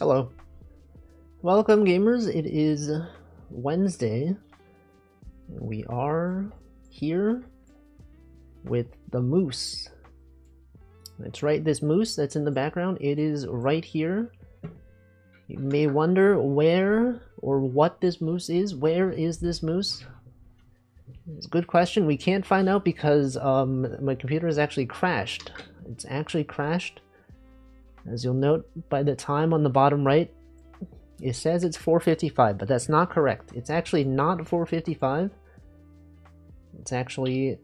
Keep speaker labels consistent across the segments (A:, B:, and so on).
A: Hello. Welcome, gamers. It is Wednesday. We are here with the moose. That's right, this moose that's in the background, it is right here. You may wonder where or what this moose is. Where is this moose? It's a good question. We can't find out because my computer has actually crashed. It's actually crashed. As you'll note by the time on the bottom right, it says it's 4:55, but that's not correct. It's actually not 4:55. It's actually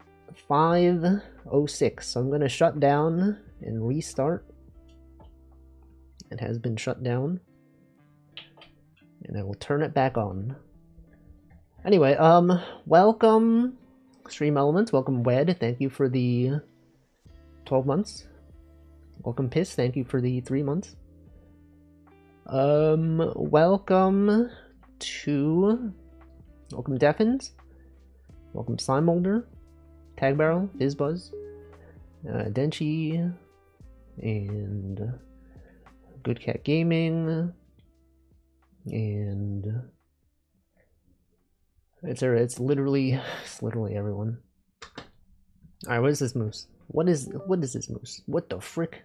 A: 5:06. So I'm going to shut down and restart. It has been shut down. And I will turn it back on. Anyway, welcome Stream Elements, welcome Wed, thank you for the 12 months. Welcome Piss, thank you for the 3 months. Welcome Deffins, welcome Slimolder, Tag Barrel, Fizzbuzz, Denchi, and Good Cat Gaming, and it's literally everyone. Alright, what is this moose? What is this moose? What the frick?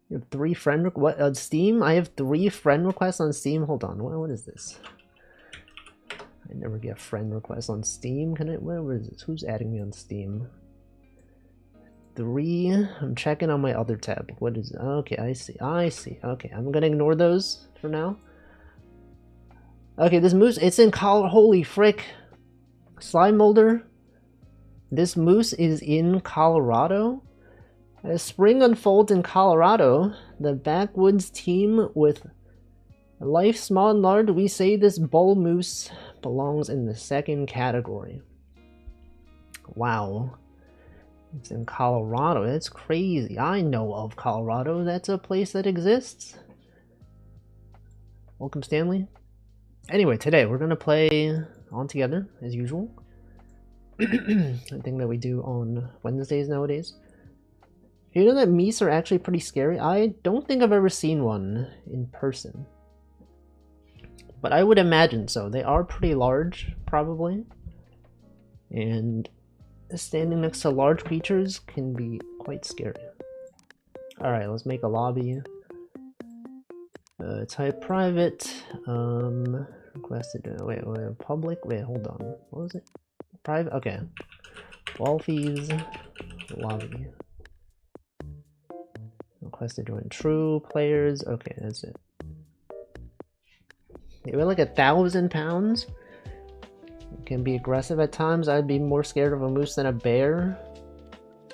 A: You have 3 friend what on Steam? I have 3 friend requests on Steam. Hold on, what is this? I never get friend requests on Steam. Can I? Where is this? Who's adding me on Steam? 3. I'm checking on my other tab. What is? Okay, I see. Okay, I'm gonna ignore those for now. Okay, this moose. It's in Colorado. Holy frick! Slimolder. This moose is in Colorado. As spring unfolds in Colorado, the backwoods team with life small and large, we say this bull moose belongs in the 2nd category. Wow. It's in Colorado. That's crazy. I know of Colorado. That's a place that exists. Welcome, Stanley. Anyway, today we're going to play On Together, as usual. A thing that we do on Wednesdays nowadays. You know that meese are actually pretty scary? I don't think I've ever seen one in person. But I would imagine so. They are pretty large, probably. And standing next to large creatures can be quite scary. Alright, let's make a lobby. Type private. Requested. Wait, public? Wait, hold on. What was it? Private? Okay. Wolfie's lobby. Requested to join true players. Okay, that's it. They weigh like 1,000 pounds. It can be aggressive at times. I'd be more scared of a moose than a bear.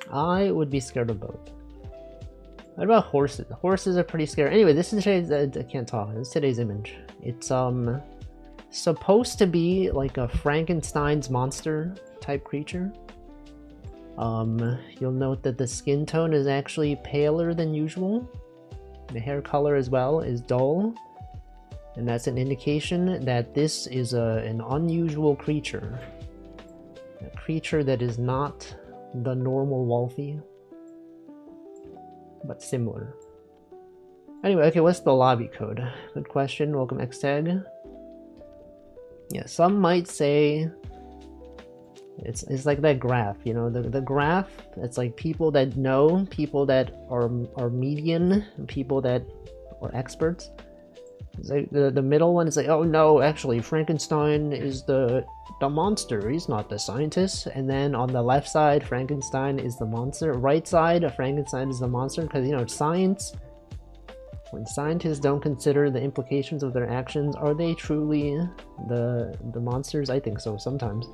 A: I would be scared of both. What about horses? Horses are pretty scary. Anyway, this is today's. I can't talk. This is today's image. It's supposed to be like a Frankenstein's monster type creature. You'll note that the skin tone is actually paler than usual. The hair color as well is dull. And that's an indication that this is an unusual creature. A creature that is not the normal Wolfie, but similar. Anyway, okay, what's the lobby code? Good question. Welcome, Xtag. Yeah, some might say it's like that graph, you know, the graph. It's like people that know, people that are median, and people that are experts. It's like the middle one is like, oh no, actually Frankenstein is the monster. He's not the scientist. And then on the left side, Frankenstein is the monster. Right side, Frankenstein is the monster, because you know science. When scientists don't consider the implications of their actions, are they truly the monsters? I think so sometimes.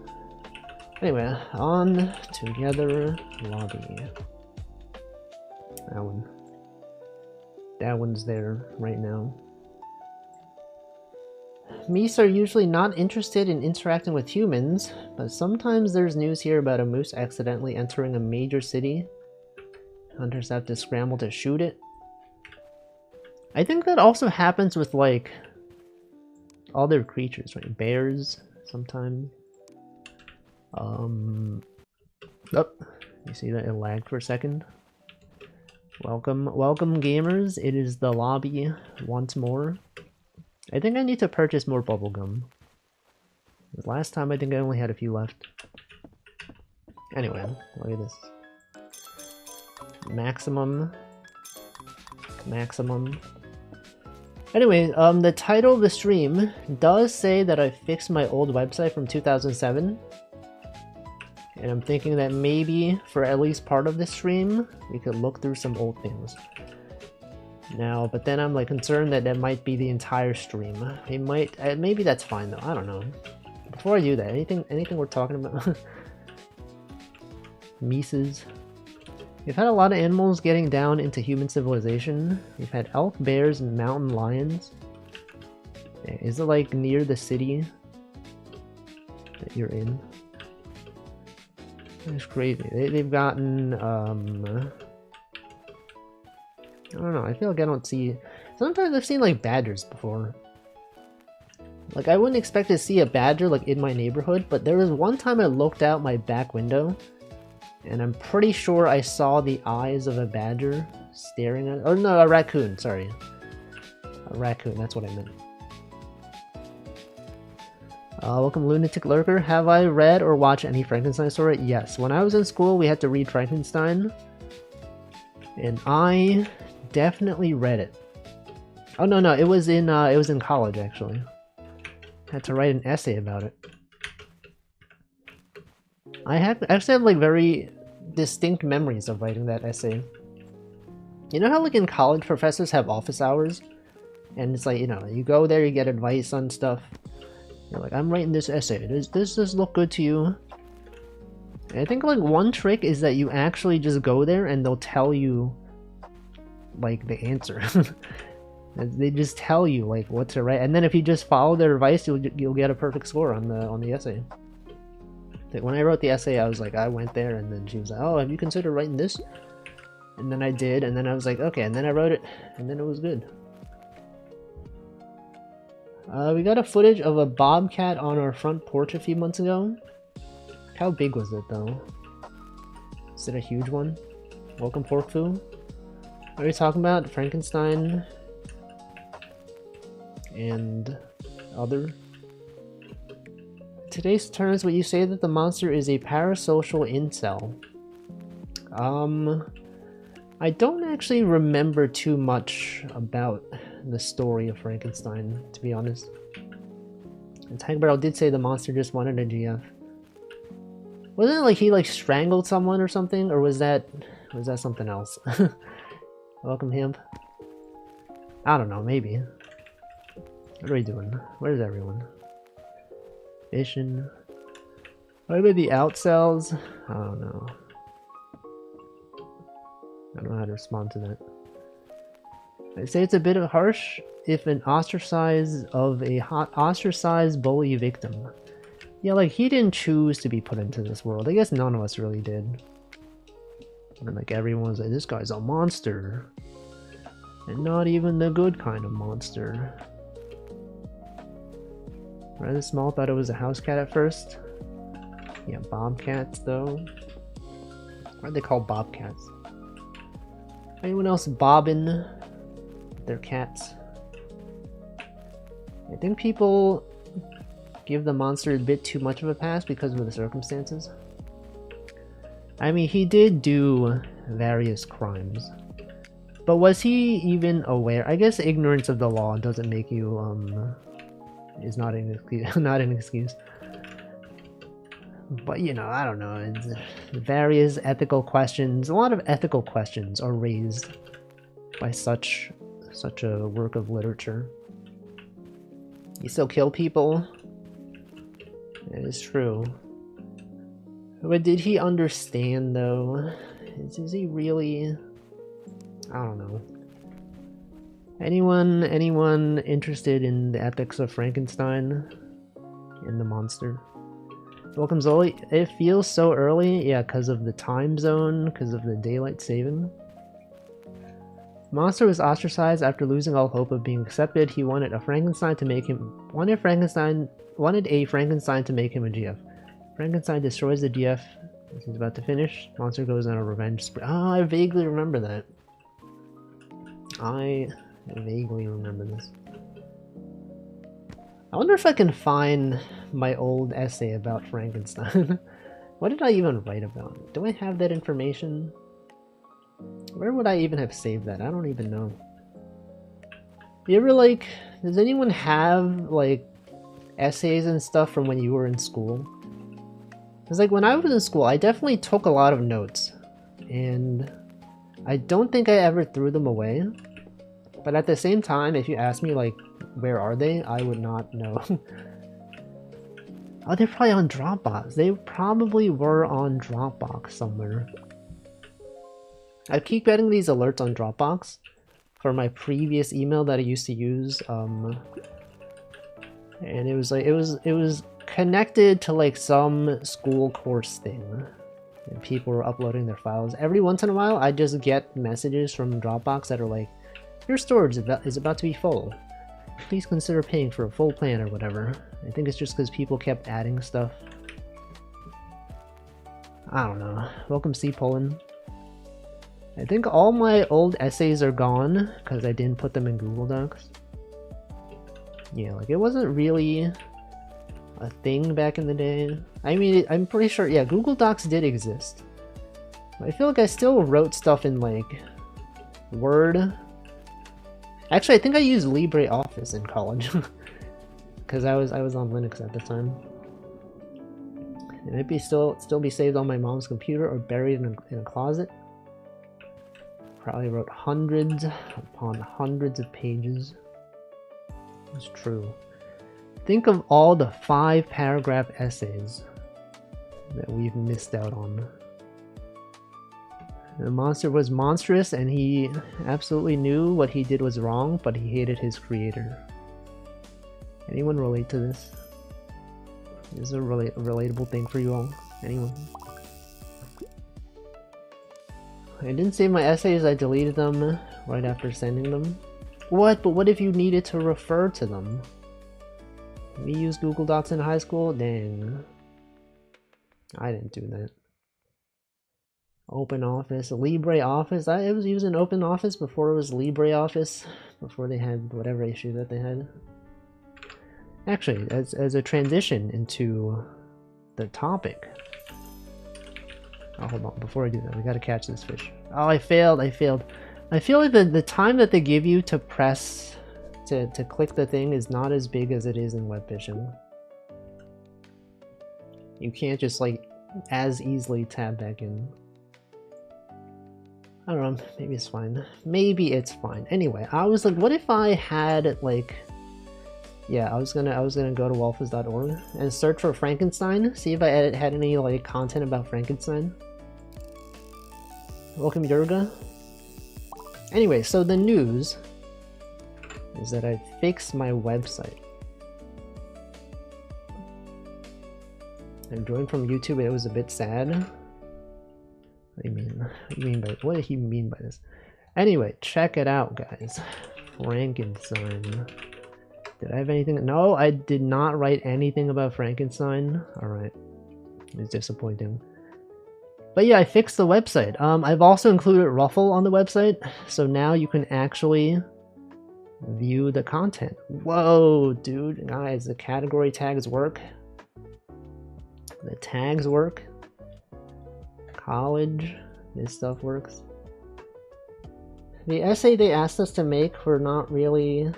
A: Anyway, On Together lobby. That one. That one's there right now. Meese are usually not interested in interacting with humans, but sometimes there's news here about a moose accidentally entering a major city. Hunters have to scramble to shoot it. I think that also happens with like other creatures, right? Bears sometimes. Oh, you see that it lagged for a second? Welcome, welcome gamers. It is the lobby once more. I think I need to purchase more bubblegum. Last time I think I only had a few left. Anyway, look at this. Maximum. Anyway, the title of the stream does say that I fixed my old website from 2007. And I'm thinking that maybe for at least part of this stream, we could look through some old things. Now, but then I'm like concerned that that might be the entire stream. It might, maybe that's fine though, I don't know. Before I do that, anything we're talking about? Mises. We've had a lot of animals getting down into human civilization. We've had elk, bears, and mountain lions. Is it like near the city that you're in? It's crazy. They've gotten, I don't know, I feel like I don't see... Sometimes I've seen like badgers before. Like I wouldn't expect to see a badger like in my neighborhood, but there was one time I looked out my back window and I'm pretty sure I saw the eyes of a badger staring at... Oh no, a raccoon, sorry. A raccoon, that's what I meant. Welcome Lunatic Lurker. Have I read or watched any Frankenstein story? Yes. When I was in school, we had to read Frankenstein. And I definitely read it. Oh no, it was in college actually. Had to write an essay about it. I actually have like very distinct memories of writing that essay. You know how like in college professors have office hours? And it's like, you know, you go there, you get advice on stuff. You're like, I'm writing this essay. Does this look good to you? And I think like one trick is that you actually just go there and they'll tell you like the answer. They just tell you like what to write, and then if you just follow their advice, you'll get a perfect score on the essay. Like when I wrote the essay, I was like, I went there, and then she was like, oh, have you considered writing this? And then I did, and then I was like, okay, and then I wrote it, and then it was good. We got a footage of a bobcat on our front porch a few months ago. How big was it though? Is it a huge one? Welcome Porkfu. What are we talking about? Frankenstein and other. Today's terms, would you say that the monster is a parasocial incel? I don't actually remember too much about the story of Frankenstein, to be honest. And Tank Barrel did say the monster just wanted a GF. Wasn't it like he like strangled someone or something, or was that something else? Welcome Hemp. I don't know, maybe. What are we doing? Where's everyone? Vision. What about the outcells? I don't know. I don't know how to respond to that. I'd say it's a bit harsh if an ostracized bully victim. Yeah, like he didn't choose to be put into this world. I guess none of us really did. And like everyone was like, this guy's a monster. And not even the good kind of monster. Rather small, thought it was a house cat at first. Yeah, bobcats though. Why are they called bobcats? Anyone else bobbing their cats? I think people give the monster a bit too much of a pass because of the circumstances. I mean, he did do various crimes. But was he even aware? I guess ignorance of the law doesn't make you, is not an excuse. Not an excuse. But you know, I don't know. It's various ethical questions. A lot of ethical questions are raised by such a work of literature. You still kill people? It is true. But did he understand though? Is he really? I don't know. Anyone interested in the ethics of Frankenstein and the monster? Welcome Zoli. It feels so early, yeah, because of the time zone, because of the daylight saving. Monster was ostracized after losing all hope of being accepted. He wanted a Frankenstein to make him wanted a Frankenstein to make him a GF. Frankenstein destroys the GF as he's about to finish. Monster goes on a revenge spree. Ah, I vaguely remember that. I vaguely remember this. I wonder if I can find my old essay about Frankenstein. What did I even write about? Do I have that information? Where would I even have saved that? I don't even know. You ever like, does anyone have like essays and stuff from when you were in school? Because like when I was in school, I definitely took a lot of notes, and I don't think I ever threw them away. But at the same time, if you ask me like, where are they? I would not know. Oh, they're probably on Dropbox. They probably were on Dropbox somewhere. I keep getting these alerts on Dropbox for my previous email that I used to use, and it was like it was connected to like some school course thing, and people were uploading their files. Every once in a while, I just get messages from Dropbox that are like, "Your storage is about to be full. Please consider paying for a full plan," or whatever. I think it's just because people kept adding stuff. I don't know. Welcome, C. Poland. I think all my old essays are gone because I didn't put them in Google Docs. Yeah, like it wasn't really a thing back in the day. I mean, I'm pretty sure, yeah, Google Docs did exist. I feel like I still wrote stuff in like Word. Actually, I think I used LibreOffice in college because I was on Linux at the time. It might be still be saved on my mom's computer or buried in a closet. Probably wrote hundreds upon hundreds of pages. It's true. Think of all the 5-paragraph essays that we've missed out on. The monster was monstrous, and he absolutely knew what he did was wrong, but he hated his creator. Anyone relate to this? Is it a relatable thing for you all? Anyone? I didn't save my essays, I deleted them right after sending them. What? But what if you needed to refer to them? We used Google Docs in high school? Dang. I didn't do that. OpenOffice, LibreOffice. I was using OpenOffice before it was LibreOffice, before they had whatever issue that they had. Actually, as a transition into the topic. Oh, hold on, before I do that, we gotta catch this fish. Oh, I failed. I feel like the time that they give you to press, to click the thing is not as big as it is in WebVision. You can't just like as easily tab back in. I don't know, maybe it's fine. Maybe it's fine. Anyway, I was like, what if I had like, yeah, I was gonna go to wolfes.org and search for Frankenstein, see if I had any like content about Frankenstein. Welcome, Yurga. Anyway, so the news is that I fixed my website. I joined from YouTube, it was a bit sad. What do you mean? What do you mean by this? Anyway, check it out, guys. Frankenstein. Did I have anything? No, I did not write anything about Frankenstein. Alright. It's disappointing. But yeah, I fixed the website. I've also included Ruffle on the website, so now you can actually view the content. Whoa, dude, guys, the category tags work. The tags work. College, this stuff works. The essay they asked us to make were not really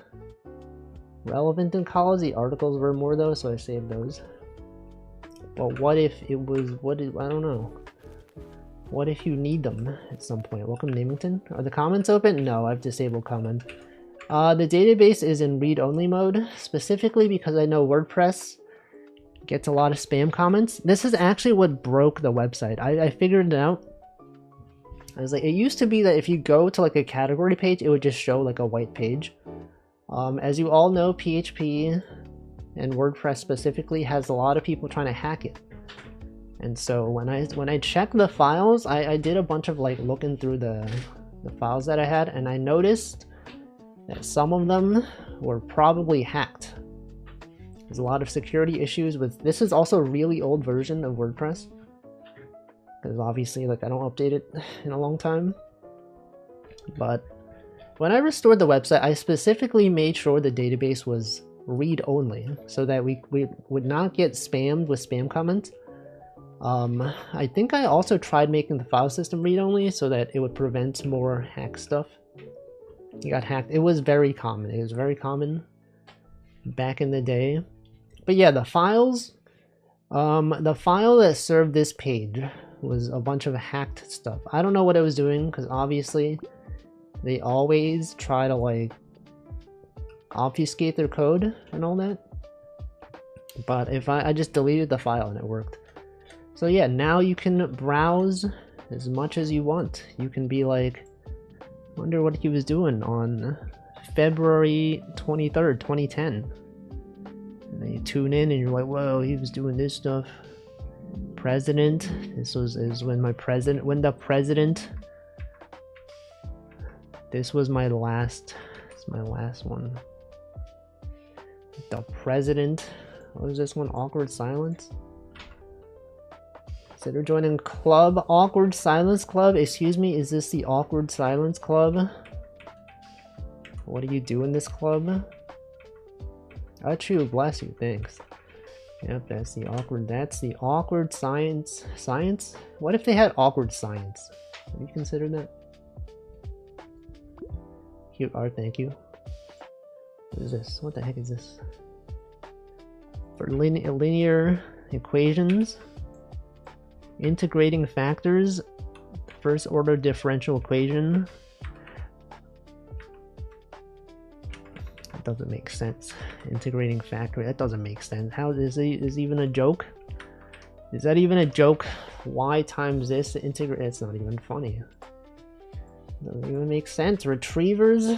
A: relevant in college. The articles were more though, so I saved those. But what if it was, I don't know. What if you need them at some point? Welcome, Namington. Are the comments open? No, I've disabled comments. The database is in read-only mode, specifically because I know WordPress gets a lot of spam comments. This is actually what broke the website. I figured it out. I was like, it used to be that if you go to like a category page, it would just show like a white page. As you all know, PHP and WordPress specifically has a lot of people trying to hack it. And so when I checked the files, I did a bunch of like looking through the files that I had, and I noticed that some of them were probably hacked. There's a lot of security issues with this. Is also a really old version of WordPress, because obviously like I don't update it in a long time. But When I restored the website, I specifically made sure the database was read-only so that we would not get spammed with spam comments. I think I also tried making the file system read-only so that it would prevent more hack stuff. You got hacked. It was very common. It was very common back in the day. But yeah, the files, the file that served this page was a bunch of hacked stuff. I don't know what it was doing because obviously they always try to like obfuscate their code and all that. But if I just deleted the file and it worked. So yeah, now you can browse as much as you want. You can be like, wonder what he was doing on February 23rd, 2010. And then you tune in and you're like, whoa, he was doing this stuff. President. This is when the president. This was my last. It's my last one. The president. What was this one? Awkward silence. Consider joining club. Awkward silence club. Excuse me. Is this the awkward silence club? What do you do in this club? Achoo, bless you. Thanks. Yep, that's the awkward science. Science? What if they had awkward science? Have you considered that? Cute art, thank you. What is this? What the heck is this? For linear equations, integrating factors, first order differential equation. That doesn't make sense. Integrating factor, that doesn't make sense. How is it even a joke? Is that even a joke? Y times this integrate? It's not even funny. Doesn't even make sense. Retrievers.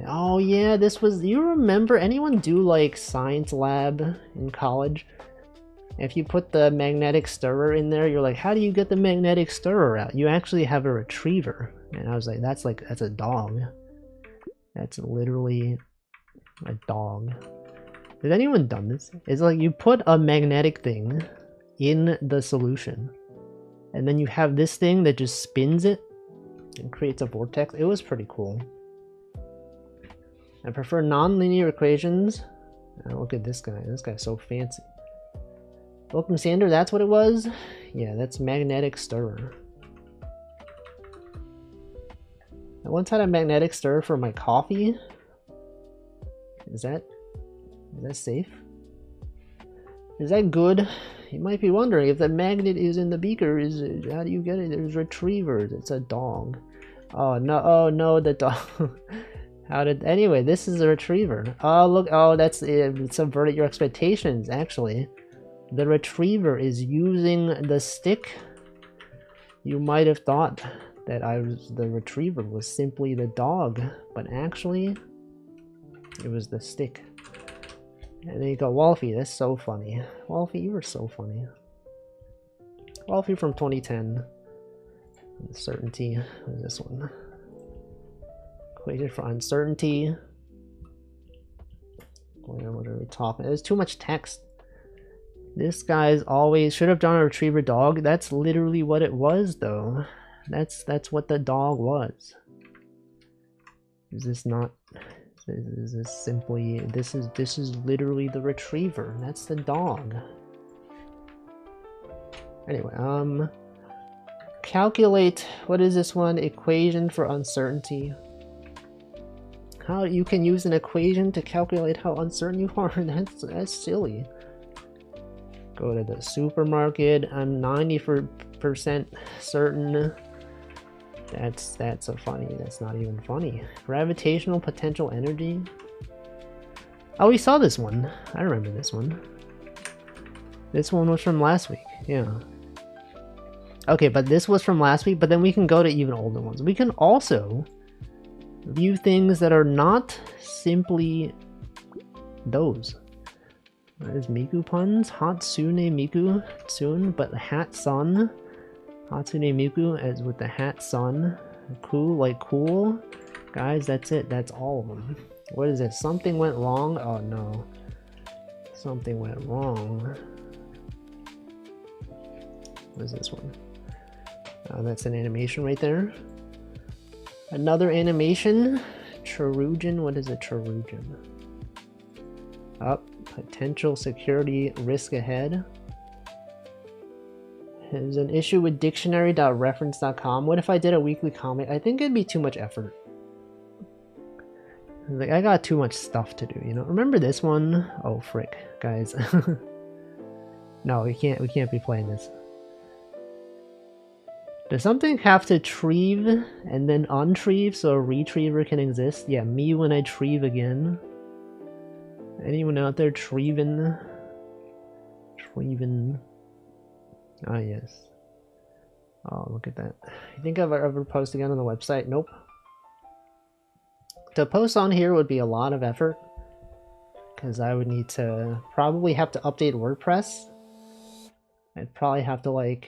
A: Oh yeah, this was. You remember anyone do like science lab in college? If you put the magnetic stirrer in there, you're like, how do you get the magnetic stirrer out? You actually have a retriever. And I was like, that's a dog. That's literally a dog. Has anyone done this? It's like you put a magnetic thing in the solution, and then you have this thing that just spins it and creates a vortex. It was pretty cool. I prefer non-linear equations. Oh, look at this guy. This guy's so fancy. Welcome, Sander. That's what it was? Yeah, that's magnetic stirrer. I once had a magnetic stirrer for my coffee. Is that safe? Is that good? You might be wondering if the magnet is in the beaker. How do you get it? There's retrievers. It's a dog. Oh no! Oh no! The dog. Anyway? This is a retriever. Oh look! Oh, that's it. Subverted your expectations. Actually, the retriever is using the stick. You might have thought that the retriever was simply the dog, but actually, it was the stick. And there you go, Wolfie. That's so funny. Wolfie, you were so funny. Wolfie from 2010. Uncertainty. What is this one? Equation for uncertainty. What are we talking? There's too much text. This guy's always should have done a retriever dog. That's literally what it was, though. That's what the dog was. Is this not? Is this simply? This is literally the retriever. That's the dog. Anyway, calculate. What is this one? Equation for uncertainty. How you can use an equation to calculate how uncertain you are? That's silly. Go to the supermarket. I'm 90% certain. That's so funny. That's not even funny. Gravitational potential energy. Oh, we saw this one. I remember this one. This one was from last week. Yeah. Okay, but this was from last week, but then we can go to even older ones. We can also view things that are not simply those. What is Miku puns? Hatsune Miku soon, but Hat Sun. Hatsune Miku as with the hat sun. Cool, like cool. Guys, that's it. That's all of them. What is it? Something went wrong? Oh no. Something went wrong. What is this one? Oh, that's an animation right there. Another animation. Chirurgeon. What is a chirurgeon? Up. Potential security risk ahead. There's an issue with dictionary.reference.com. What if I did a weekly comic? I think it'd be too much effort. Like, I got too much stuff to do, you know? Remember this one? Oh, frick, guys. No, we can't be playing this. Does something have to retrieve and then unretrieve so a retriever can exist? Yeah, me when I retrieve again. Anyone out there retrieving? Retrieving. Ah, yes. Oh, look at that. You think I've ever posted again on the website? Nope. To post on here would be a lot of effort, because I would need to probably have to update WordPress. I'd probably have to, like,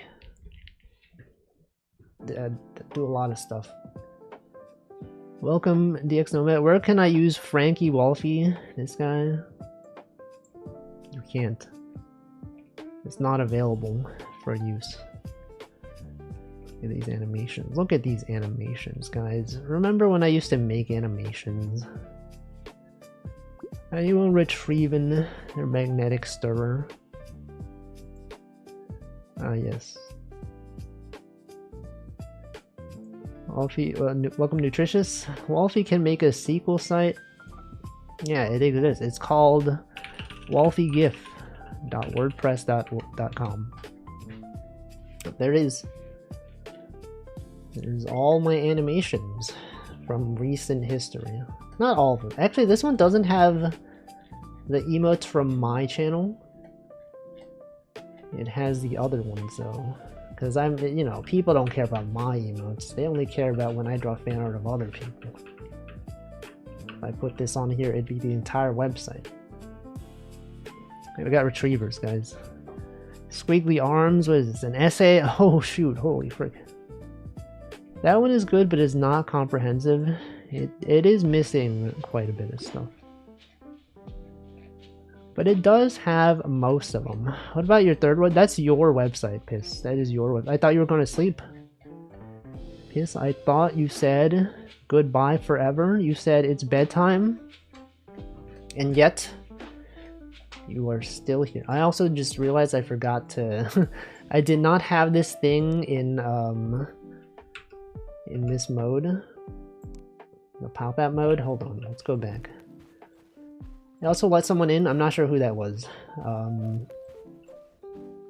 A: do a lot of stuff. Welcome, DX Nomad. Where can I use Frankie Wolfie? This guy? You can't. It's not available for use. Look at these animations. Look at these animations, guys. Remember when I used to make animations? Anyone retrieving their magnetic stirrer? Ah, yes. Wolfie, welcome Nutritious. Wolfie can make a SQL site. Yeah, it exists. It's called wolfiegif.wordpress.com. There it is. There's all my animations from recent history. Not all of them. Actually, this one doesn't have the emotes from my channel. It has the other ones though. Because I'm, you know, people don't care about my emotes. They only care about when I draw fan art of other people. If I put this on here, it'd be the entire website. Okay, we got retrievers, guys. Squiggly arms, what is this? An essay? Oh shoot, holy frick. That one is good, but it's not comprehensive. It is missing quite a bit of stuff. But it does have most of them. What about your third one? That's your website, Piss. That is your website. I thought you were going to sleep. Piss, I thought you said goodbye forever. You said it's bedtime. And yet, you are still here. I also just realized I forgot to... I did not have this thing in this mode. The pop-out mode. Hold on, let's go back. I also let someone in. I'm not sure who that was.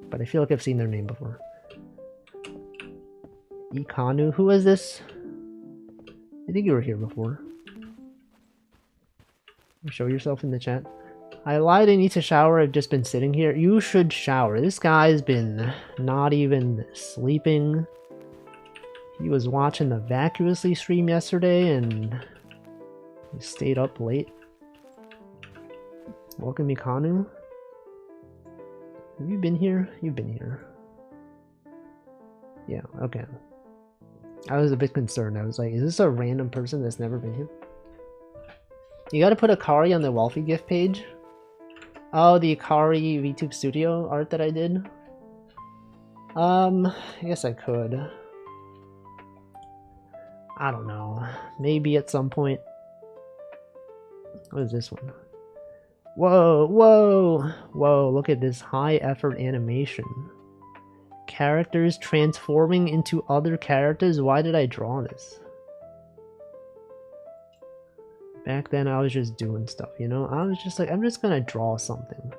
A: But I feel like I've seen their name before. Ikanu. Who is this? I think you were here before. Show yourself in the chat. I lied, I need to shower. I've just been sitting here. You should shower. This guy's been not even sleeping. He was watching the Vacuously stream yesterday and he stayed up late. Welcome, Ikanu. Have you been here? You've been here. Yeah, okay. I was a bit concerned. I was like, is this a random person that's never been here? You gotta put Akari on the Wolfie gift page. Oh, the Akari VTube Studio art that I did? I guess I could. I don't know. Maybe at some point. What is this one? Whoa, whoa, whoa, look at this high effort animation. Characters transforming into other characters? Why did I draw this? Back then I was just doing stuff, you know? I was just like, I'm just gonna draw something.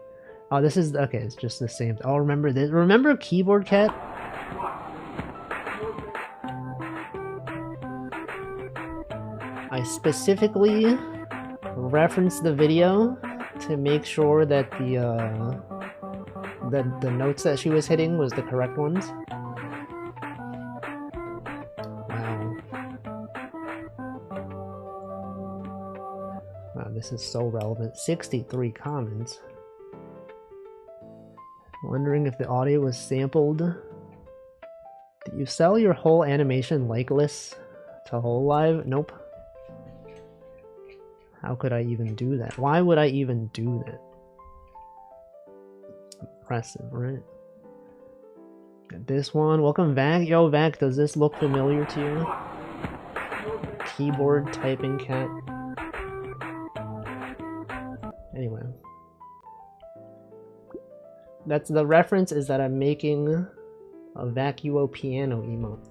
A: Oh, this is, okay, it's just the same. Oh, remember this? Remember Keyboard Cat? I specifically referenced the video to make sure that the notes that she was hitting was the correct ones. Wow. Wow, this is so relevant. 63 comments. Wondering if the audio was sampled. Did you sell your whole animation likeless to Hololive? Nope. How could I even do that? Why would I even do that? Impressive, right? Got this one. Welcome, Vac. Yo, Vac, does this look familiar to you? keyboard typing cat. Anyway. That's the reference, is that I'm making a Vacuo piano emote.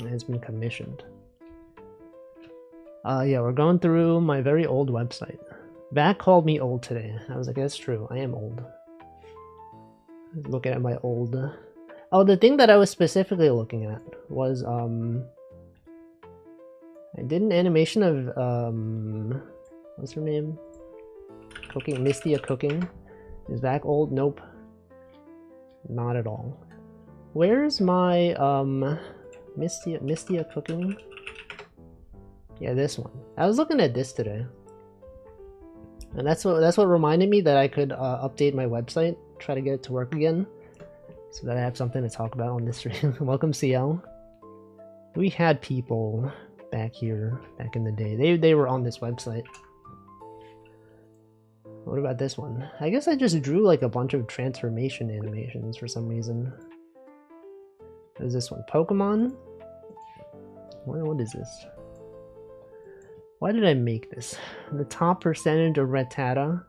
A: It has been commissioned. Yeah, we're going through my very old website. Vac called me old today. I was like, that's true, I am old. Looking at my old... Oh, the thing that I was specifically looking at was, I did an animation of, what's her name? Cooking, Mistia cooking. Is Vac old? Nope. Not at all. Where's my, Mistia cooking? Yeah, this one. I was looking at this today. And that's what reminded me that I could update my website, try to get it to work again, so that I have something to talk about on this stream. Welcome, CL. We had people back here back in the day. They were on this website. What about this one? I guess I just drew like a bunch of transformation animations for some reason. What is this one? Pokemon? What is this? Why did I make this? The top percentage of Rattata.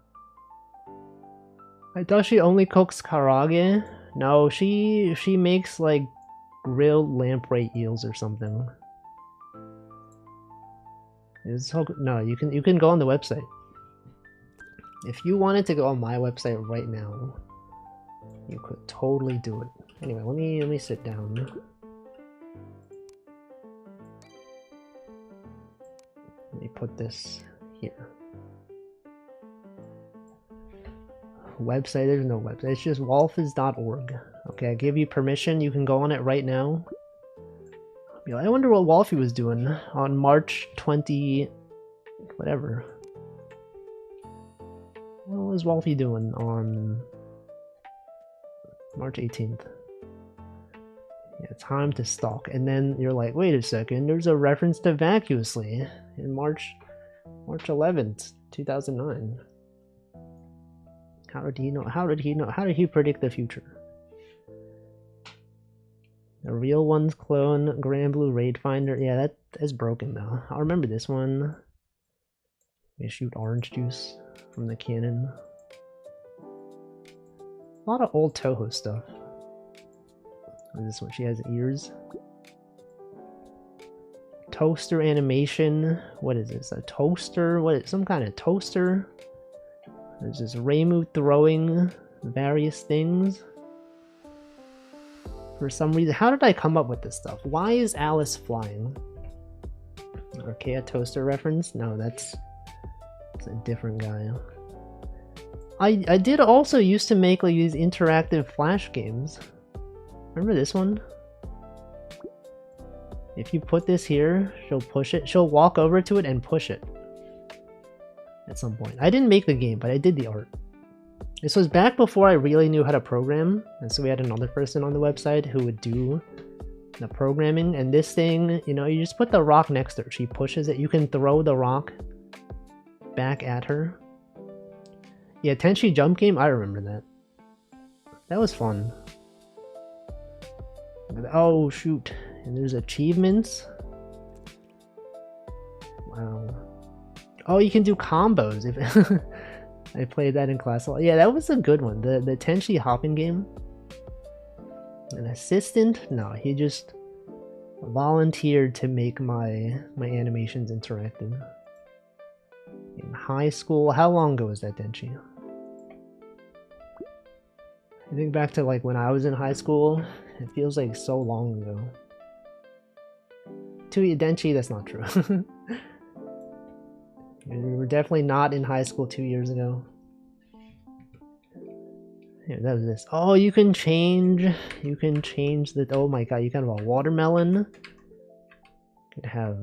A: I thought she only cooks karage. No, she makes like grilled lamprey eels or something. No, you can go on the website. If you wanted to go on my website right now, you could totally do it. Anyway, let me sit down. Let me put this here. Website, there's no website. It's just wolfies.org. Okay, I give you permission. You can go on it right now. I wonder what Wolfie was doing on March 20... whatever. What was Wolfie doing on March 18th? Yeah, time to stalk. And then you're like, wait a second, there's a reference to Vacuously in March 11th, 2009. How did he know? How did he know? How did he predict the future? The real one's clone, Grand Blue Raid Finder. Yeah, that is broken though. I remember this one. We shoot orange juice from the cannon. A lot of old Toho stuff. What is this one? She has ears. Toaster animation. What is this? A toaster? What is some kind of toaster? There's this Reimu throwing various things. For some reason, how did I come up with this stuff? Why is Alice flying? Okay, a toaster reference? No, that's a different guy. I did also used to make like these interactive flash games. Remember this one? If you put this here, she'll push it. She'll walk over to it and push it. At some point. I didn't make the game, but I did the art. This was back before I really knew how to program, and so we had another person on the website who would do the programming, and this thing, you know, you just put the rock next to her. She pushes it. You can throw the rock back at her. Yeah, Tenchi Jump Game, I remember that. That was fun. Oh, shoot. And there's achievements. Wow. Oh, you can do combos. If I played that in class. Yeah, that was a good one. The Tenchi hopping game. An assistant? No, he just volunteered to make my animations interactive. In high school, how long ago was that, Tenchi? I think back to like when I was in high school. It feels like so long ago. To Denchi, that's not true. We were definitely not in high school 2 years ago. Here, that was this. Oh, you can change the, oh my god, you can have a watermelon. You could have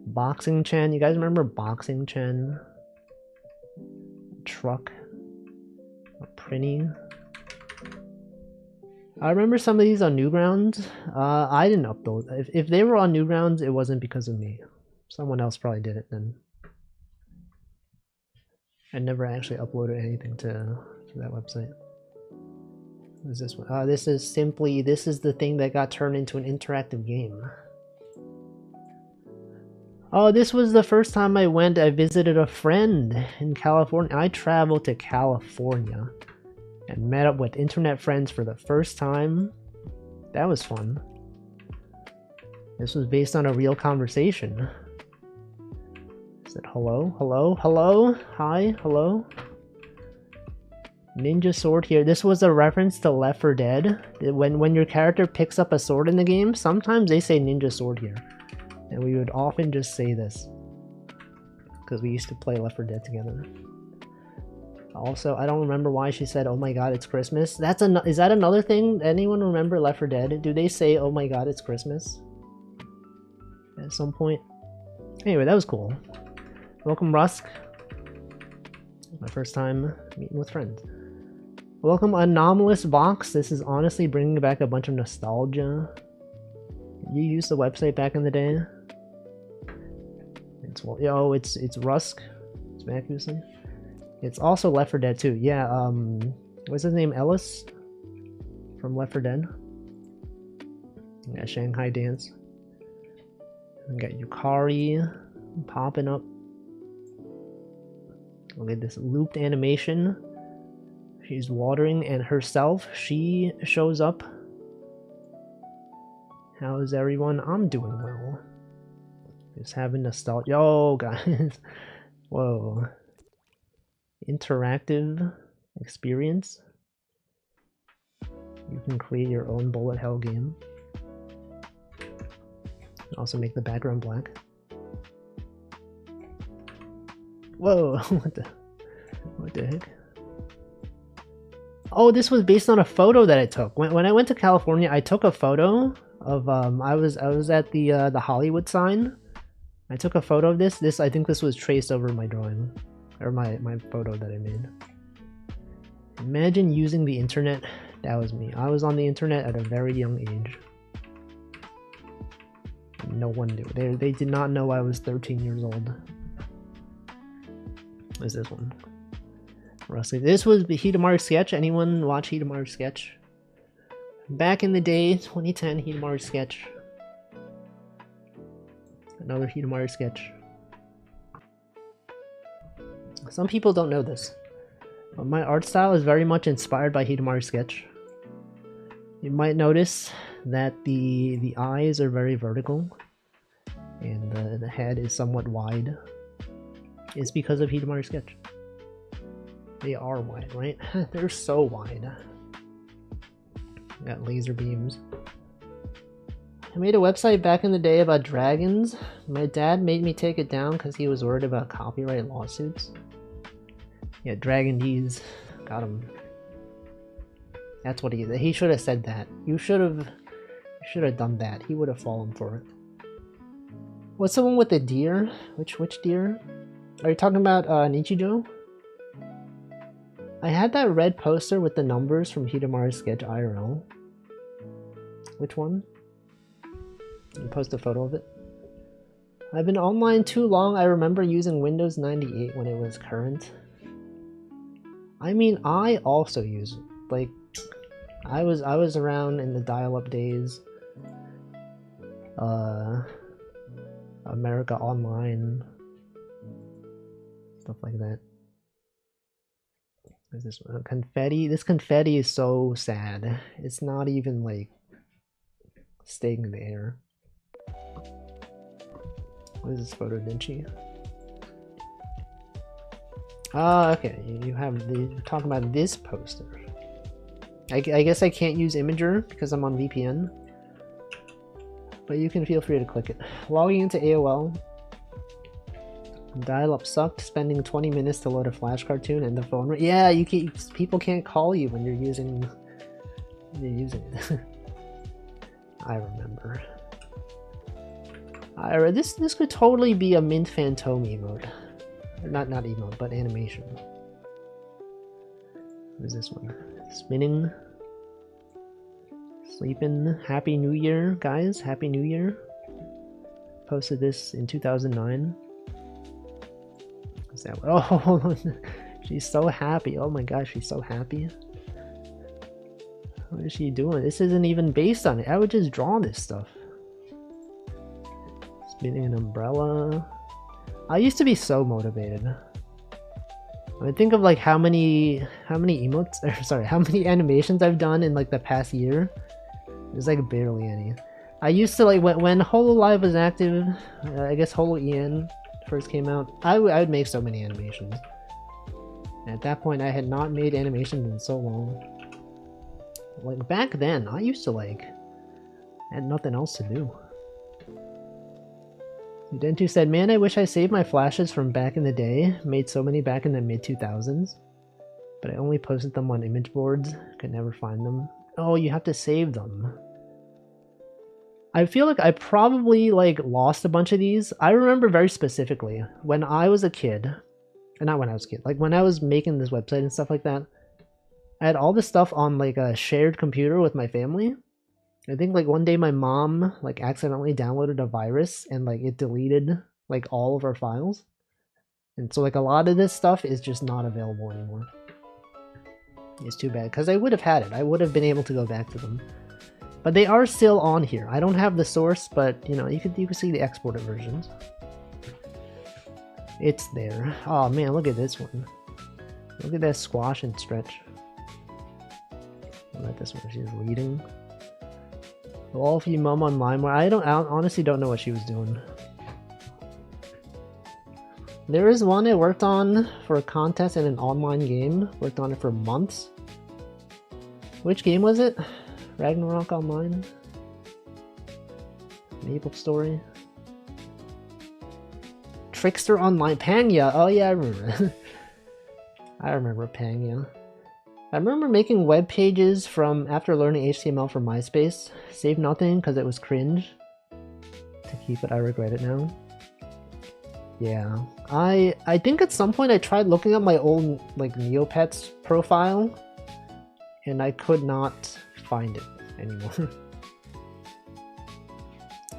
A: Boxing Chen. You guys remember Boxing Chen? A truck. A Prinny. I remember some of these on Newgrounds. I didn't upload. If they were on Newgrounds, it wasn't because of me. Someone else probably did it then. I never actually uploaded anything to that website. What is this one? This is the thing that got turned into an interactive game. Oh, this was the first time I went. I visited a friend in California. I traveled to California and met up with internet friends for the first time. That was fun. This was based on a real conversation. Is it hello? Hello? Hello? Hi? Hello? Ninja sword here. This was a reference to Left 4 Dead. When your character picks up a sword in the game, sometimes they say ninja sword here. And we would often just say this. Because we used to play Left 4 Dead together. Also, I don't remember why she said, oh my god, it's Christmas. Is that another thing? Anyone remember Left 4 Dead? Do they say, oh my god, it's Christmas? At some point? Anyway, that was cool. Welcome, Rusk. My first time meeting with friends. Welcome, Anomalous Box. This is honestly bringing back a bunch of nostalgia. You used the website back in the day? It's Rusk. It's Macuson. It's also Left 4 Dead too. Yeah, what's his name? Ellis? From Left 4 Dead? Yeah, Shanghai Dance. We got Yukari popping up. Look at this looped animation. She's watering and herself, she shows up. How is everyone? I'm doing well. Just having nostalgia. Yo, guys. Whoa. Interactive experience. You can create your own bullet hell game. Also make the background black. Whoa, what the heck? Oh, this was based on a photo that I took. When I went to California, I took a photo of I was at the Hollywood sign. I took a photo of this. I think this was traced over my drawing. Or my photo that I made. Imagine using the internet. That was me. I was on the internet at a very young age. No one knew. They did not know I was 13 years old. What is this one? Rusty. This was the Hidamaru Sketch. Anyone watch Hidamaru Sketch? Back in the day, 2010 Hidamaru Sketch. Another Hidamaru Sketch. Some people don't know this, but my art style is very much inspired by Hidamaru Sketch. You might notice that the eyes are very vertical and the head is somewhat wide. It's because of Hidamaru Sketch. They are wide, right? They're so wide. Got laser beams. I made a website back in the day about dragons. My dad made me take it down because he was worried about copyright lawsuits. Yeah, Dragon D's. Got him. That's what he should have said that. You should have done that. He would have fallen for it. What's the one with the deer? Which deer? Are you talking about Nichijou? I had that red poster with the numbers from Hidamaru Sketch IRL. Which one? Can you post a photo of it? I've been online too long. I remember using Windows 98 when it was current. I mean, I also use it. Like, I was around in the dial-up days. America Online. Stuff like that. What is this one? Confetti. This confetti is so sad. It's not even like staying in the air. What is this photo, Vinci? Ah, okay. You have you're talking about this poster. I guess I can't use Imager because I'm on VPN. But you can feel free to click it. Logging into AOL. Dial-up sucked. Spending 20 minutes to load a Flash cartoon and the phone. Yeah, people can't call you when you're using it. I remember. This could totally be a Mint Phantom emote. Not emote, but animation. What is this one? Spinning. Sleeping. Happy New Year, guys. Happy New Year. Posted this in 2009. What's that? Oh, she's so happy. Oh my gosh, she's so happy. What is she doing? This isn't even based on it. I would just draw this stuff. Spinning an umbrella. I used to be so motivated. I think of like how many emotes, or sorry, how many animations I've done in like the past year. There's like barely any. I used to like when Hololive was active, I guess Holo EN first came out, I would make so many animations. And at that point I had not made animations in so long. Like back then, I used to like, had nothing else to do. Dentu said, man, I wish I saved my flashes from back in the day. Made so many back in the mid-2000s. But I only posted them on image boards. Could never find them. Oh, you have to save them. I feel like I probably like lost a bunch of these. I remember very specifically when I was a kid. Not when I was a kid. Like when I was making this website and stuff like that. I had all this stuff on like a shared computer with my family. I think like one day my mom like accidentally downloaded a virus and like it deleted like all of our files. And so like a lot of this stuff is just not available anymore. It's too bad because I would have had it. I would have been able to go back to them. But they are still on here. I don't have the source, but you know, you can see the exported versions. It's there. Oh man, look at this one. Look at that squash and stretch. I'll let this one, she's leading. All of you mom online where I honestly don't know what she was doing. There is one I worked on for a contest in an online game. Worked on it for months. Which game was it? Ragnarok Online? Maple Story? Trickster Online? Pangya! Oh yeah, I remember. I remember Pangya. I remember making web pages from after learning HTML from MySpace. Saved nothing because it was cringe. To keep it, I regret it now. Yeah, I think at some point I tried looking up my old like Neopets profile, and I could not find it anymore.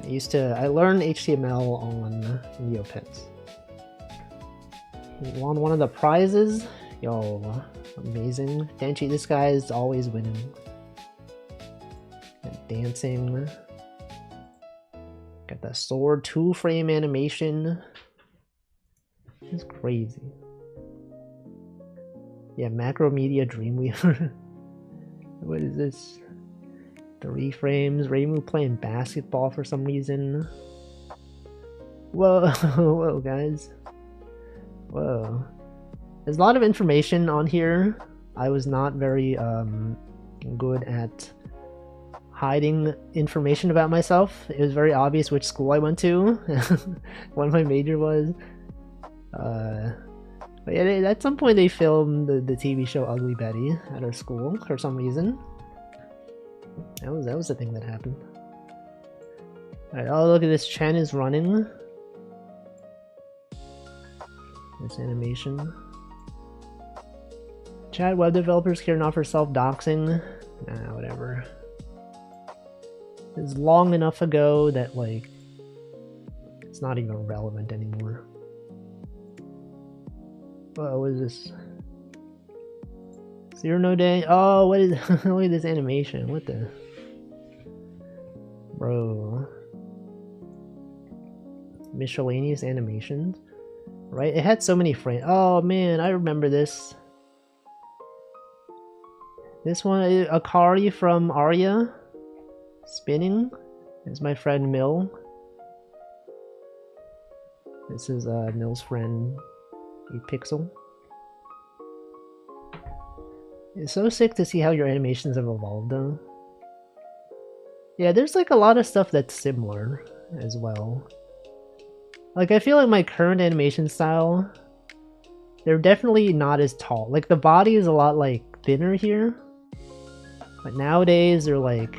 A: I learned HTML on Neopets. We won one of the prizes. Yo, amazing. Denchi, this guy is always winning. And dancing. Got that sword 2-frame animation. It's crazy. Yeah, Macromedia Dreamweaver. What is this? 3 frames. Reimu playing basketball for some reason. Whoa, whoa, guys. Whoa. There's a lot of information on here. I was not very good at hiding information about myself. It was very obvious which school I went to, what my major was. But yeah, at some point they filmed the TV show Ugly Betty at our school for some reason. That was the thing that happened. Alright, oh look at this, Chen is running. This animation. Chat, web developers care not for self-doxing. Nah, whatever. It's long enough ago that like it's not even relevant anymore. What is this? Cyrano Day? Oh, what is look at this animation. What the bro? Miscellaneous animations? Right? It had so many frames. Oh man, I remember this. This one, Akari from Arya. Spinning. This is my friend Mill. This is Mill's friend, Pixel. It's so sick to see how your animations have evolved though. Yeah, there's like a lot of stuff that's similar as well. Like I feel like my current animation style, they're definitely not as tall. Like the body is a lot like thinner here. But nowadays they're like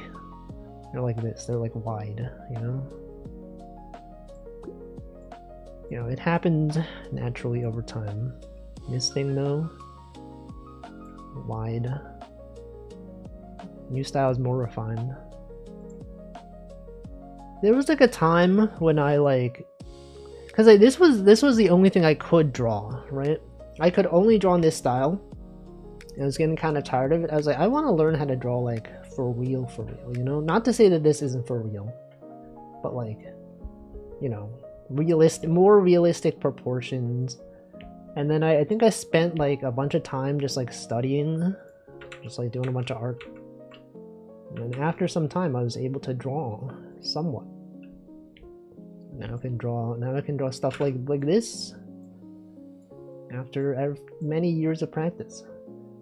A: this, they're like wide, you know? You know, it happened naturally over time. This thing though, wide. New style is more refined. There was like a time when I like, cause like this was the only thing I could draw, right? I could only draw in this style. I was getting kind of tired of it. I was like, I want to learn how to draw like for real, you know? Not to say that this isn't for real, but like you know, more realistic proportions. And then I think I spent like a bunch of time just like studying, just like doing a bunch of art. And then after some time I was able to draw somewhat. Now I can draw stuff like this after many years of practice.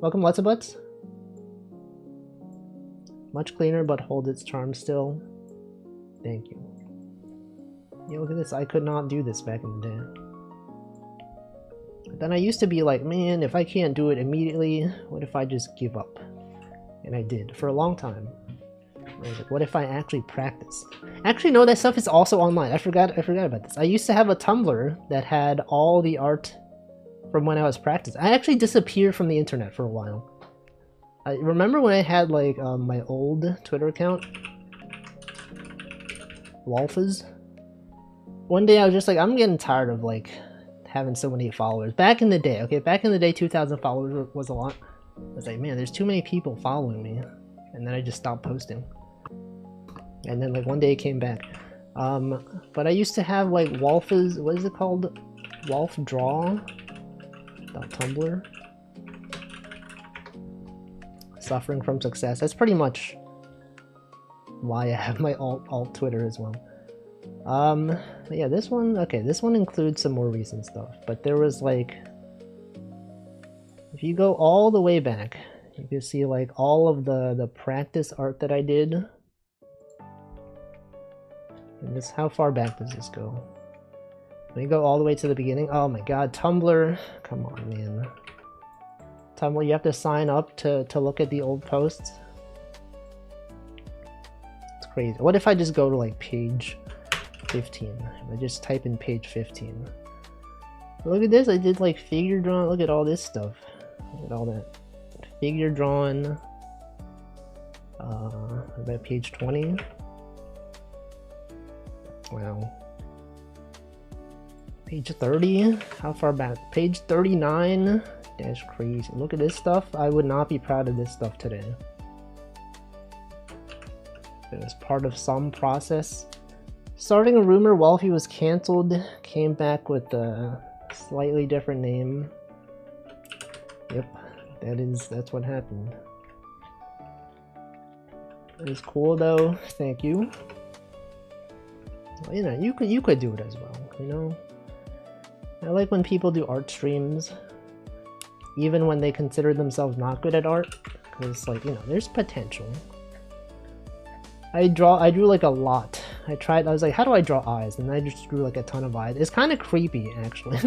A: Welcome, lots of butts. Much cleaner, but holds its charm still. Thank you. Yeah, look at this. I could not do this back in the day. Then I used to be like, man, if I can't do it immediately, what if I just give up? And I did for a long time. I was like, what if I actually practice? Actually, no, that stuff is also online. I forgot about this. I used to have a Tumblr that had all the art from when I was practicing. I actually disappeared from the internet for a while. I remember when I had like my old Twitter account, Wolfers. One day I was just like, I'm getting tired of like having so many followers. Back in the day, okay, back in the day, 2,000 followers was a lot. I was like, man, there's too many people following me, and then I just stopped posting. And then like one day it came back. But I used to have like Wolfers. What is it called? Wolfdraw.tumblr. Suffering from success. That's pretty much why I have my alt Twitter as well. Yeah, this one, okay, this one includes some more recent stuff, but there was like, if you go all the way back, you can see like all of the practice art that I did. And this, how far back does this go? Let me go all the way to the beginning. Oh my god, Tumblr, come on, man. Tumblr, you have to sign up to look at the old posts. It's crazy. What if I just go to like page 15? If I just type in page 15. Look at this, I did like figure drawing. Look at all this stuff. Look at all that. Figure drawing. About page 20. Wow. Page 30? How far back? Page 39? That's crazy. Look at this stuff. I would not be proud of this stuff today. It was part of some process. Starting a rumor, Wolfie was cancelled. Came back with a slightly different name. Yep, that's what happened. It was cool though. Thank you. Well, you know, you could do it as well. You know, I like when people do art streams, even when they consider themselves not good at art, because like, you know, there's potential. I drew like a lot. I was like, how do I draw eyes? And I just drew like a ton of eyes. It's kind of creepy, actually.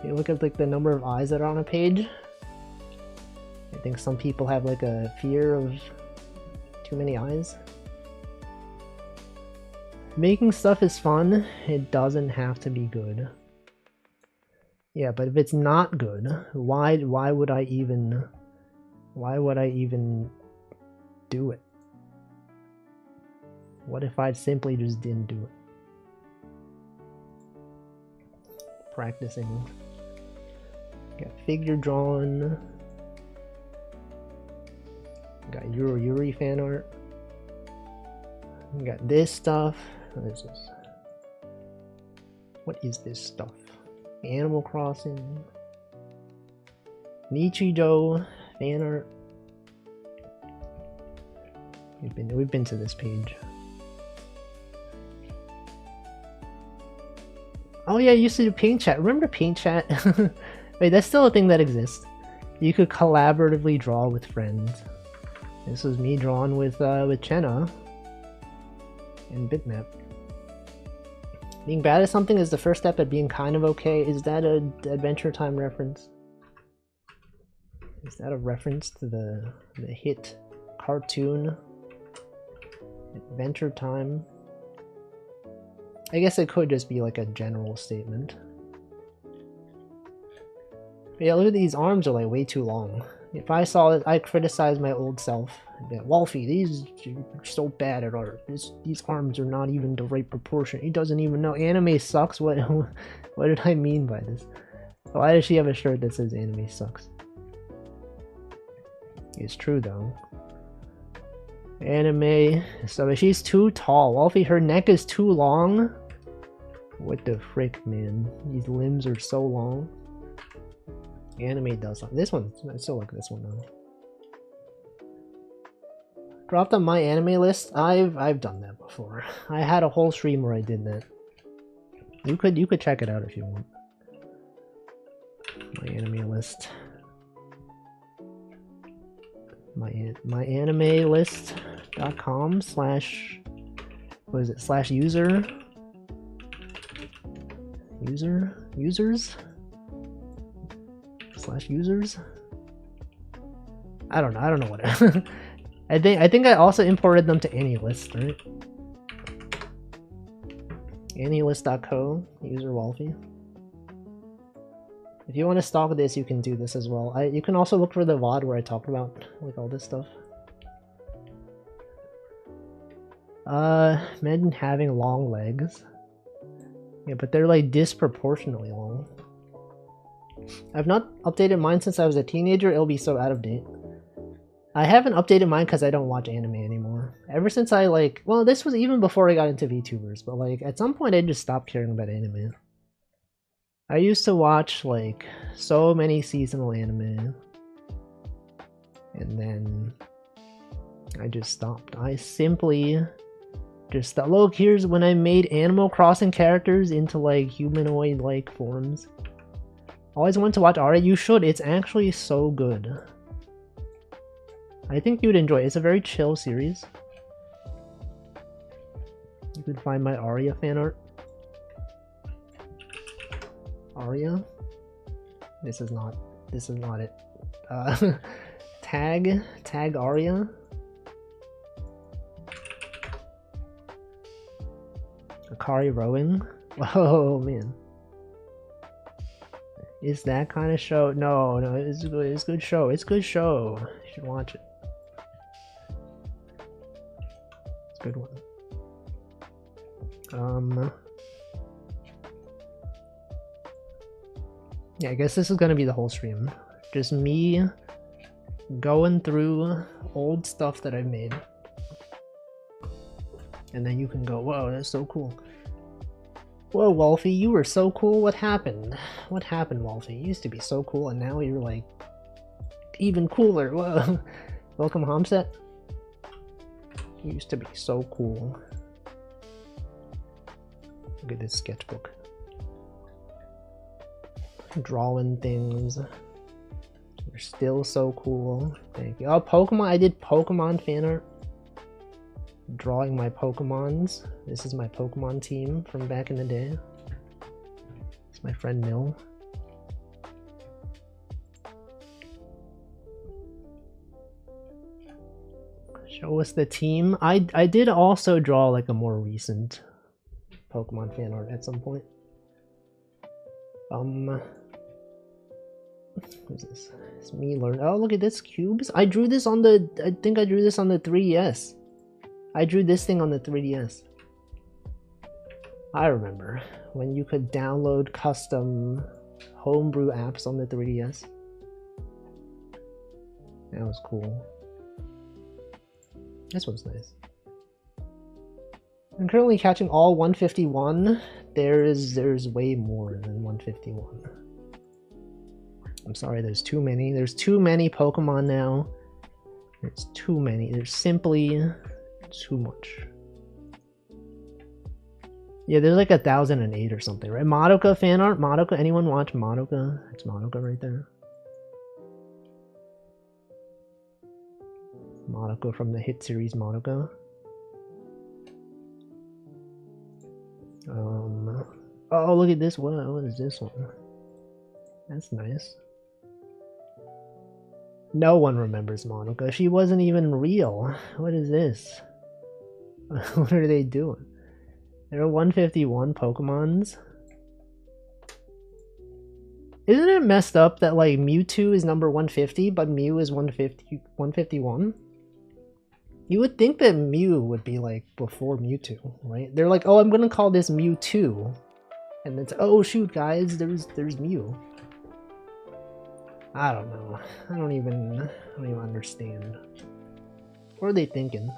A: You look at like the number of eyes that are on a page. I think some people have like a fear of too many eyes. Making stuff is fun. It doesn't have to be good. Yeah, but if it's not good, why would I even do it? What if I simply just didn't do it? Practicing. Got figure drawn. Got Yuri fan art. Got this stuff. What is this? What is this stuff? Animal Crossing. Nichijou fan art. We've been to this page. Oh yeah, I used to do Paint Chat. Remember Paint Chat? Wait, that's still a thing that exists. You could collaboratively draw with friends. This was me drawing with Chenna and Bitmap. Being bad at something is the first step at being kind of okay. Is that an Adventure Time reference? Is that a reference to the hit cartoon Adventure Time? I guess it could just be like a general statement. But yeah, look at these arms are like way too long. If I saw it, I'd criticize my old self. Wolfie, these are so bad at art. These arms are not even the right proportion. He doesn't even know. Anime sucks? What did I mean by this? Why does she have a shirt that says anime sucks? It's true though. Anime. So she's too tall. Wolfie, her neck is too long. What the frick, man? These limbs are so long. Anime does something. This one, I still like this one though. Dropped on my anime list. I've done that before. I had a whole stream where I did that. You could check it out if you want. My anime list. myanimelist.com slash what is it slash users slash users. I don't know what I think I also imported them to AnyList, right? AnyList.co, user Wolfie. If you want to stalk this, you can do this as well. You can also look for the VOD where I talked about like all this stuff. Imagine having long legs. Yeah, but they're like disproportionately long. I've not updated mine since I was a teenager. It'll be so out of date. I haven't updated mine because I don't watch anime anymore. Ever since I like, well, this was even before I got into VTubers, but like at some point I just stopped caring about anime. I used to watch like so many seasonal anime, and then I just stopped. I simply just thought, look, here's when I made Animal Crossing characters into like humanoid-like forms. Always wanted to watch Aria. You should. It's actually so good. I think you'd enjoy it. It's a very chill series. You could find my Aria fan art. Aria? This is not it. Tag Aria. Akari rowing. Oh man. Is that kind of show? No, it's good. It's good show. It's good show. You should watch it. It's a good one. Yeah, I guess this is gonna be the whole stream. Just me going through old stuff that I've made. And then you can go, whoa, that's so cool. Whoa, Wolfie, you were so cool. What happened? What happened, Wolfie? You used to be so cool, and now you're like even cooler. Whoa. Welcome, Homset. You used to be so cool. Look at this sketchbook. Drawing things. You're still so cool. Thank you. Oh, Pokemon. I did Pokemon fan art. Drawing my Pokemons. This is my Pokemon team from back in the day. It's my friend Mill. Show us the team. I did also draw like a more recent Pokemon fan art at some point. What's this? It's me learn. Oh, look at this cubes. I drew this on the. I think I drew this on the 3DS. I drew this thing on the 3DS. I remember when you could download custom homebrew apps on the 3DS. That was cool. This one's nice. I'm currently catching all 151. There's way more than 151. I'm sorry, there's too many. There's too many Pokemon now. There's too many. There's simply too much. Yeah, there's like 1,008 or something, right? Madoka fan art? Madoka? Anyone watch Madoka? It's Madoka right there. Madoka from the hit series Madoka. Oh, look at this one. What is this one? That's nice. No one remembers Madoka. She wasn't even real. What is this? What are they doing? There are 151 Pokemons. Isn't it messed up that like Mewtwo is number 150, but Mew is 151? You would think that Mew would be like before Mewtwo, right? They're like, oh, I'm gonna call this Mewtwo, and it's oh shoot, guys, there's Mew. I don't know. I don't even understand. What are they thinking?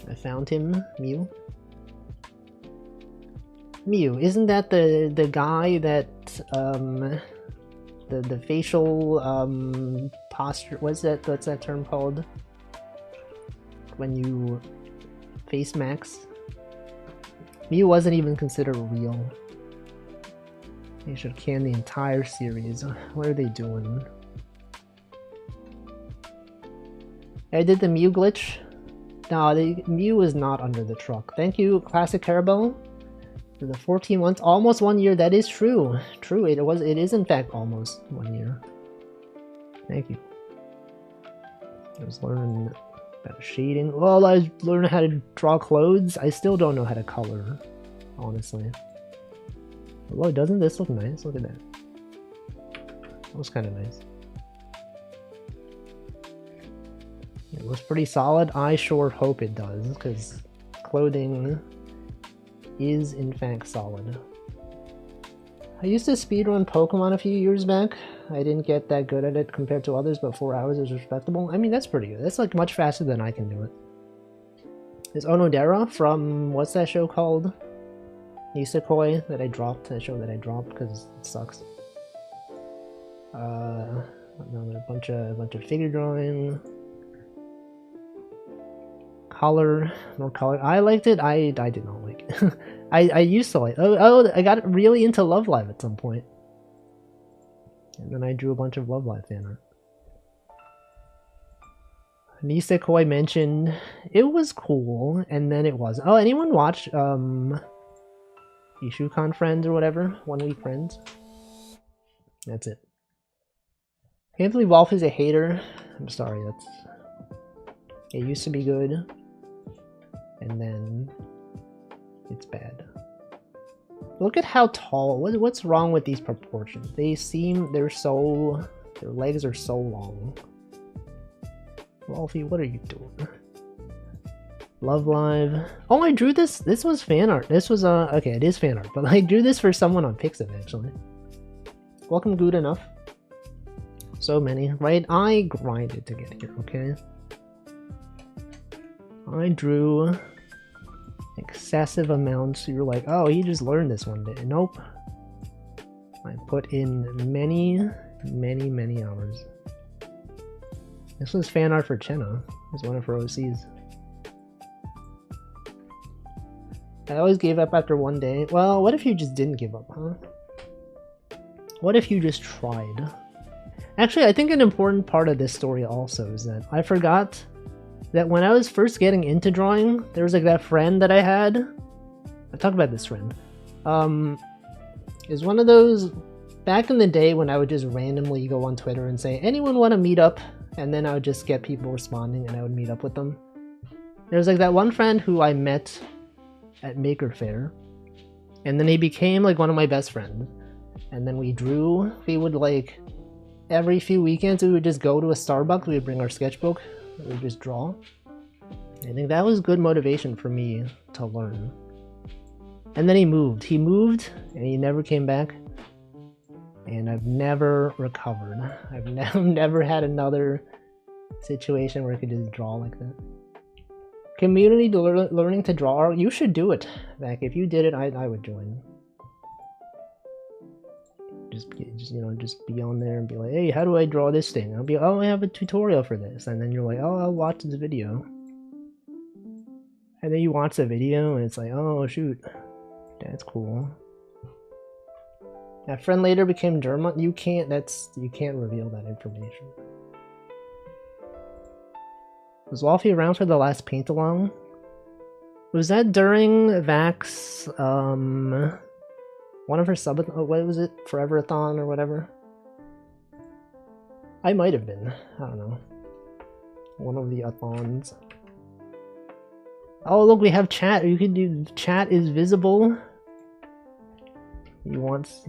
A: I found him, Mew. Mew, isn't that the guy that the facial posture, what's that term called? When you face max? Mew wasn't even considered real. They should can the entire series. What are they doing? I did the Mew glitch. No, the Mew is not under the truck. Thank you, Classic Carabelle. For the 14 months, almost 1 year. That is true. True, it is in fact almost 1 year. Thank you. I was learning about shading. Well, I was learning how to draw clothes. I still don't know how to color, honestly. Although, doesn't this look nice? Look at that. That was kind of nice. It looks pretty solid. I sure hope it does, because clothing is in fact solid. I used to speedrun Pokemon a few years back. I didn't get that good at it compared to others, but 4 hours is respectable. I mean, that's pretty good. That's like much faster than I can do it. Is Onodera from, what's that show called? Nisekoi that I dropped, that show that I dropped because it sucks. Another bunch of figure drawing. Color, more color. I liked it. I did not like it. I used to like. Oh, I got really into Love Live at some point, and then I drew a bunch of Love Live fan art. Nisekoi mentioned it was cool, and then it was. Oh, anyone watch Ishukan Friends or whatever? 1 Week Friends. That's it. Can't believe Wolf is a hater. I'm sorry. That's. It used to be good. And then it's bad. Look at how tall. What's wrong with these proportions? Their legs are so long. Wolfie, what are you doing? Love Live. Oh, I drew this. This was fan art. This was okay, it is fan art, but I drew this for someone on Pixip actually. Welcome, Good Enough. So many, right? I grinded to get here, okay? I drew excessive amounts. You're like, oh, he just learned this one day. Nope. I put in many hours. This was fan art for Chenna. It's one of her OCs. I always gave up after 1 day. Well, what if you just didn't give up, huh? What if you just tried? Actually, I think an important part of this story also is that I forgot that when I was first getting into drawing, there was like that friend that I had. I talked about this friend. Is one of those back in the day when I would just randomly go on Twitter and say, anyone want to meet up? And then I would just get people responding and I would meet up with them. There was like that one friend who I met at Maker Faire. And then he became like one of my best friends. And then we drew. We would like, every few weekends we would just go to a Starbucks. We would bring our sketchbook. We would just draw. I think that was good motivation for me to learn. And then he moved. He moved and he never came back. And I've never recovered. I've never had another situation where I could just draw like that. Community learning to draw art. You should do it, Mac. If you did it, I would join. Just be on there and be like, hey, how do I draw this thing? I'll be, oh, I have a tutorial for this. And then you're like, oh, I'll watch this video. And then you watch the video and it's like, oh, shoot. That's cool. That friend later became Dermot. You can't reveal that information. Was Wolfie around for the last paint along? Was that during Vax, one of her what was it? Forever-a-thon or whatever? I might have been. I don't know. One of the athons. Oh, look, we have chat. You can do chat is visible. He wants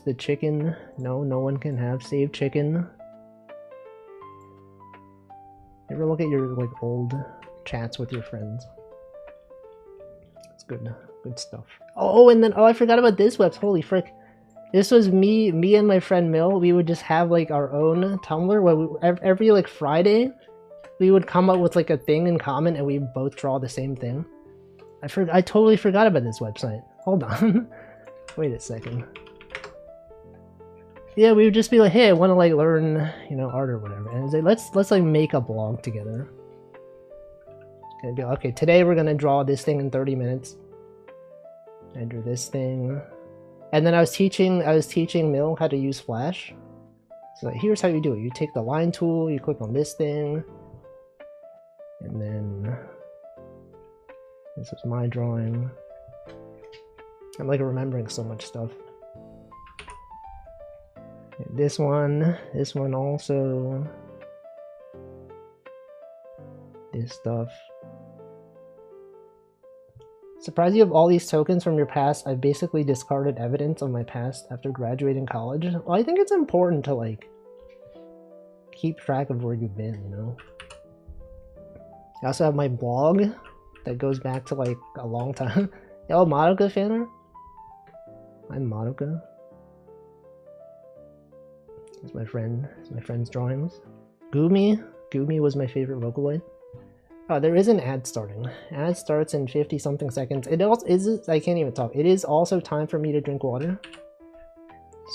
A: the chicken. No, no one can have saved chicken. Ever look at your like old chats with your friends? It's good stuff. Oh, and then I forgot about this webs. Holy frick! This was me and my friend Mill. We would just have like our own Tumblr where every like Friday, we would come up with like a thing in common and we both draw the same thing. I totally forgot about this website. Hold on. Wait a second. Yeah, we would just be like, hey, I want to like learn, you know, art or whatever, and it's like, let's like make a blog together. And be like, okay, today we're gonna draw this thing in 30 minutes. And do this thing, and then I was teaching Mill how to use Flash. So like, here's how you do it. You take the line tool, you click on this thing, and then this is my drawing. I'm like remembering so much stuff. And this one also. This stuff. Surprised you have all these tokens from your past. I've basically discarded evidence of my past after graduating college. Well, I think it's important to like keep track of where you've been, you know? I also have my blog that goes back to like a long time. Oh, Madoka fan art? I'm Madoka. It's my friend's drawings. Gumi was my favorite Vocaloid. Oh, there is an ad starting. Ad starts in 50 something seconds. It also is, I can't even talk. It is also time for me to drink water.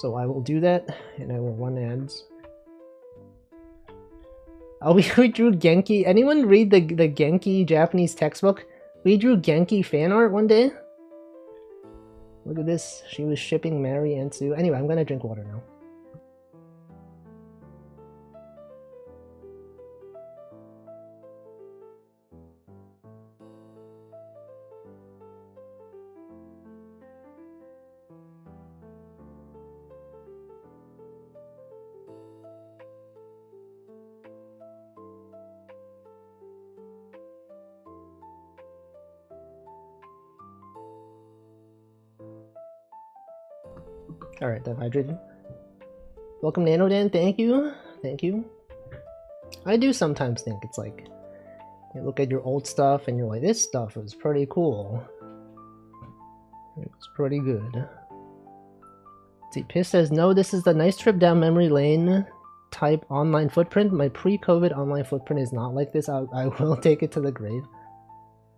A: So I will do that, and I will run ads. Oh, we drew Genki. Anyone read the Genki Japanese textbook? We drew Genki fan art one day. Look at this. She was shipping Mary and Sue. Anyway, I'm gonna drink water now. Alright, I'm hydrated. Welcome, Nanodan. Thank you. Thank you. I do sometimes think it's like, you look at your old stuff and you're like, this stuff was pretty cool. It was pretty good. See, Piss says, no, this is the nice trip down memory lane type online footprint. My pre-COVID online footprint is not like this. I will take it to the grave.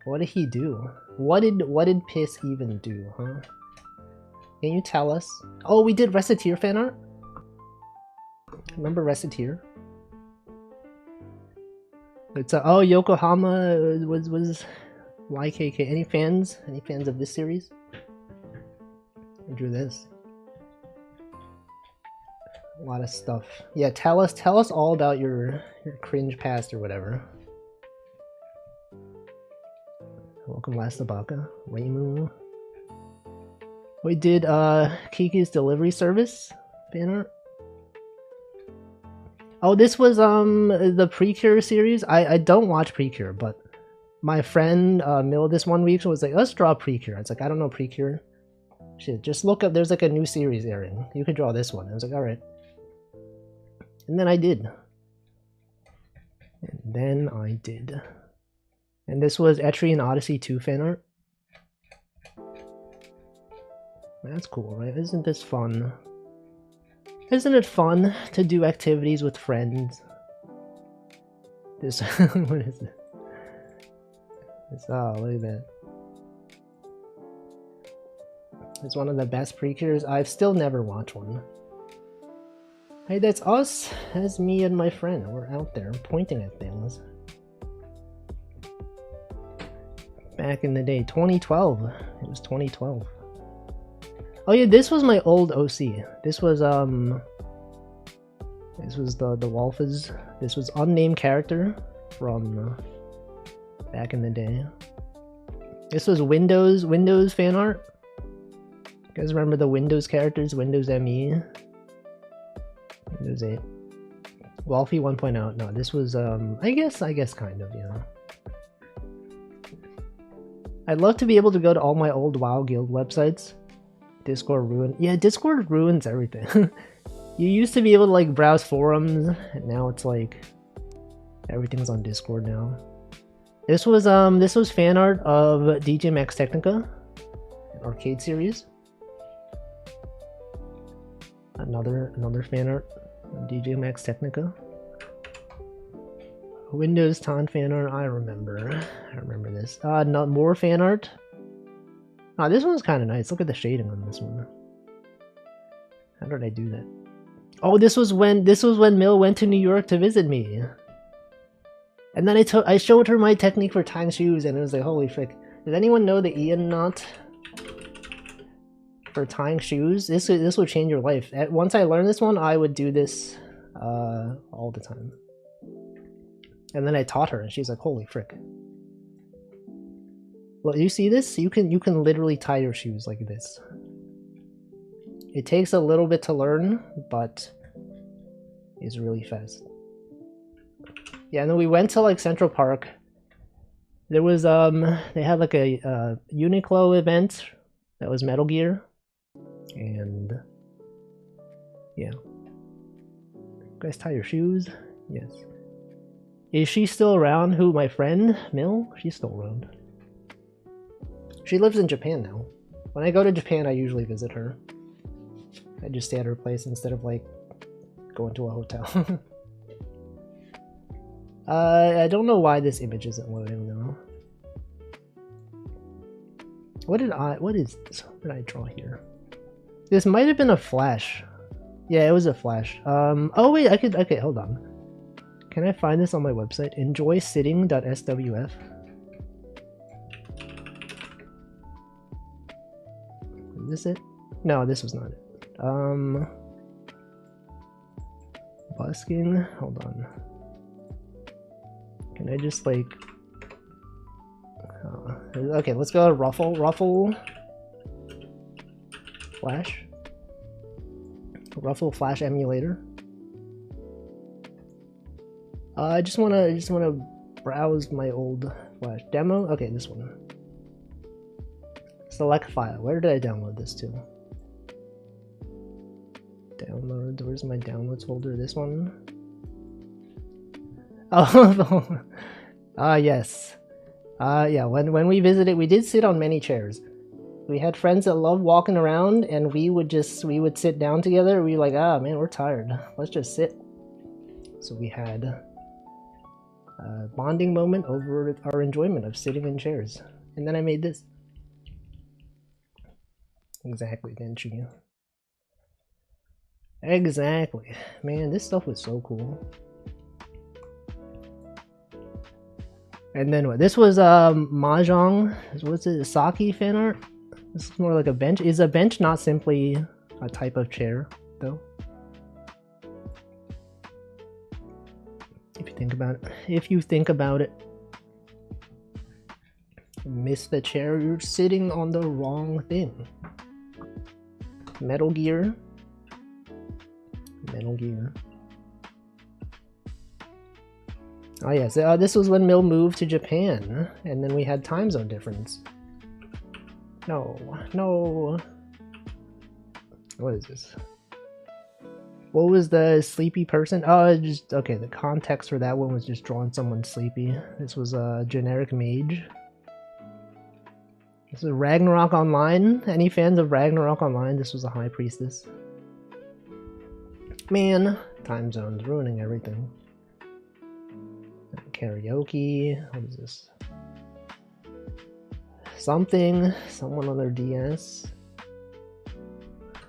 A: What did he do? What did Piss even do, huh? Can you tell us? Oh, we did Reciteer fan art? Remember Reciteer? It's oh, Yokohama was YKK. Any fans? Any fans of this series? I drew this. A lot of stuff. Yeah, tell us all about your cringe past or whatever. Welcome, Last Abaka. Reimu. We did Kiki's Delivery Service fan art. Oh, this was the Precure series. I don't watch Precure, but my friend Mill this one week was like, let's draw Precure. It's like, I don't know Precure. Shit, just look up, there's like a new series airing. You could draw this one. I was like, alright. And then I did. And this was Etrian Odyssey 2 fan art. That's cool, right? Isn't this fun? Isn't it fun to do activities with friends? This, what is it? This, oh, look at that. It's one of the best Precures. I've still never watched one. Hey, that's us. That's me and my friend. We're out there pointing at things. Back in the day, 2012. It was 2012. Oh yeah, this was my old OC. This was the Wolfes. This was unnamed character from back in the day. This was Windows fan art. You guys remember the Windows characters? Windows ME, Windows 8, Wolfie 1.0. No, this was I guess kind of, you know. I'd love to be able to go to all my old WoW guild websites. Discord ruined. Yeah, Discord ruins everything. You used to be able to like browse forums, and now it's like everything's on Discord now. This was fan art of DJ Max Technica, an arcade series. Another fan art of DJ Max Technica. Windows Ton fan art. I remember this. No, more fan art. Oh, this one's kind of nice. Look at the shading on this one. How did I do that? Oh, this was when Mill went to New York to visit me. And then I showed her my technique for tying shoes, and it was like, holy frick. Does anyone know the Ian knot for tying shoes? This will change your life. Once I learned this one, I would do this all the time. And then I taught her, and she's like, holy frick. Well, you see this? You can literally tie your shoes like this. It takes a little bit to learn, but it's really fast. Yeah, and then we went to like Central Park. There was they had like a Uniqlo event that was Metal Gear, and yeah. You guys tie your shoes? Yes. Is she still around? Who, my friend Mill? She's still around. She lives in Japan now. When I go to Japan, I usually visit her. I just stay at her place instead of like going to a hotel. I don't know why this image isn't loading though. What did I draw here? This might have been a flash. Yeah, it was a flash. Oh wait, okay, hold on. Can I find this on my website? Enjoysitting.swf. Is this it? No, this was not it. Busking? Hold on. Can I just like... okay, let's go Ruffle Flash. Ruffle Flash emulator. I just wanna browse my old Flash demo. Okay, this one. Select file. Where did I download this to? Downloads. Where's my downloads folder? This one. Oh, yes. Yeah. When we visited, we did sit on many chairs. We had friends that loved walking around, and we would sit down together. We were like, ah, man, we're tired. Let's just sit. So we had a bonding moment over our enjoyment of sitting in chairs. And then I made this. Exactly, didn't you? Exactly. Man, this stuff was so cool. And then what? This was Mahjong. What's it? Saki fan art? This is more like a bench. Is a bench not simply a type of chair, though? If you think about it. If you think about it. Miss the chair, you're sitting on the wrong thing. Metal Gear. Metal Gear. Oh yes, this was when Mill moved to Japan, and then we had time zone difference. No. What is this? What was the sleepy person? Oh, just okay. The context for that one was just drawing someone sleepy. This was a generic mage. This is Ragnarok Online. Any fans of Ragnarok Online? This was a high priestess. Man, time zones ruining everything. Karaoke. What is this? Someone on their DS.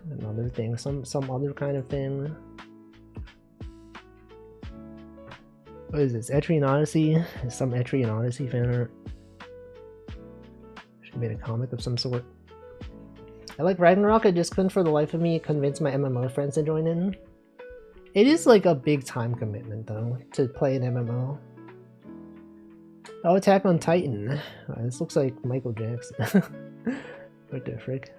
A: Another thing, some other kind of thing. What is this? Etrian Odyssey? Some Etrian Odyssey fan art. Should have made a comic of some sort. I like Ragnarok, I just couldn't for the life of me convince my MMO friends to join in. It is like a big time commitment though, to play an MMO. Oh, Attack on Titan. This looks like Michael Jackson. What the frick?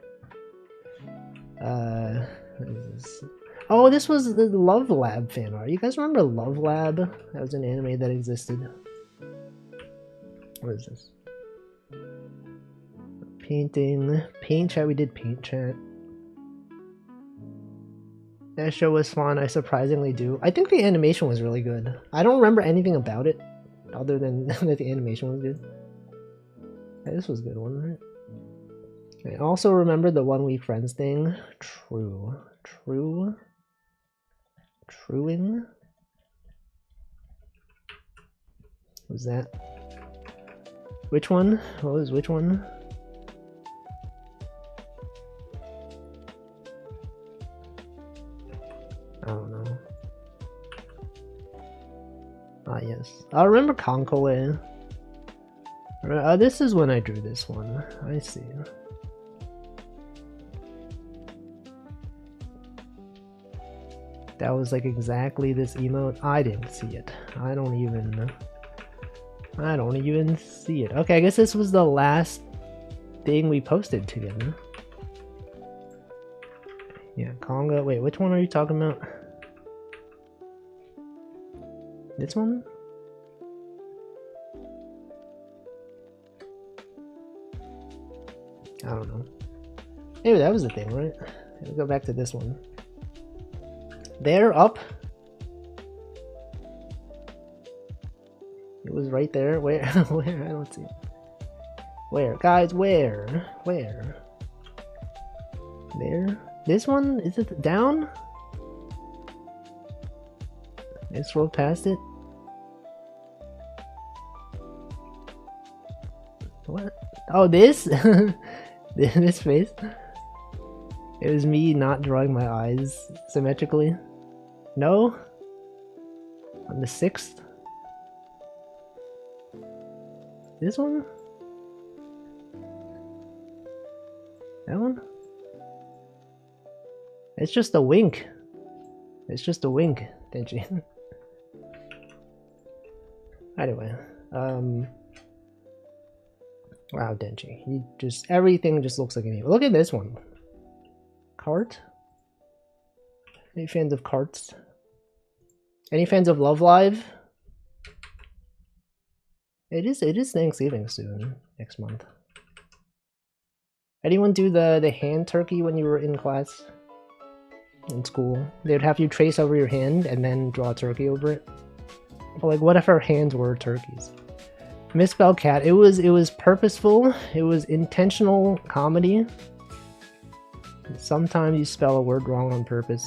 A: What is this? Oh, this was the Love Lab fan art. You guys remember Love Lab? That was an anime that existed. What is this? Painting. Paint chat. We did paint chat. That show was fun. I surprisingly do. I think the animation was really good. I don't remember anything about it other than that the animation was good. Yeah, this was a good one, right? I also remember the 1 week friends thing. Truing? What was that? Which one? What was which one? Ah, yes. I remember Konkole. This is when I drew this one. I see. That was like exactly this emote. I didn't see it. I don't even see it. Okay, I guess this was the last thing we posted together. Yeah, Conga. Wait, which one are you talking about? This one? I don't know. Maybe that was the thing, right? Let's go back to this one. They're up. It was right there. Where? Where? I don't see it. Where? Guys, where? Where? There? This one? Is it down? I scrolled past it. What? Oh, this? This face? It was me not drawing my eyes symmetrically. No? On the 6th? This one? That one? It's just a wink. It's just a wink, Denji. Anyway, wow, Denji. He just, everything just looks like an evil. Look at this one. Cart? Any fans of carts? Any fans of Love Live? It is Thanksgiving soon, next month. Anyone do the hand turkey when you were in class? In school? They'd have you trace over your hand and then draw a turkey over it. But like, what if our hands were turkeys? Misspelled cat. It was purposeful. It was intentional comedy. Sometimes you spell a word wrong on purpose,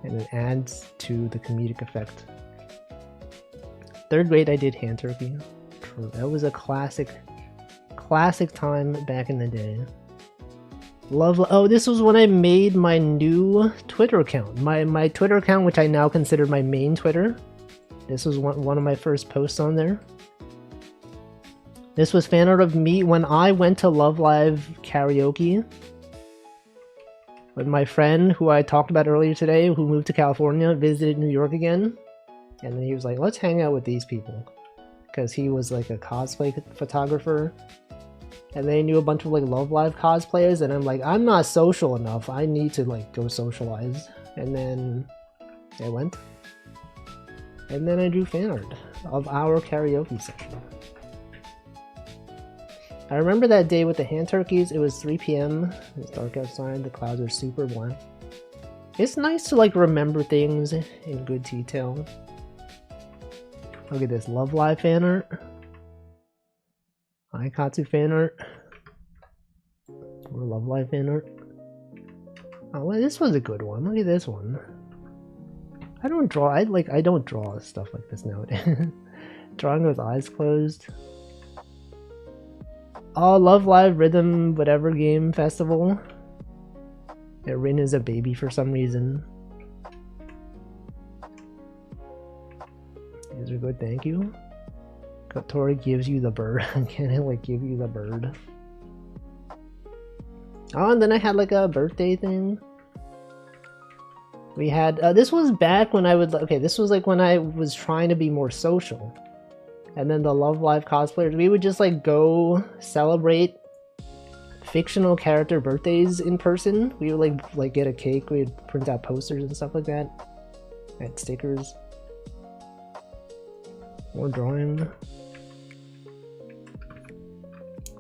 A: and it adds to the comedic effect. 3rd grade, I did hand turkey. True. That was a classic time back in the day. Oh, this was when I made my new Twitter account. My Twitter account, which I now consider my main Twitter. This was one of my first posts on there. This was fan art of me when I went to Love Live karaoke with my friend who I talked about earlier today, who moved to California, visited New York again. And then he was like, let's hang out with these people. Because he was like a cosplay photographer. And they knew a bunch of like Love Live cosplayers, and I'm like, I'm not social enough. I need to like go socialize. And then I went. And then I drew fan art of our karaoke session. I remember that day with the hand turkeys. It was 3 p.m. It was dark outside. The clouds are super black. It's nice to like remember things in good detail. Look at this Love Live fan art. Aikatsu fan art. Or Love Live fan art. Oh, well, this was a good one. Look at this one. I don't draw. I don't draw stuff like this nowadays. Drawing with eyes closed. Oh, Love Live Rhythm whatever game festival. Yeah, Rin is a baby for some reason. These are good, thank you. Kotori gives you the bird. Can I like give you the bird? Oh, and then I had like a birthday thing. We had, this was back when I would, okay, this was like when I was trying to be more social. And then the Love Live cosplayers, we would just like go celebrate fictional character birthdays in person. We would like get a cake, we'd print out posters and stuff like that. Add stickers. More drawing.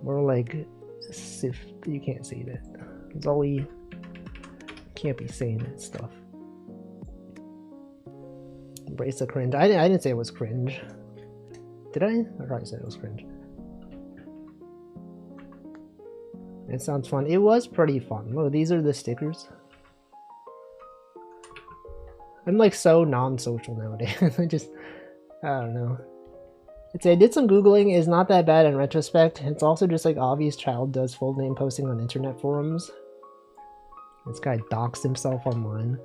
A: More like, if you can't see that. Zolly can't be saying that stuff. Embrace the cringe. I didn't say it was cringe. Did I? I probably said it was cringe. It sounds fun. It was pretty fun. Look, these are the stickers. I'm like so non-social nowadays. I don't know. I did some Googling. It's not that bad in retrospect. It's also just like obvious child does full name posting on internet forums. This guy doxed himself online.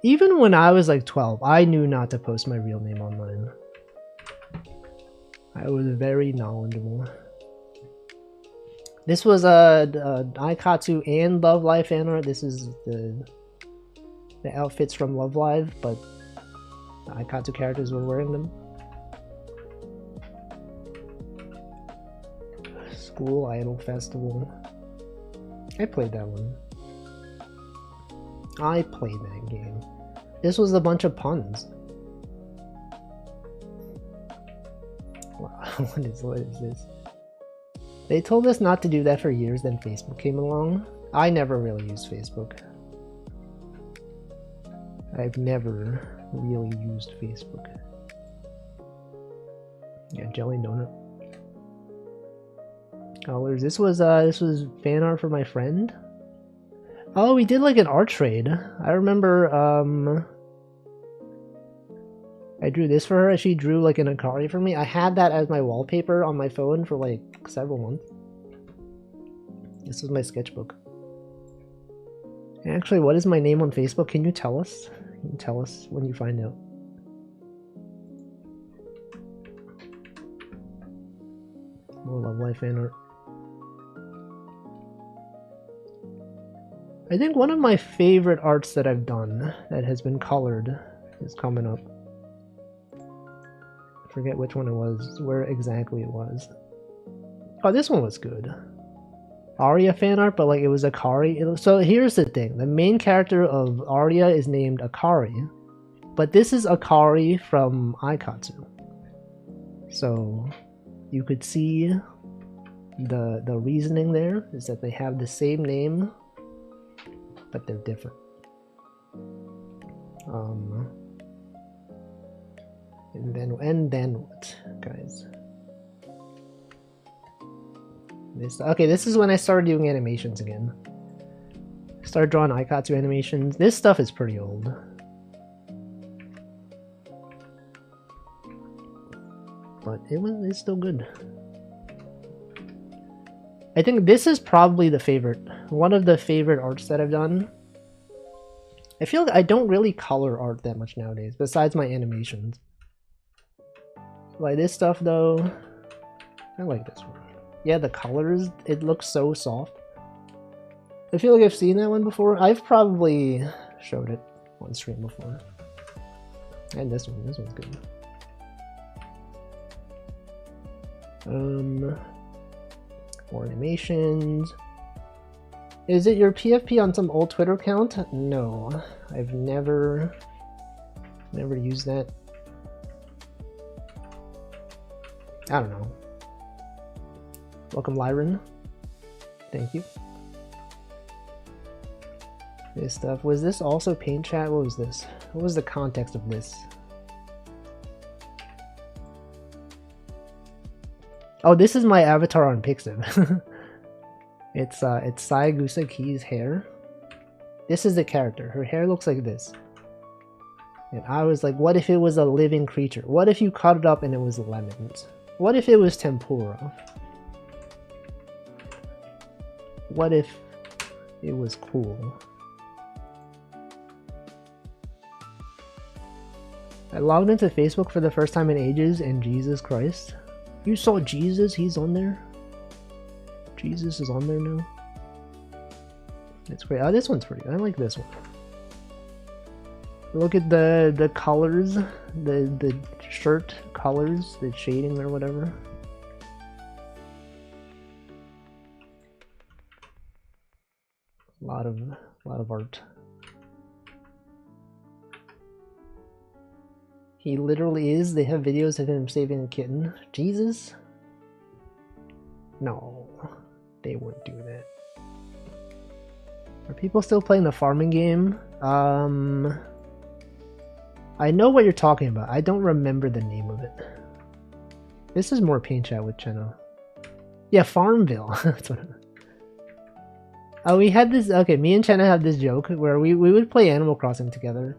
A: Even when I was like 12, I knew not to post my real name online. I was very knowledgeable. This was Aikatsu and Love Live fan art. This is the outfits from Love Live, but the Aikatsu characters were wearing them. School Idol Festival. I played that one. I played that game. This was a bunch of puns. Wow, what is this? They told us not to do that for years, then Facebook came along. I never really used Facebook. I've never really used Facebook. Yeah, jelly donut. Colors. This was fan art for my friend. Oh, we did like an art trade. I remember I drew this for her. She drew like an Akari for me. I had that as my wallpaper on my phone for like several months. This was my sketchbook. Actually, what is my name on Facebook? Can you tell us? Can you tell us when you find out? More Love Live fan art. I think one of my favorite arts that I've done that has been colored is coming up. I forget which one it was, where exactly it was. Oh, this one was good. Arya fan art, but like it was Akari. So here's the thing. The main character of Arya is named Akari, but this is Akari from Aikatsu. So you could see the reasoning there is that they have the same name, but they're different. And then what, guys? Okay, this is when I started doing animations again. Started drawing Aikatsu animations. This stuff is pretty old. But it's still good. I think this is probably one of the favorite arts that I've done. I feel like I don't really color art that much nowadays, besides my animations. Like this stuff though, I like this one. Yeah, the colors, it looks so soft. I feel like I've seen that one before. I've probably showed it on stream before. And this one's good. More animations. Is it your PFP on some old Twitter account? No, I've never used that. I don't know. Welcome, Lyron. Thank you. This stuff. Was this also paint chat? What was this? What was the context of this? Oh, this is my avatar on Pixiv. It's Sayagusa Key's hair. This is the character. Her hair looks like this. And I was like, what if it was a living creature? What if you cut it up and it was lemons? What if it was tempura? What if it was cool? I logged into Facebook for the first time in ages, and Jesus Christ. You saw Jesus? He's on there? Jesus is on there now? That's great. Oh, this one's pretty good. I like this one. Look at the colors, the shirt colors, the shading or whatever. A lot of art. He literally is. They have videos of him saving a kitten. Jesus? No, they wouldn't do that. Are people still playing the farming game? I know what you're talking about. I don't remember the name of it. This is more paint chat with Chenna. Yeah, Farmville. That's what. We had this. Okay, me and Chenna had this joke where we would play Animal Crossing together.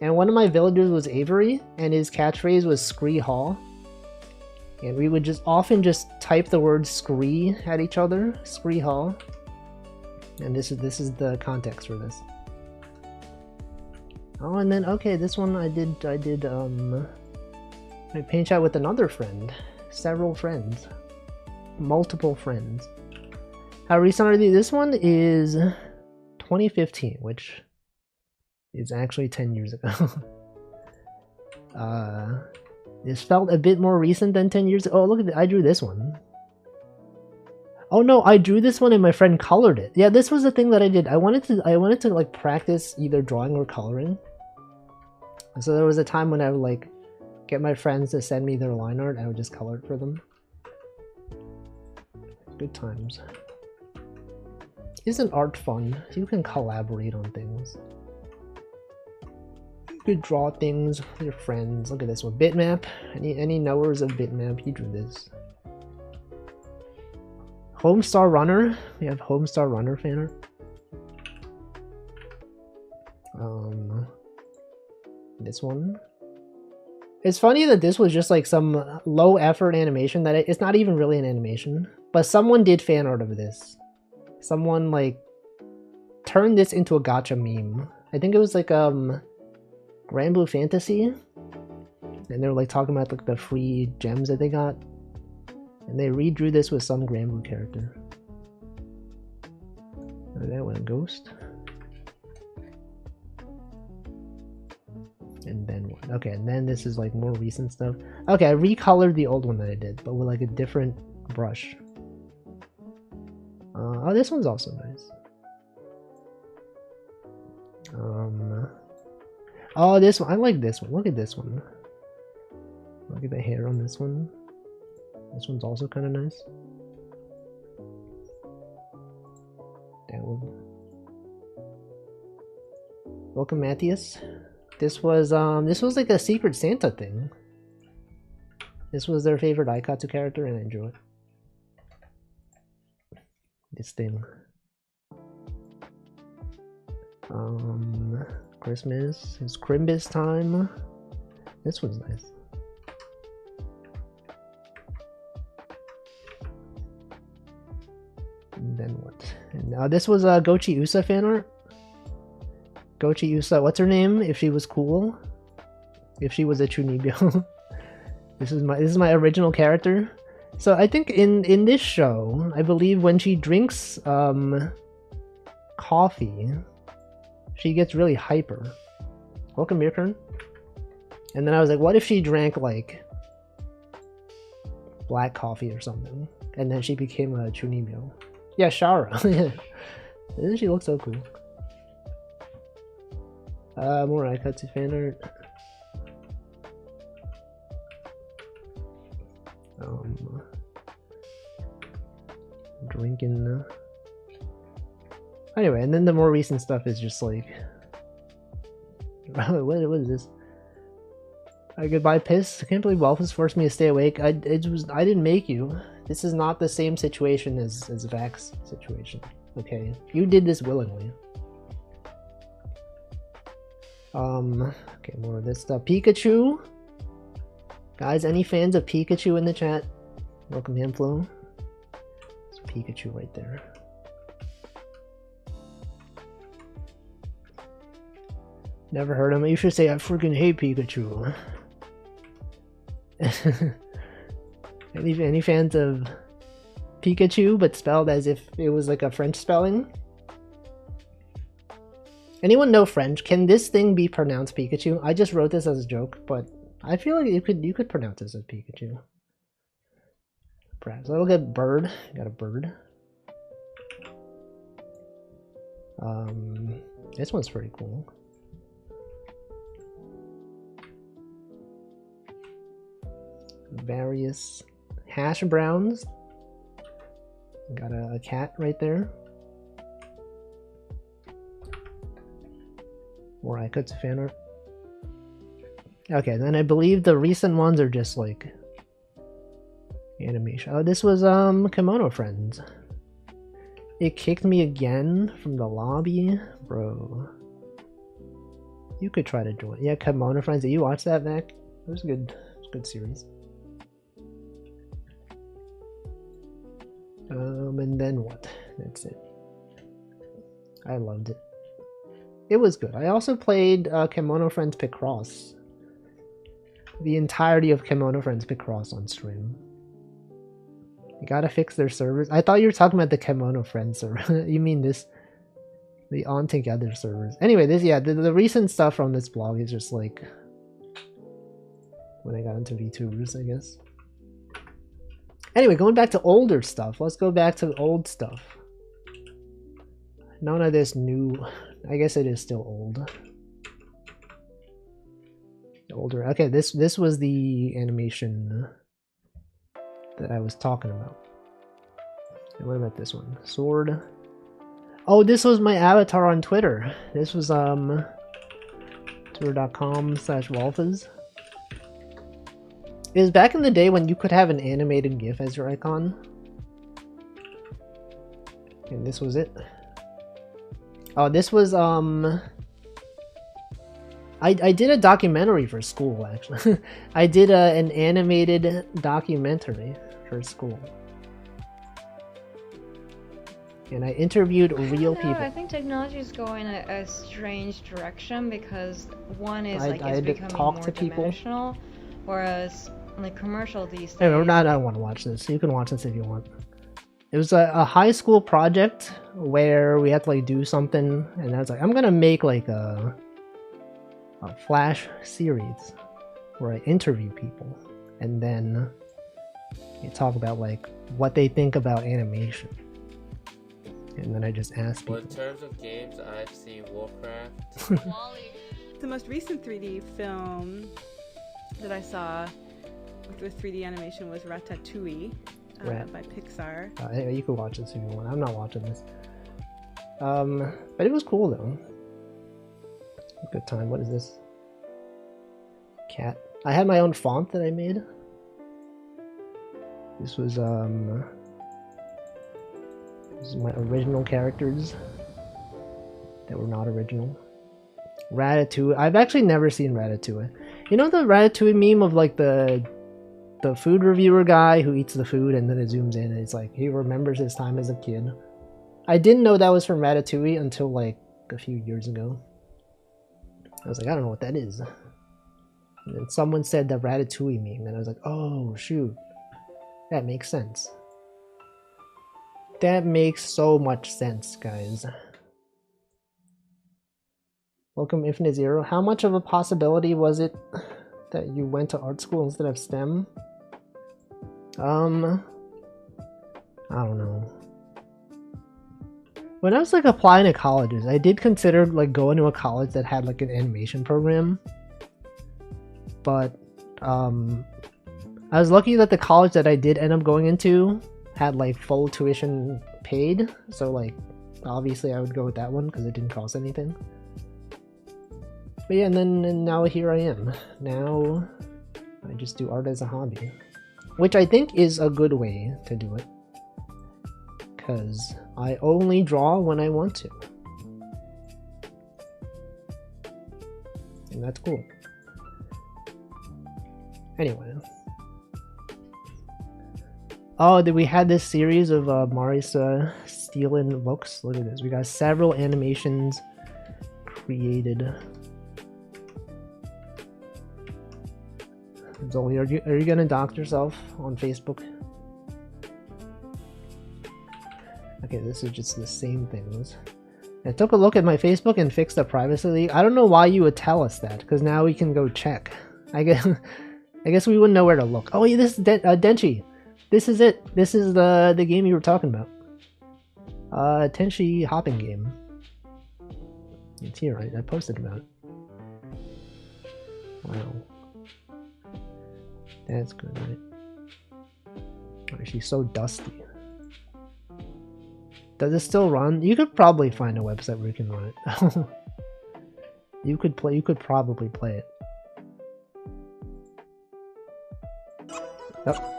A: And one of my villagers was Avery, and his catchphrase was Scree Haw. And we would just often just type the word Scree at each other, Scree Haw. And this is the context for this. Oh, and then okay, this one I paint chat with another friend, several friends. Multiple friends. How recent are these? This one is 2015, which is actually 10 years ago. This felt a bit more recent than 10 years ago. Oh, look at it. I drew this one. Oh no, I drew this one and my friend colored it. Yeah, this was the thing that I did. I wanted to like practice either drawing or coloring. So there was a time when I would like get my friends to send me their line art. I would just color it for them. Good times. Isn't art fun? You can collaborate on things. You could draw things with your friends. Look at this one. Bitmap. Any knowers of Bitmap? You drew this. Homestar Runner. We have Homestar Runner fan art. This one. It's funny that this was just like some low effort animation that it's not even really an animation, but someone did fan art of this. Someone like turned this into a gacha meme. I think it was like Granblue Fantasy, and they were like talking about like the free gems that they got, and they redrew this with some Granblue character. Oh, that one, a ghost. And then what? Okay, and then this is like more recent stuff. Okay, I recolored the old one that I did, but with like a different brush. Oh, this one's also nice. Oh, this one. I like this one. Look at this one. Look at the hair on this one. This one's also kind of nice. That one. Welcome, Matthias. This was like a Secret Santa thing. This was their favorite Aikatsu character, and I drew it. This thing. Christmas. It's Crimbus time. This one's nice. And then what? And this was Gochi Usa fan art. Gochi Usa, what's her name? If she was cool. If she was a Chunibyo. This is my original character. So I think in this show, I believe when she drinks coffee, she gets really hyper. Welcome, Mirkern. And then I was like, what if she drank like black coffee or something, and then she became a Chunibyo? Yeah, Shara. Doesn't she look so cool? More Aikatsu fan art. Drinking. Anyway, and then the more recent stuff is just like, what is this? Goodbye, piss. I can't believe Waffles forced me to stay awake. I didn't make you. This is not the same situation as Vax's situation. Okay, you did this willingly. Okay, more of this stuff. Pikachu. Guys, any fans of Pikachu in the chat? Welcome, Hamflo. It's Pikachu right there. Never heard of him. You should say I freaking hate Pikachu. Any fans of Pikachu, but spelled as if it was like a French spelling? Anyone know French? Can this thing be pronounced Pikachu? I just wrote this as a joke, but I feel like you could pronounce this as Pikachu. Perhaps. I'll get bird. Got a bird. This one's pretty cool. Various hash browns. Got a cat right there. More Aikatsu fan art. Okay, then I believe the recent ones are just like animation. Oh, this was Kimono Friends. It kicked me again from the lobby, bro. You could try to join. Yeah, Kimono Friends. Did you watch that, Mac? It was good. It was a good series. And then what? That's it. I loved it. It was good. I also played Kimono Friends Picross. The entirety of Kimono Friends Picross on stream. You gotta fix their servers. I thought you were talking about the Kimono Friends server. You mean this, the On Together servers. Anyway, this, yeah, the recent stuff from this blog is just like when I got into VTubers, I guess. Anyway, going back to older stuff. Let's go back to old stuff. None of this new. I guess it is still old. Older. Okay, this was the animation that I was talking about. And what about this one? Sword. Oh, this was my avatar on Twitter. This was twitter.com/Walfas. It was back in the day when you could have an animated GIF as your icon. And this was it. Oh, this was I did a documentary for school, actually. I did an animated documentary for school. And I interviewed real people.
B: I think technology is going a strange direction because one is
A: I
B: it's becoming more dimensional, whereas like commercial these days.
A: Anyway, I don't want to watch this. You can watch this if you want. It was a high school project where we had to like do something, and I was like, I'm gonna make like a Flash series where I interview people, and then you talk about like what they think about animation. And then I just ask people.
C: Well, in terms of games, I've seen Warcraft.
D: The most recent 3D film that I saw with 3D animation was Ratatouille by Pixar.
A: You could watch this if you want. I'm not watching this. But it was cool though. Good time. What is this? Cat. I had my own font that I made. This was this is my original characters that were not original. Ratatouille. I've actually never seen Ratatouille. You know the Ratatouille meme of like the food reviewer guy who eats the food and then it zooms in and it's like he remembers his time as a kid. I didn't know that was from Ratatouille until like a few years ago. I was like, I don't know what that is. And then someone said the Ratatouille meme and I was like, oh shoot. That makes sense. That makes so much sense, guys. Welcome Infinite Zero. How much of a possibility was it that you went to art school instead of STEM? I don't know. When I was like applying to colleges, I did consider like going to a college that had like an animation program. But I was lucky that the college that I did end up going into had like full tuition paid, so like obviously I would go with that one because it didn't cost anything. But yeah, and now here I am. Now I just do art as a hobby, which I think is a good way to do it, because I only draw when I want to, and that's cool. Anyway. Oh, we had this series of Marisa stealing books. Look at this. We got several animations created. Zoe, are you gonna dox yourself on Facebook? Okay, this is just the same things. I took a look at my Facebook and fixed the privacy leak. I don't know why you would tell us that, because now we can go check. I guess we wouldn't know where to look. Oh yeah, this is Denchi. This is it. This is the game you were talking about. Tenchi hopping game. It's here. I posted about it. Wow. That's good, right? Oh, she's so dusty. Does it still run? You could probably find a website where you can run it. You could probably play it. Oh.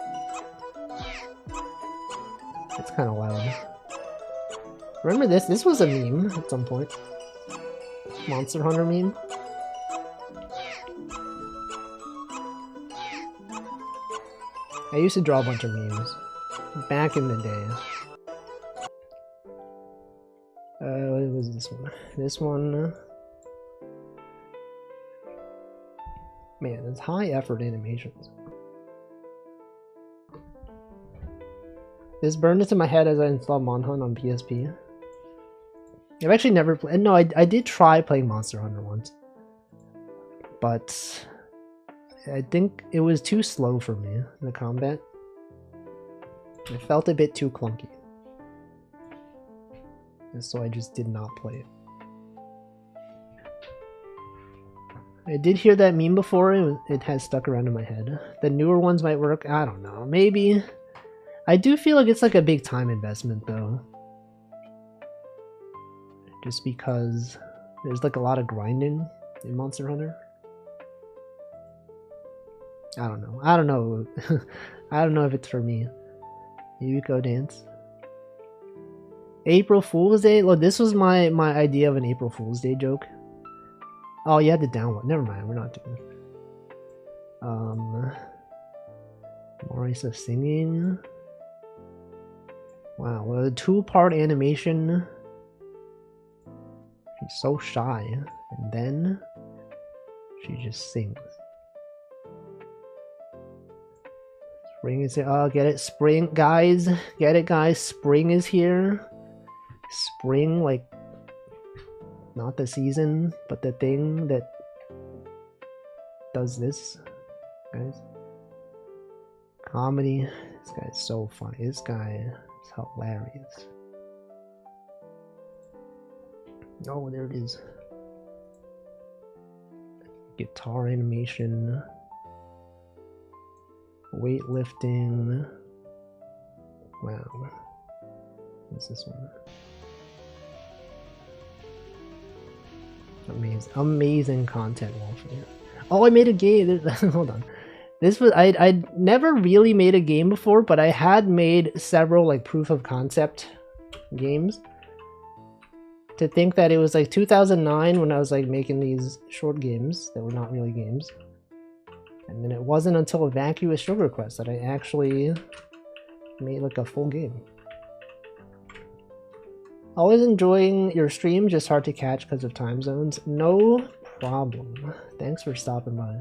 A: It's kind of loud. Remember this? This was a meme at some point. Monster Hunter meme. I used to draw a bunch of memes back in the day. What was this one? This one. Man, it's high effort animations. This burned into my head as I installed Monhunt on PSP. I've actually never played. No, I did try playing Monster Hunter once, but I think it was too slow for me, the combat. It felt a bit too clunky, and so I just did not play it. I did hear that meme before. It has stuck around in my head. The newer ones might work. I don't know. Maybe. I do feel like it's like a big time investment though. Just because there's like a lot of grinding in Monster Hunter. I don't know. I don't know. I don't know if it's for me. Yuko dance. April Fool's Day? Look, this was my idea of an April Fool's Day joke. Oh, you had to download. Never mind, we're not doing it. Marisa singing. Wow, well, a 2-part animation. She's so shy, and then she just sings. Spring is here. Oh, get it? Spring, guys. Get it, guys? Spring is here. Spring, like, not the season, but the thing that does this, guys. Comedy. This guy's so funny. This guy is hilarious. Oh, there it is. Guitar animation. Weightlifting. Wow. What's this one? Amazing content, Wolfie. Oh, I made a game. Hold on. This was I'd never really made a game before, but I had made several like proof of concept games. To think that it was like 2009 when I was like making these short games that were not really games, and then it wasn't until Vacuous Sugar Quest that I actually made like a full game. Always enjoying your stream, just hard to catch because of time zones. No problem. Thanks for stopping by.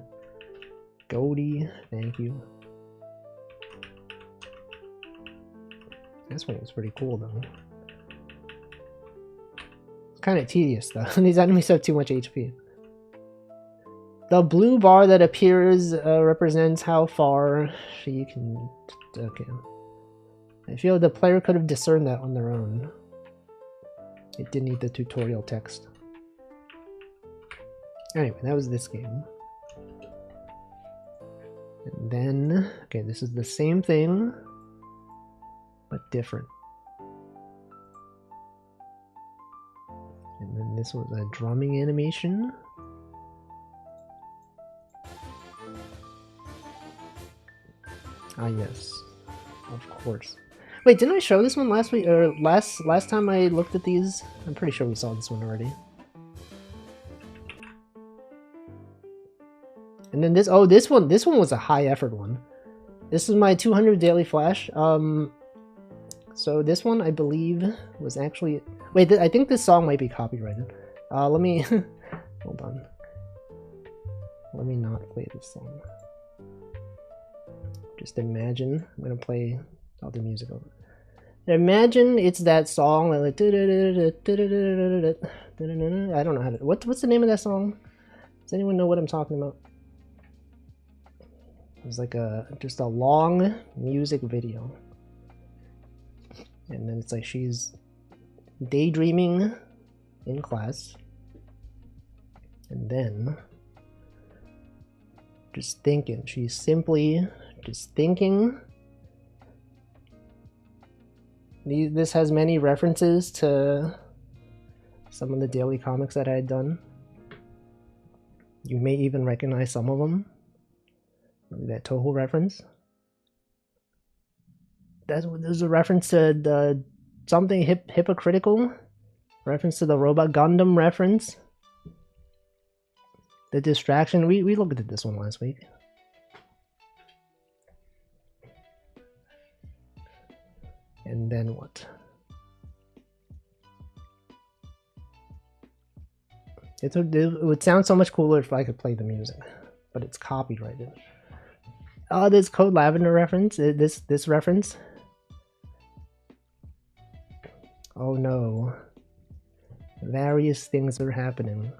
A: Goldie, thank you. This one was pretty cool though. It's kind of tedious though. These enemies have too much HP. The blue bar that appears represents how far she can... Okay. I feel the player could have discerned that on their own. It didn't need the tutorial text. Anyway, that was this game. And then, okay, this is the same thing, but different. And then this was a drumming animation. Ah, yes, of course. Wait, didn't I show this one last week, or last time I looked at these? I'm pretty sure we saw this one already. And then this, oh, this one was a high effort one. This is my 200 daily flash. So this one I believe was actually, wait, I think this song might be copyrighted. Let me, hold on. Let me not play this song. Just imagine, I'm gonna play other music over. Imagine it's that song that like, I don't know how to, what's the name of that song? Does anyone know what I'm talking about? It's like just a long music video. And then it's like she's daydreaming in class. And then just thinking. She's simply just thinking. This has many references to some of the daily comics that I had done. You may even recognize some of them. Maybe that Toho reference. There's a reference to the something hypocritical. Reference to the Robot Gundam reference. The distraction. We looked at this one last week. And then what? It would sound so much cooler if I could play the music, but it's copyrighted. Oh, this Code Lavender reference. This reference. no. Various things are happening.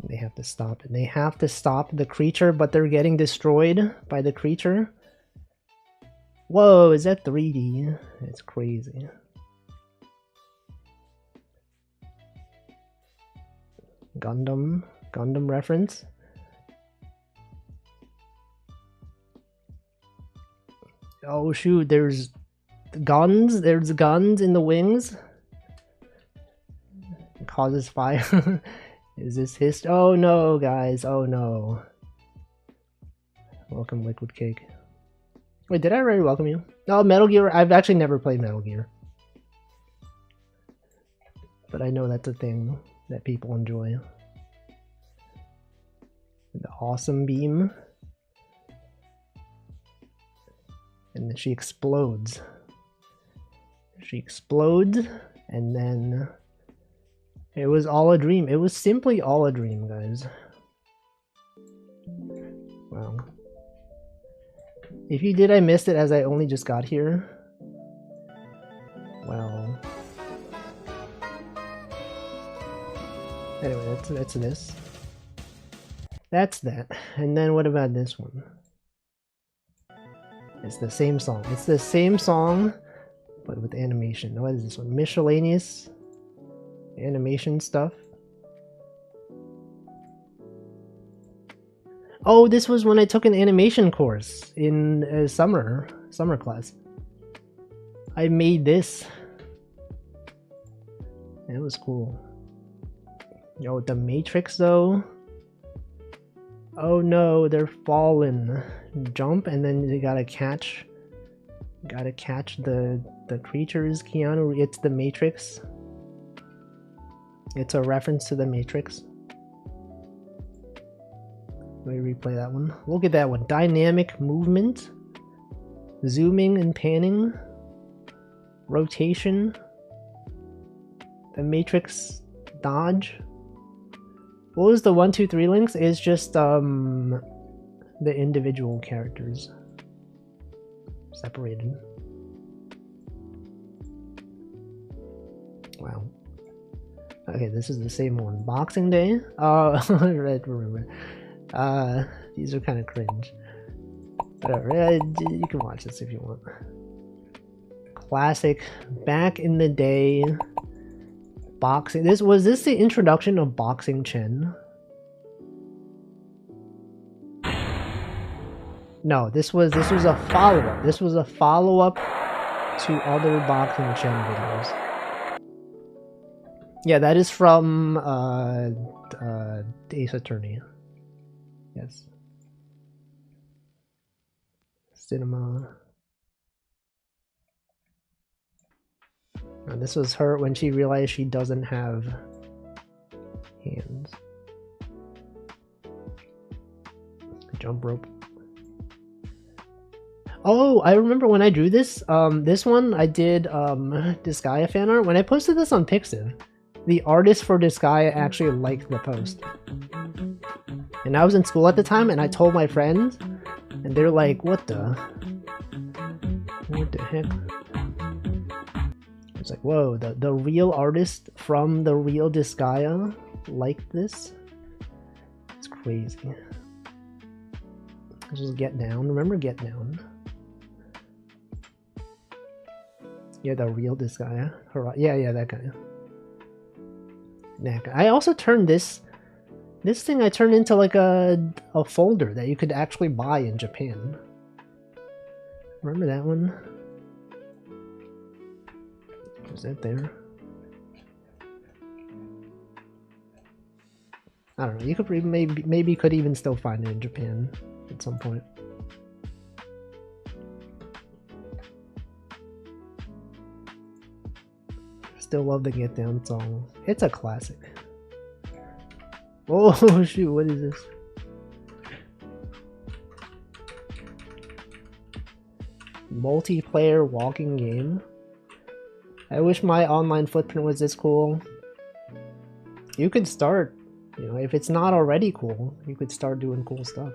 A: They have to stop it. They have to stop the creature, but they're getting destroyed by the creature. Whoa, is that 3D? It's crazy. Gundam reference. Oh shoot, there's guns in the wings. It causes fire. Is this history? Oh no, guys, oh no. Welcome, Liquid Cake. Wait, did I already welcome you? No, Metal Gear, I've actually never played Metal Gear. But I know that's a thing that people enjoy. The awesome beam. And then she explodes. She explodes, and then it was all a dream. It was simply all a dream, guys. Wow. If you did, I missed it as I only just got here. Well. Anyway, that's this. That's that. And then what about this one? It's the same song. It's the same song, but with animation. What is this one? Miscellaneous animation stuff. Oh, this was when I took an animation course in a summer class. I made this. It was cool. Yo, the Matrix though. Oh no, they're fallen. Jump and then you gotta catch the creatures, Keanu. It's the Matrix. It's a reference to the Matrix. Let me replay that one. Look at that one. Dynamic movement. Zooming and panning. Rotation. The Matrix dodge. What was the 1, 2, 3 links? It's just the individual characters separated. Wow. Okay, this is the same one. Boxing Day? Oh, right, remember. These are kind of cringe. Whatever, you can watch this if you want. Classic, back in the day. Boxing. Was this the introduction of Boxing Chen? No, this was a follow-up. This was a follow-up to other Boxing Chen videos. Yeah, that is from Ace Attorney. Yes. Cinema. And this was her when she realized she doesn't have hands. Jump rope. Oh, I remember when I drew this. This one I did Disgaea fan art. When I posted this on Pixiv, the artist for Disgaea actually liked the post. And I was in school at the time, and I told my friends, and they're like, "What the heck?" It's like, whoa, the real artist from the real Disgaea liked this? It's crazy. This was Get Down. Remember Get Down? Yeah, the real Disgaea. Yeah, that guy. That guy. I also turned this thing I turned into like a folder that you could actually buy in Japan. Remember that one? Is that there? I don't know. You could maybe could even still find it in Japan at some point. Still love the Get Down song. It's a classic. Oh shoot! What is this? Multiplayer walking game. I wish my online footprint was this cool. You could start, you know, if it's not already cool, you could start doing cool stuff.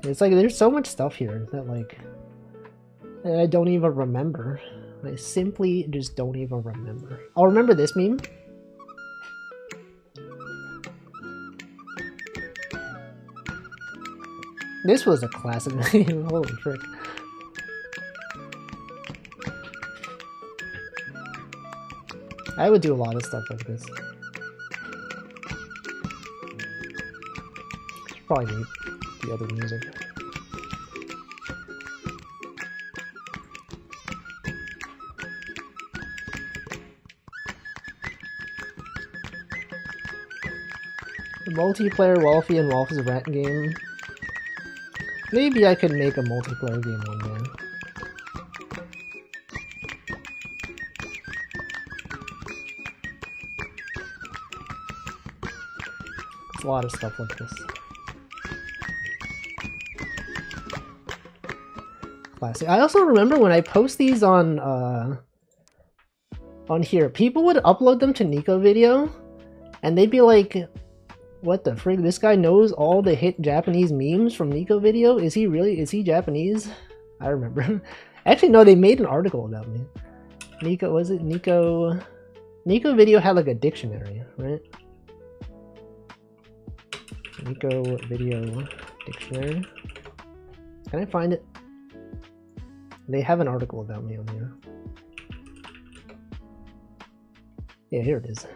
A: It's like there's so much stuff here that like I don't even remember. I simply just don't even remember. I'll remember this meme. This was a classic meme. Holy frick. I would do a lot of stuff like this. Probably need the other music. The multiplayer Wolfie and Wolf's Rat game. Maybe I could make a multiplayer game one day. There's a lot of stuff like this. Classic. I also remember when I post these on here, people would upload them to Nico Video, and they'd be like, what the frig? This guy knows all the hit Japanese memes from Nico Video? Is he Japanese? I remember. Actually, no, they made an article about me. Nico Video had like a dictionary, right? Nico Video dictionary. Can I find it? They have an article about me on here. Yeah, here it is.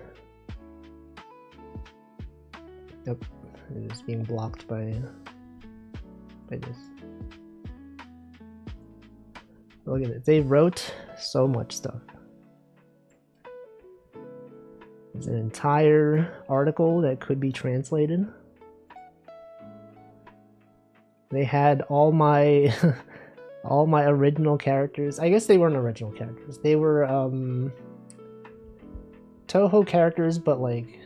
A: Yep, it is being blocked by this. Look at it. They wrote so much stuff. There's an entire article that could be translated. They had all my all my original characters. I guess they weren't original characters. They were Toho characters, but like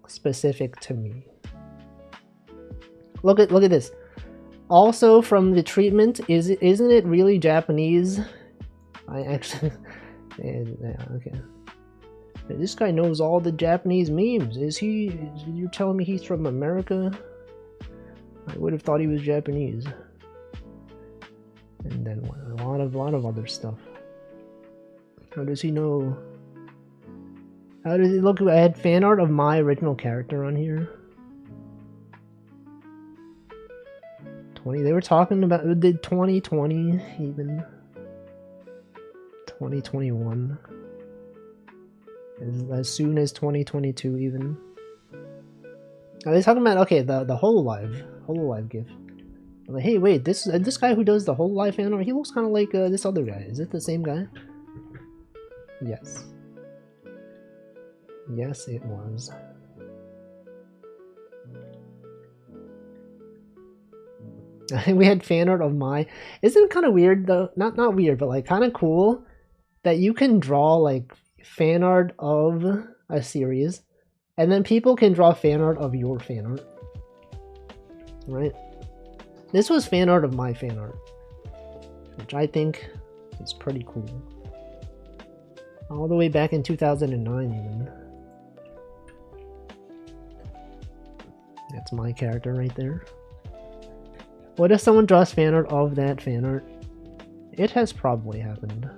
A: specific to me. Look at this. Also from the treatment, isn't it really Japanese? I actually yeah, okay. This guy knows all the Japanese memes. You're telling me he's from America? I would have thought he was Japanese. And then a lot of other stuff. How does he know? How does it look? I had fan art of my original character on here. 20. They were talking about did 2020 even 2021 as soon as 2022 even. Are they talking about okay the Hololive GIF? I'm like, hey, wait, this guy who does the Hololive fan art, he looks kind of like this other guy. Is it the same guy? Yes. Yes, it was. We had fan art of my. Isn't it kind of weird though? Not weird, but like kind of cool that you can draw like fan art of a series, and then people can draw fan art of your fan art. Right? This was fan art of my fan art, which I think is pretty cool. All the way back in 2009 even. That's my character right there. What if someone draws fan art of that fan art? It has probably happened.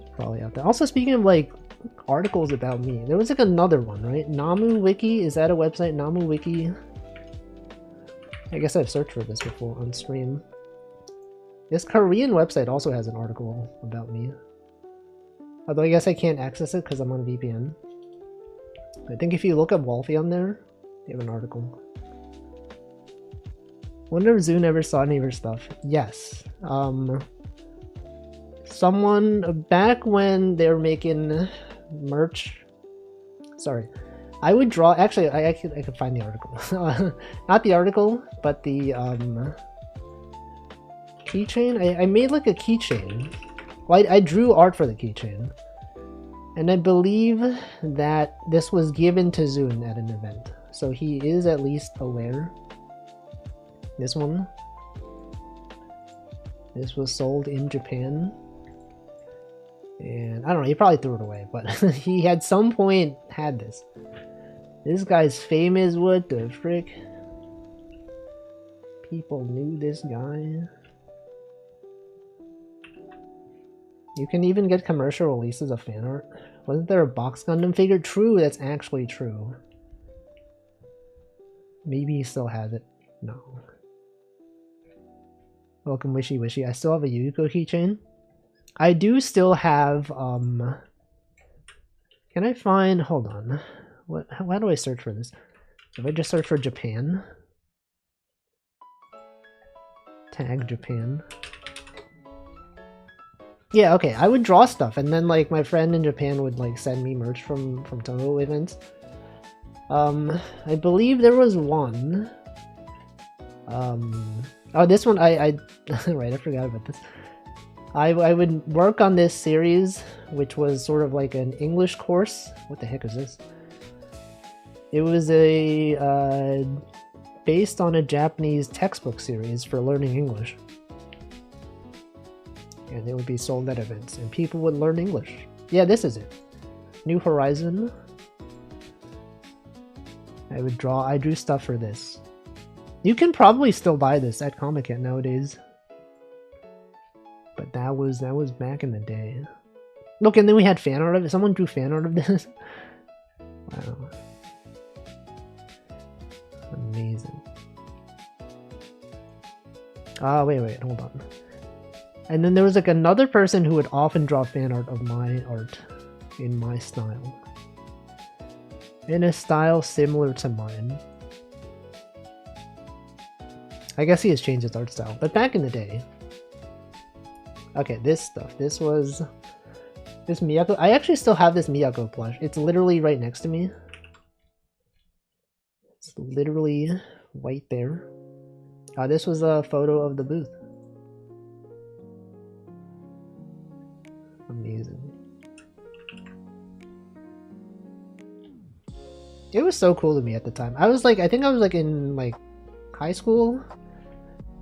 A: It's probably out there. Also, speaking of like articles about me, there was like another one, right? Namu Wiki, is that a website? Namu Wiki. I guess I've searched for this before on stream. This Korean website also has an article about me. Although I guess I can't access it because I'm on VPN. I think if you look up Wolfie on there, they have an article. Wonder if Zune ever saw any of her stuff. Yes. Someone back when they were making merch. Sorry. I would draw. Actually, I could find the article. Not the article, but the keychain. I made like a keychain. Well, I drew art for the keychain. And I believe that this was given to Zune at an event. So he is at least aware. This one. This was sold in Japan. And I don't know, he probably threw it away, but he at some point had this. This guy's famous, what the frick? people knew this guy. You can even get commercial releases of fan art. Wasn't there a Box Gundam figure? True, that's actually true. Maybe he still has it. No. Welcome Wishy Wishy. I still have a Yuko keychain. I do still have, can I find, hold on. How do I search for this? If I just search for Japan. Tag Japan. Yeah, okay, I would draw stuff, and then, like, my friend in Japan would, like, send me merch from Toho events. I believe there was one. Oh, this one, I right, I forgot about this. I would work on this series, which was sort of like an English course. What the heck is this? It was a, based on a Japanese textbook series for learning English. And it would be sold at events, and people would learn English. Yeah, this is it. New Horizon. I drew stuff for this. You can probably still buy this at Comic-Con nowadays. But that was back in the day. Look, and then we had fan art of it. Someone drew fan art of this. Wow. Amazing. Ah, wait, hold on. And then there was like another person who would often draw fan art of my art in my style. In a style similar to mine. I guess he has changed his art style, but back in the day. Okay, this stuff. This was this Miyako. I actually still have this Miyako plush. It's literally right next to me. It's literally right there. This was a photo of the booth. Amazing. It was so cool to me at the time. I was like, I think I was like in like high school.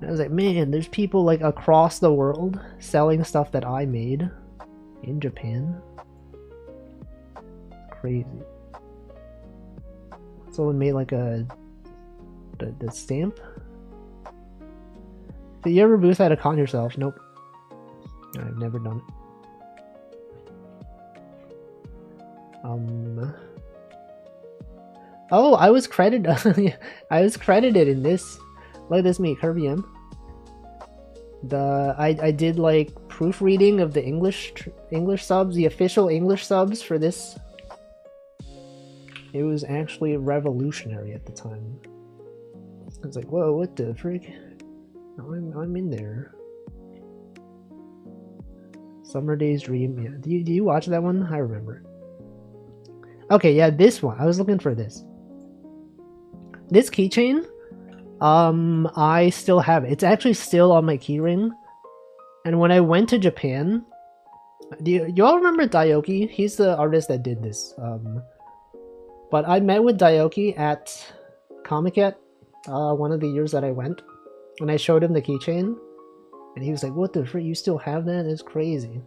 A: And I was like, man, there's people like across the world selling stuff that I made in Japan. Crazy. Someone made like the stamp. Did you ever booth at a con yourself? Nope. I've never done it. Oh, I was credited. I was credited in this. Look at this, me, Kirby M. I did like proofreading of the English subs, the official English subs for this. It was actually revolutionary at the time. I was like, whoa, what the frick? I'm in there. Summer Days Dream. Yeah, do you watch that one? I remember it. Okay, yeah, this one. I was looking for this. This keychain, I still have it. It's actually still on my keyring. And when I went to Japan, do you all remember Daioki? He's the artist that did this. But I met with Daioki at Comic-Con, one of the years that I went, and I showed him the keychain, and he was like, "What the frick? You still have that? It's crazy."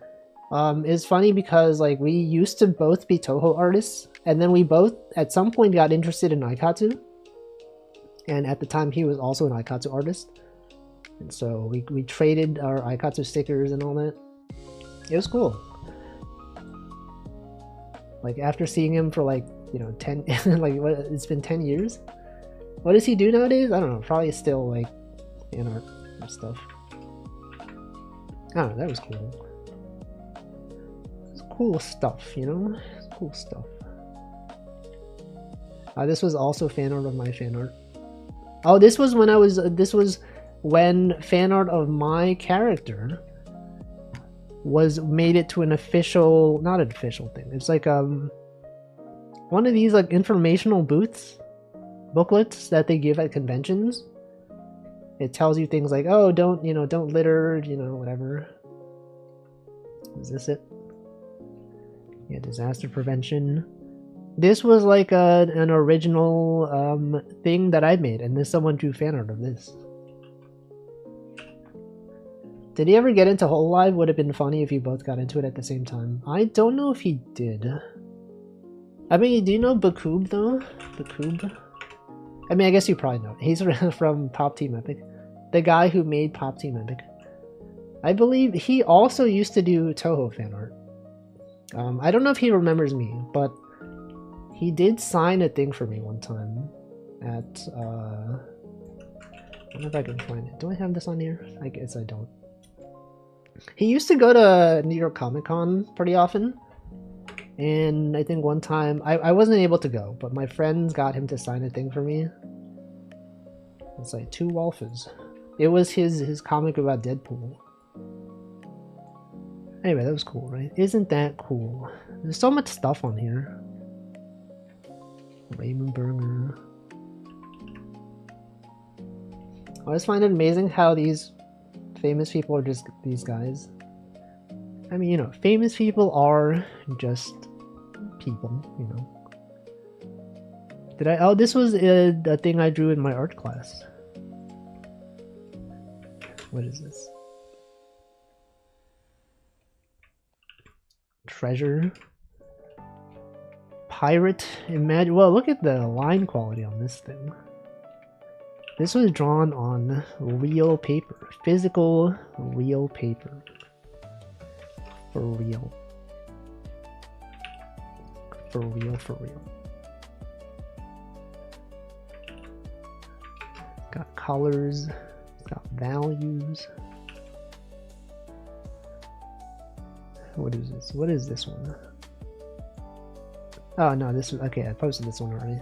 A: It's funny because like we used to both be Toho artists, and then we both at some point got interested in Aikatsu. And at the time, he was also an Aikatsu artist. And so we traded our Aikatsu stickers and all that. It was cool. Like, after seeing him for, like, you know, 10... like, what, it's been 10 years? What does he do nowadays? I don't know. Probably still, like, fan art and stuff. I don't know. That was cool. It's cool stuff, you know? It's cool stuff. This was also fan art of my fan art. Oh, this was when I was, this was when fan art of my character was made it to an official, not an official thing. It's like, one of these like informational booths, booklets that they give at conventions. It tells you things like, oh, don't, you know, don't litter, you know, whatever. Is this it? Yeah, disaster prevention. This was like an original thing that I made, and then someone drew fan art of this. Did he ever get into Hololive? Would have been funny if you both got into it at the same time. I don't know if he did. I mean, do you know Bakub though? Bakub? I mean, I guess you probably know. He's from Pop Team Epic. the guy who made Pop Team Epic. I believe he also used to do Toho fan art. I don't know if he remembers me, but he did sign a thing for me one time at, I don't know if I can find it. Do I have this on here? I guess I don't. He used to go to New York Comic Con pretty often, and I think one time, I wasn't able to go, but my friends got him to sign a thing for me. It's like Two Wolfers. It was his comic about Deadpool. Anyway, that was cool, right? Isn't that cool? There's so much stuff on here. Raymond Burger. I always find it amazing how these famous people are just these guys. I mean, you know, famous people are just people, you know. Did I? Oh, this was a thing I drew in my art class. What is this? Treasure. Pirate. Imagine. Well, look at the line quality on this thing. This was drawn on real paper. Physical, real paper. For real. For real, for real. Got colors. Got values. What is this? What is this one? Oh no, this was okay. I posted this one already.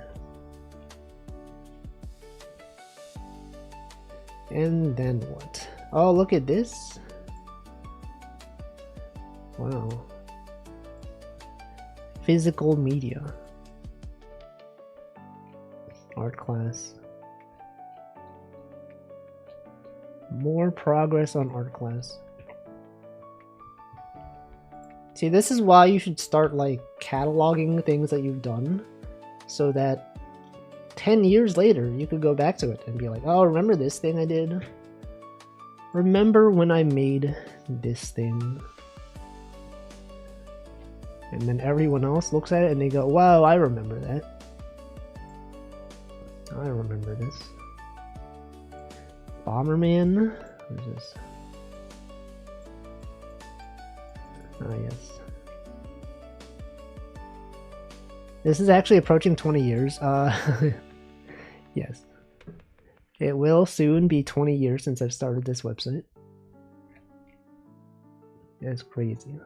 A: And then what? Oh, look at this. Wow. Physical media. Art class. More progress on art class. See, this is why you should start like cataloging things that you've done so that 10 years later you could go back to it and be like, oh, remember this thing I did? Remember when I made this thing? And then everyone else looks at it and they go, wow, I remember that. I remember this. Bomberman? What is this? Ah, yes. This is actually approaching 20 years. Yes. It will soon be 20 years since I've started this website. That's crazy.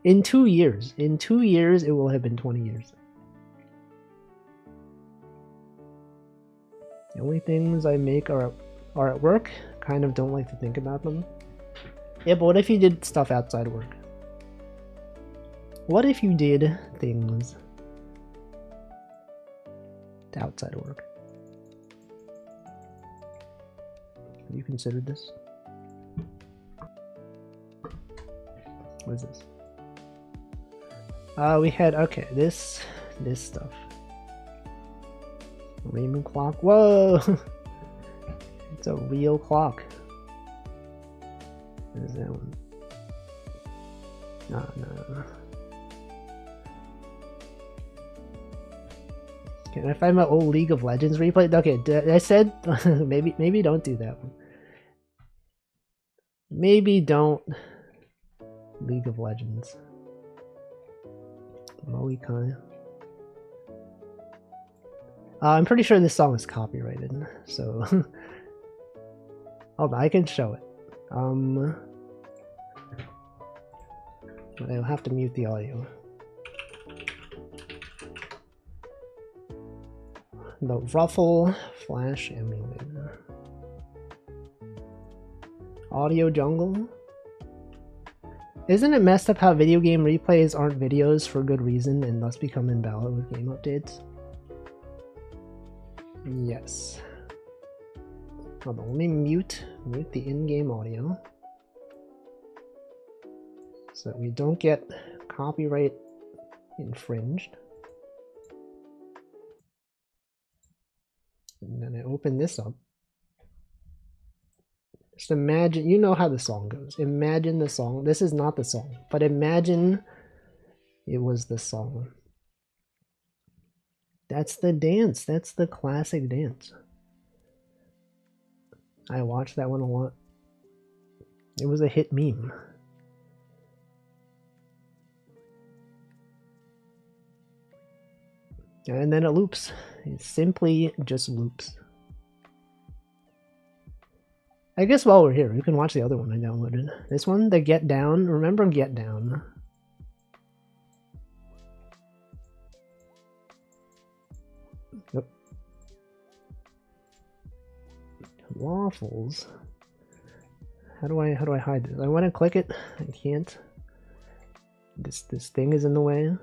A: In 2 years. In 2 years, it will have been 20 years. The only things I make are at work. Kind of don't like to think about them. Yeah, but what if you did stuff outside work? What if you did things outside of work? Have you considered this? What is this? We had, okay, this stuff. Raymond clock. Whoa! It's a real clock. What is that one? No. Can I find my old League of Legends replay? Okay, I said maybe don't do that one. Maybe don't League of Legends. Moikai. I'm pretty sure this song is copyrighted, so hold on, I can show it. But I'll have to mute the audio. The Ruffle Flash Emulator. Audio Jungle. Isn't it messed up how video game replays aren't videos for good reason and thus become invalid with game updates? Yes. Hold on, let me mute the in-game audio so that we don't get copyright infringed. And then I open this up. Just imagine, you know how the song goes. Imagine the song. This is not the song, but imagine it was the song. That's the dance. That's the classic dance. I watched that one a lot. It was a hit meme. And then it loops. It simply just loops. I guess while we're here, we can watch the other one I downloaded. This one, the Get Down. Remember Get Down. Yep. Waffles. How do I hide this? I want to click it. I can't. This thing is in the way.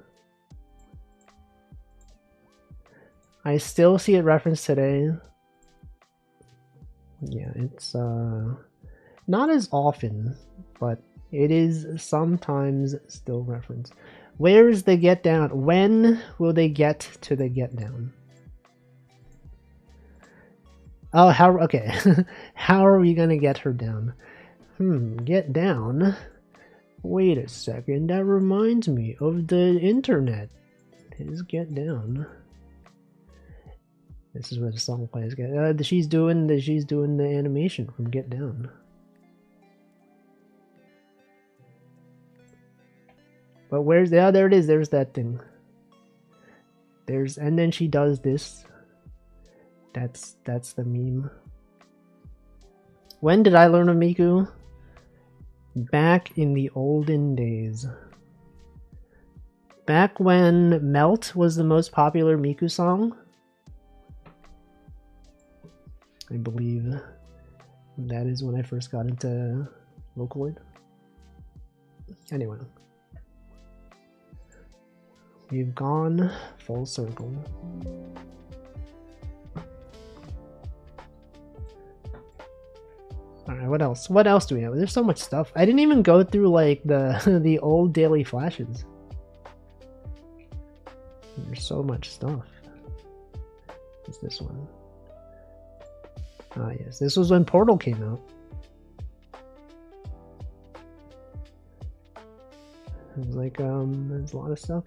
A: I still see it referenced today. Yeah, it's not as often, but it is sometimes still referenced. Where's the Get Down? When will they get to the Get Down? Oh, how? Okay. How are we gonna get her down? Get down? Wait a second, that reminds me of the internet. Is Get Down. This is where the song plays. She's doing the animation from Get Down. But where's the? Oh, there it is. There's that thing. And then she does this. That's the meme. When did I learn of Miku? Back in the olden days. Back when Melt was the most popular Miku song. I believe that is when I first got into Vocaloid. Anyway. We've gone full circle. Alright, what else? What else do we have? There's so much stuff. I didn't even go through like the the old daily flashes. There's so much stuff. What's this one? Ah yes, this was when Portal came out. It was like there's a lot of stuff.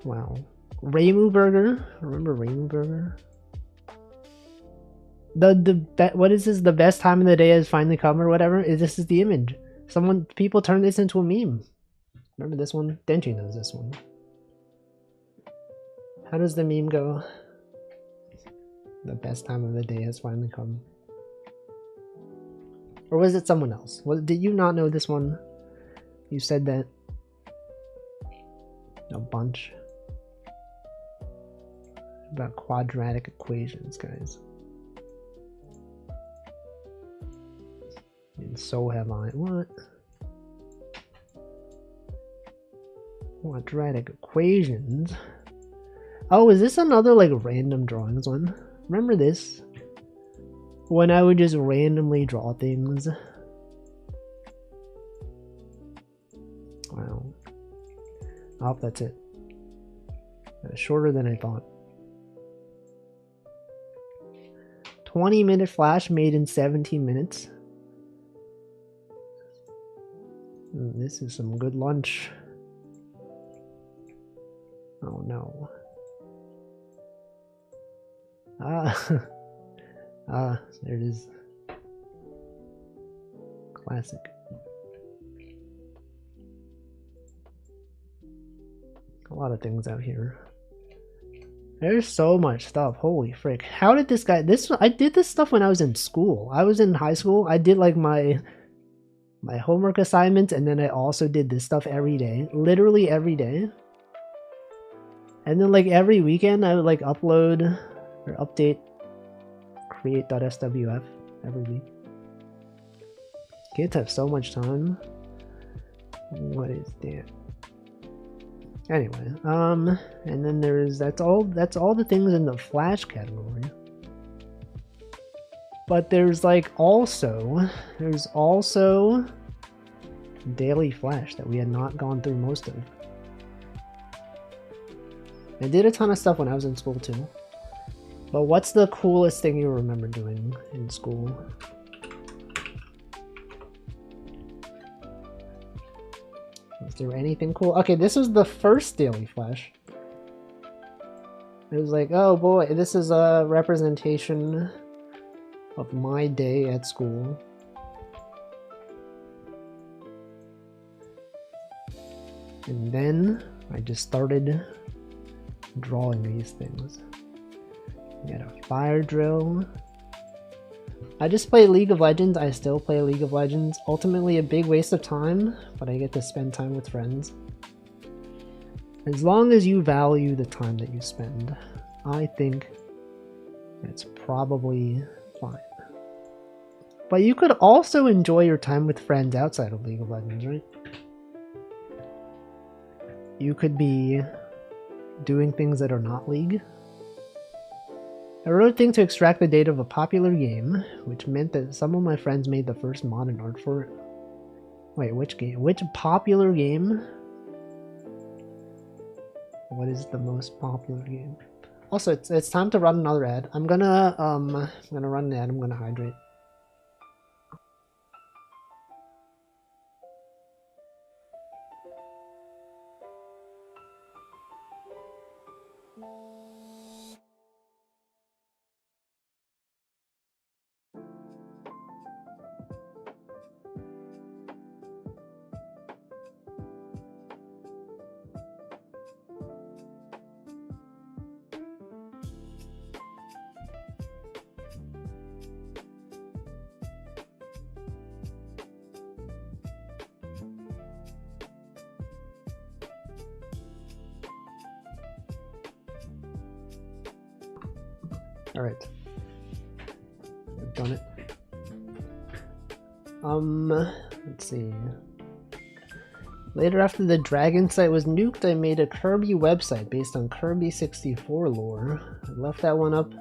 A: Wow. Reimu Burger. Remember Reimu Burger? What is this? The best time of the day has finally come, or whatever. This is the image. People turned this into a meme. Remember this one? Denji knows this one. How does the meme go? The best time of the day has finally come. Or was it someone else? Did you not know this one? You said that a bunch about quadratic equations, guys. And so have I. What? Quadratic equations? Oh, is this another like random drawings one? Remember this? When I would just randomly draw things. Wow. Oh, that's it. Shorter than I thought. 20-minute flash made in 17 minutes. This is some good lunch. Oh no. There it is. Classic. A lot of things out here. There's so much stuff. Holy frick. How did this guy... I did this stuff when I was in school. I was in high school. I did like my homework assignments, and then I also did this stuff every day. Literally every day. And then like every weekend I would like upload or update create.swf every week. Kids have so much time. What is that? Anyway, and then that's all the things in the Flash category. But there's also Daily Flash that we had not gone through most of. I did a ton of stuff when I was in school too. But what's the coolest thing you remember doing in school? Is there anything cool? Okay, this was the first Daily Flash. It was like, oh boy, this is a representation of my day at school. And then I just started drawing these things. We got a fire drill. I just play League of Legends. I still play League of Legends. Ultimately a big waste of time, but I get to spend time with friends. As long as you value the time that you spend, I think it's probably fine. But you could also enjoy your time with friends outside of League of Legends, right? You could be doing things that are not League. I wrote a thing to extract the data of a popular game, which meant that some of my friends made the first modern art for it. Wait, which game? Which popular game? What is the most popular game? Also, it's time to run another ad. I'm gonna run an ad. I'm gonna hydrate. Alright. I've done it. Let's see. Later, after the Dragon site was nuked, I made a Kirby website based on Kirby 64 lore. I left that one up.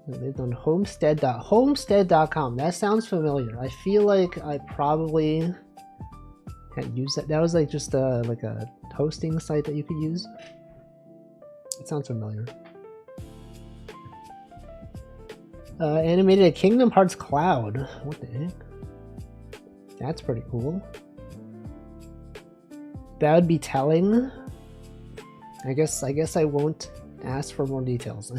A: I lived on homestead.com. That sounds familiar. I feel like I probably had used that. That was like just like a hosting site that you could use. It sounds familiar. Animated a Kingdom Hearts Cloud. What the heck? That's pretty cool. That would be telling. I guess I won't ask for more details.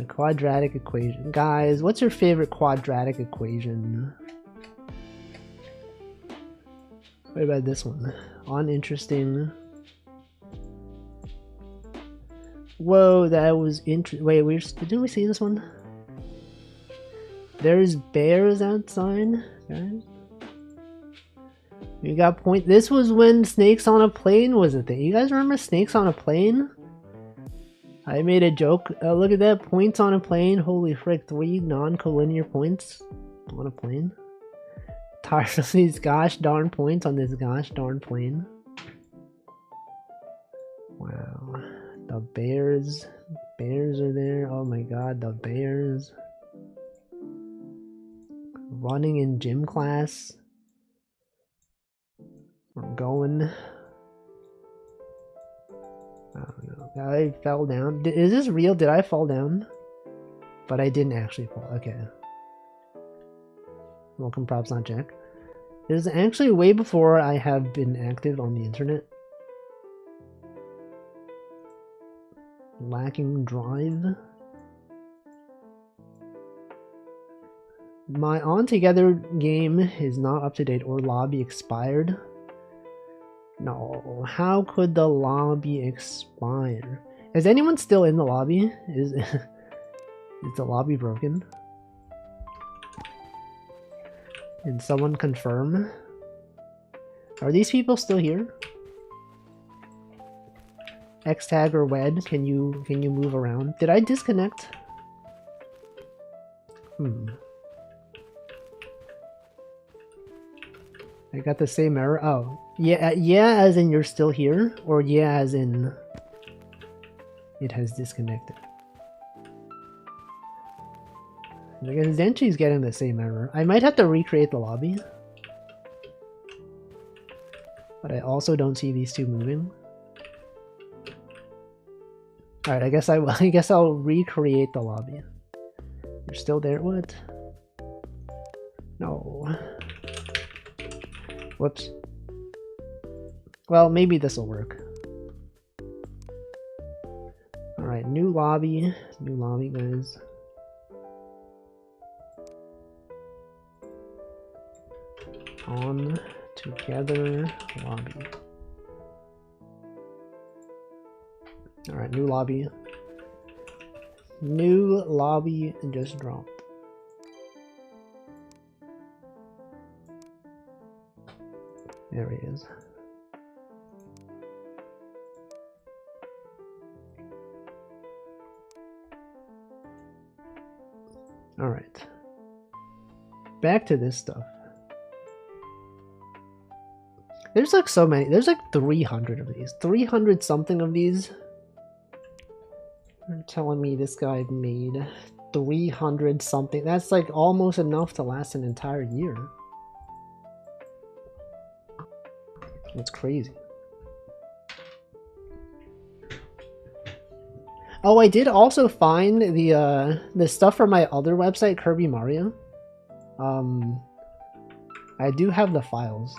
A: Quadratic equation. Guys, what's your favorite quadratic equation? What about this one? Uninteresting. Whoa, that was interesting. Wait, didn't we see this one? There's bears outside, guys. We got point. This was when Snakes on a Plane was a thing. You guys remember Snakes on a Plane? I made a joke. Look at that. Points on a plane. Holy frick. 3 non-collinear points on a plane. Tired of these gosh darn points on this gosh darn plane. Wow. The bears. Bears are there. Oh my god, the bears. Running in gym class. We're going. I don't know. I fell down. Is this real? Did I fall down? But I didn't actually fall. Okay. Welcome, props not Jack. It is actually way before I have been active on the internet. Lacking drive. My On Together game is not up to date or lobby expired. No, how could the lobby expire? Is anyone still in the lobby? Is the lobby broken? Did someone confirm? Are these people still here? Xtag or WED, can you move around? Did I disconnect? I got the same error. Oh, yeah, as in you're still here, or yeah, as in it has disconnected. I guess Zenchi's getting the same error. I might have to recreate the lobby, but I also don't see these two moving. All right, I guess I'll recreate the lobby. You're still there? What? No. Whoops. Well, maybe this will work. new lobby, guys. On together lobby. Alright, new lobby. New lobby just dropped. There he is. Alright. Back to this stuff. There's like so many. There's like 300 of these. 300 something of these. You're telling me this guy made 300 something. That's like almost enough to last an entire year. That's crazy. Oh, I did also find the stuff from my other website, Kirby Mario. I do have the files.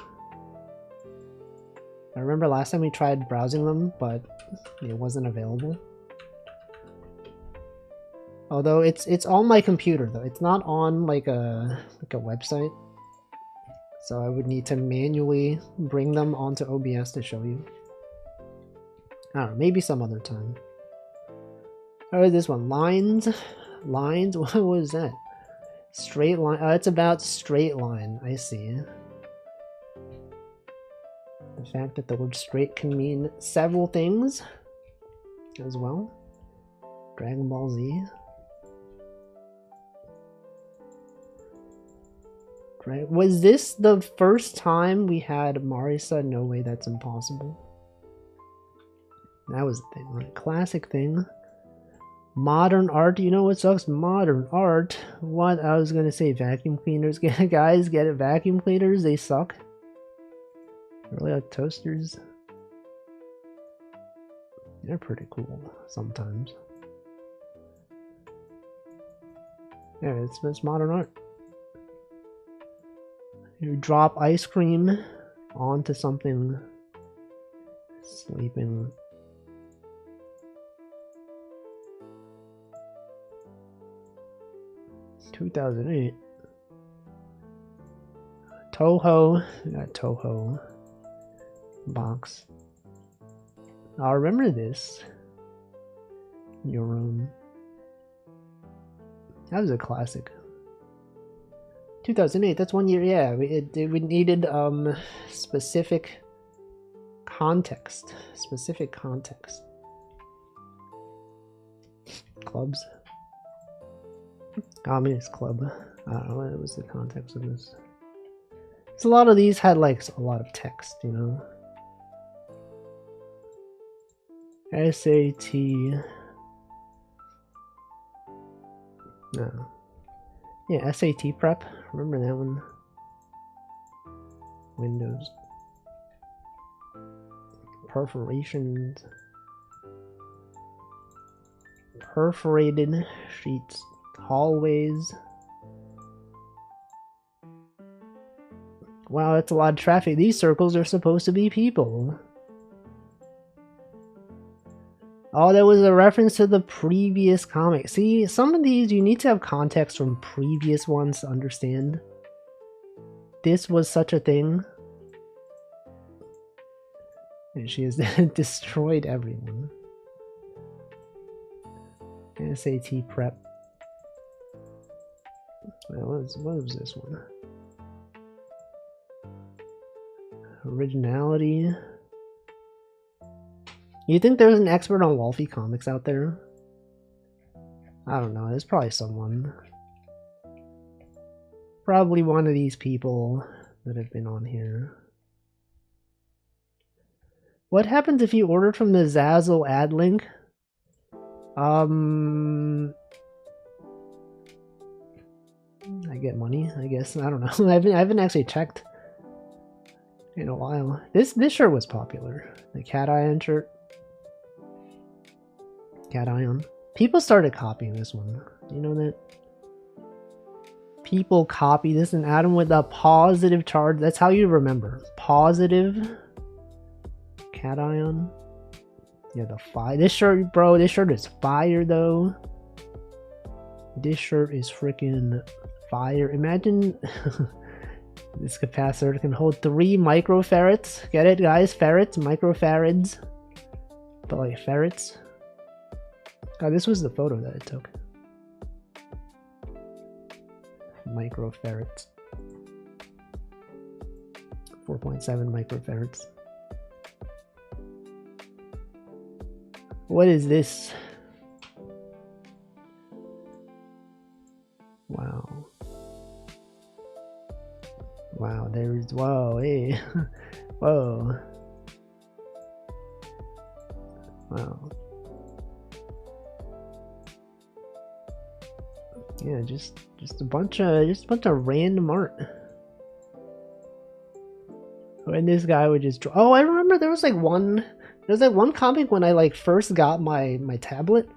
A: I remember last time we tried browsing them, but it wasn't available. Although it's on my computer though. It's not on like a website. So I would need to manually bring them onto OBS to show you. I don't know, maybe some other time. Oh, this one. Lines? Lines? What was that? Straight line. Oh, it's about straight line. I see. The fact that the word straight can mean several things as well. Dragon Ball Z. Right. Was this the first time we had Marisa? No way, that's impossible. That was the thing, right? Classic thing. Modern art, you know what sucks? Modern art. What? I was gonna say vacuum cleaners. Guys, get it? Vacuum cleaners, they suck. Really like toasters. They're pretty cool sometimes. Yeah, it's modern art. You drop ice cream onto something sleeping. $2008. Toho. We got Toho box. I'll remember this. Your room. That was a classic. 2008, that's 1 year. Yeah, we needed specific context. Specific context. Clubs. Communist club. I don't know what was the context of this. So a lot of these had like a lot of text, you know. SAT. No. Yeah, SAT prep. Remember that one? Windows. Perforations. Perforated sheets. Hallways. Wow, that's a lot of traffic. These circles are supposed to be people. Oh, that was a reference to the previous comic. See, some of these you need to have context from previous ones to understand. This was such a thing. And she has destroyed everyone. SAT prep. What was this one? Originality. You think there's an expert on Wolfie comics out there? I don't know, there's probably someone. Probably one of these people that have been on here. What happens if you ordered from the Zazzle ad link? I get money, I guess. I don't know. I haven't actually checked in a while. This shirt was popular. The Cat Ion shirt. Cat Ion. People started copying this one. Do you know that? People copy this and add them with a positive charge. That's how you remember. Positive. Cat Ion. Yeah, the fire. This shirt, bro, this shirt is fire though. This shirt is freaking fire. Imagine this capacitor can hold 3 microfarads. Get it, guys? Ferrets, microfarads. But like ferrets. God, this was the photo that it took. Microfarads. 4.7 microfarads. What is this? Wow. Wow, there's, whoa, hey. Whoa. Wow. Yeah, just a bunch of random art. And this guy would just draw. Oh, I remember there was like one comic when I like first got my tablet,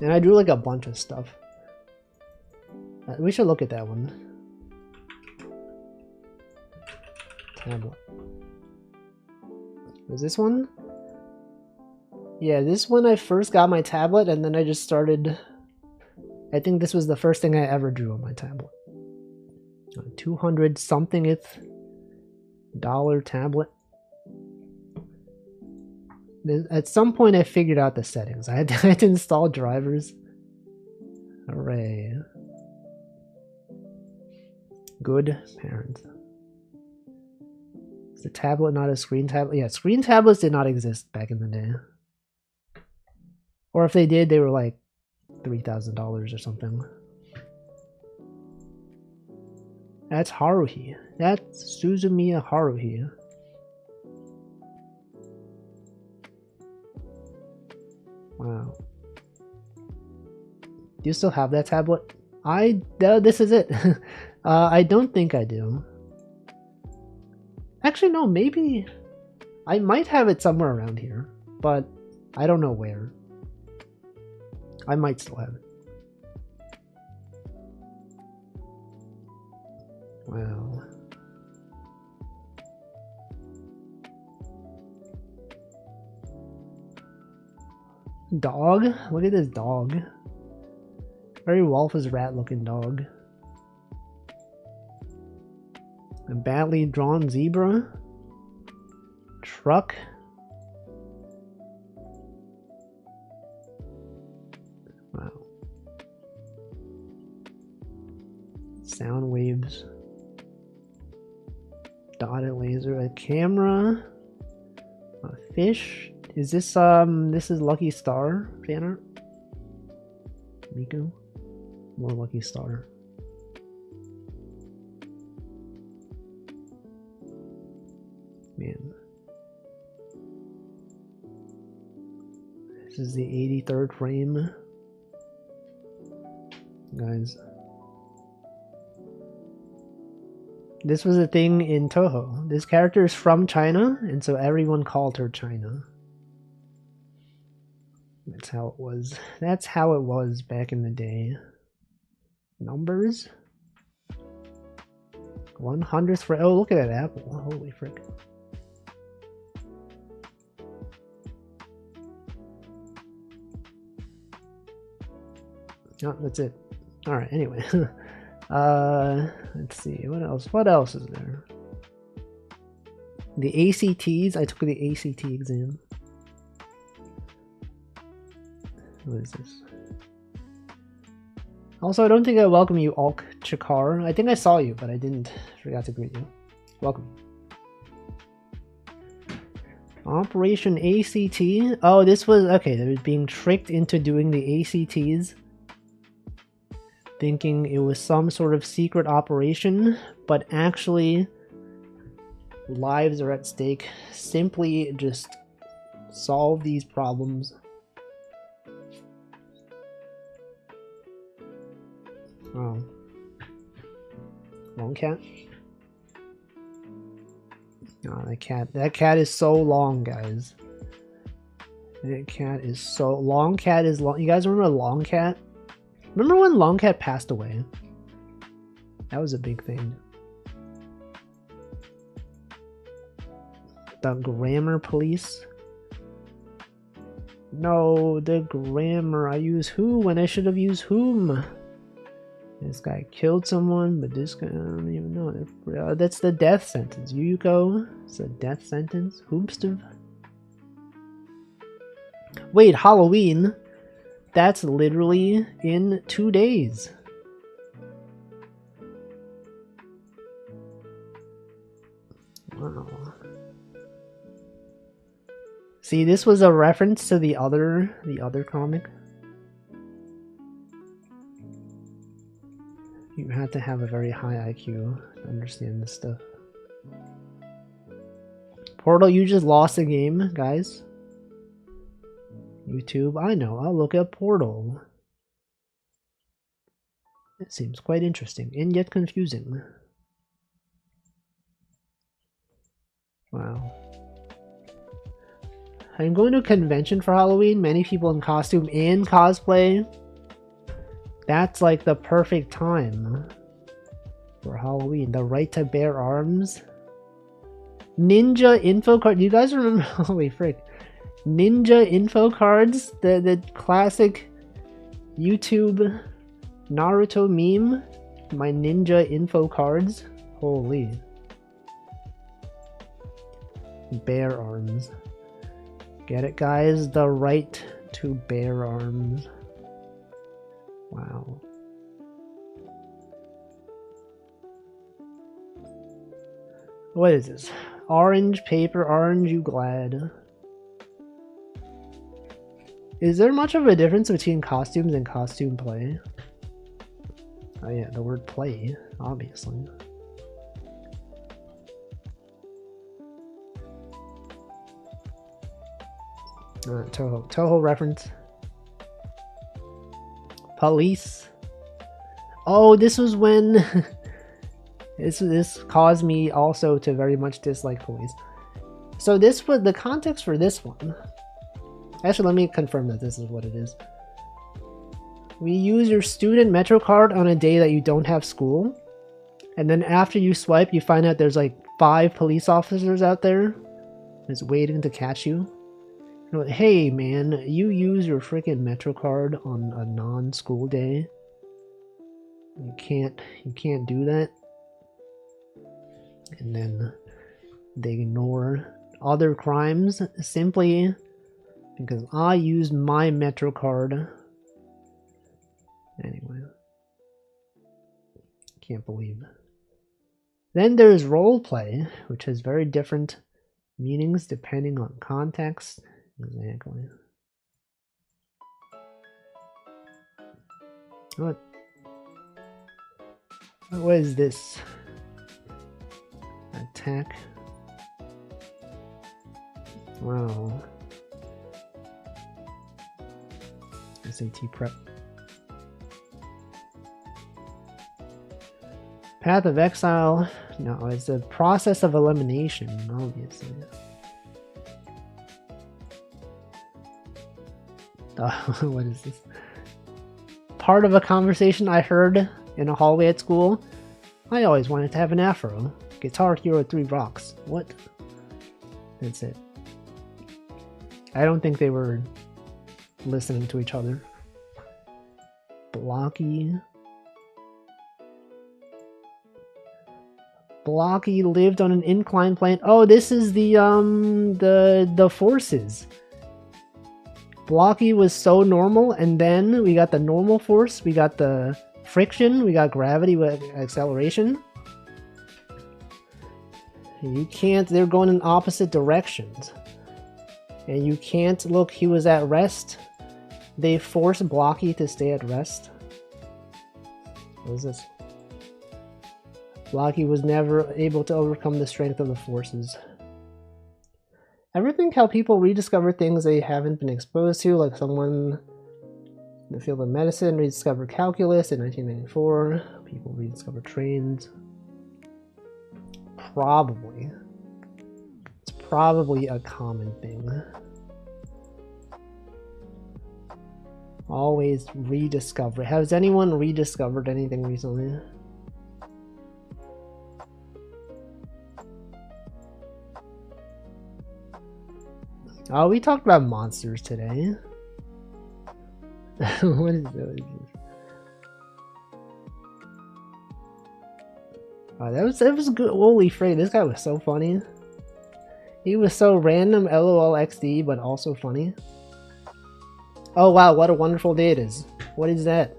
A: and I drew like a bunch of stuff. We should look at that one. Tablet. Was this one? Yeah, this one I first got my tablet, and then I just started. I think this was the first thing I ever drew on my tablet. 200 somethingth dollar tablet. At some point I figured out the settings. I had to install drivers. Hooray. Good parents. Is the tablet not a screen tablet? Yeah, screen tablets did not exist back in the day. Or if they did, they were like $3,000 or something. That's Haruhi. That's Suzumiya Haruhi. Wow. Do you still have that tablet? This is it. I don't think I do. Actually, no, maybe I might have it somewhere around here, but I don't know where. I might still have it. Wow. Dog? Look at this dog. Very Wolf's rat looking dog. A badly drawn zebra. Truck. Wow. Sound waves. Dotted laser. A camera. A fish. Is this this is Lucky Star fan art? Miku? More Lucky Star. Man. This is the 83rd frame. Guys. This was a thing in Toho. This character is from China, and so everyone called her China. That's how it was. That's how it was back in the day. Numbers? 100th frame. Oh, look at that apple. Holy frick. Oh, that's it. Alright, anyway. Let's see. What else? What else is there? The ACTs. I took the ACT exam. What is this? Also, I don't think I welcome you, Alk Chikar. I think I saw you, but I didn't. Forgot to greet you. Welcome. Operation ACT. Oh, this was... Okay, they were being tricked into doing the ACTs. Thinking it was some sort of secret operation, but actually lives are at stake. Simply just solve these problems. Oh. Long cat? Oh, that cat is so long, guys. That cat is so... Long cat is long... You guys remember Long Cat? Remember when Long Cat passed away? That was a big thing. The Grammar Police. No, the grammar. I use who when I should have used whom. This guy killed someone, but this guy, I don't even know. That's the death sentence. Yuko, it's a death sentence. Hoopstov. Wait, Halloween? That's literally in 2 days. Wow. See, this was a reference to the other comic. You had to have a very high IQ to understand this stuff. Portal, you just lost a game, guys. YouTube, I know, I'll look up Portal. It seems quite interesting, and yet confusing. Wow. I'm going to a convention for Halloween, many people in costume and cosplay. That's like the perfect time for Halloween. The right to bear arms. Ninja info card. You guys remember? Holy frick. Ninja info cards. The classic YouTube Naruto meme. My ninja info cards. Holy. Bear arms. Get it, guys? The right to bear arms. Wow. What is this? Orange paper, aren't you glad? Is there much of a difference between costumes and costume play? Oh yeah, the word play, obviously. Toho reference. Police. Oh, this was when this caused me also to very much dislike police. So this was the context for this one. Actually, let me confirm that this is what it is. We use your student Metro card on a day that you don't have school, and then after you swipe, you find out there's like 5 police officers out there that's waiting to catch you. Like, hey man, you use your freaking Metro card on a non-school day. You can't do that. And then they ignore other crimes simply because I use my Metro card. Anyway. Can't believe it. Then there's roleplay, which has very different meanings depending on context. Exactly. What is this? Attack. Wow. SAT prep. Path of Exile. No, it's a process of elimination, obviously. What is this? Part of a conversation I heard in a hallway at school. I always wanted to have an afro. Guitar Hero 3 rocks. What? That's it. I don't think they were listening to each other. Blocky. Blocky lived on an incline plane. Oh, this is the forces. Blocky was so normal, and then we got the normal force, we got the friction, we got gravity with acceleration. You can't, they're going in opposite directions. And you can't, look, he was at rest. They forced Blocky to stay at rest. What is this? Blocky was never able to overcome the strength of the forces. Ever think how people rediscover things they haven't been exposed to, like someone in the field of medicine rediscovered calculus in 1994. People rediscover trains. Probably. It's probably a common thing. Always rediscover. Has anyone rediscovered anything recently? Oh, we talked about monsters today. What is this? Oh, that was good. Holy frick, this guy was so funny. He was so random, LOL XD, but also funny. Oh wow, what a wonderful day it is. What is that?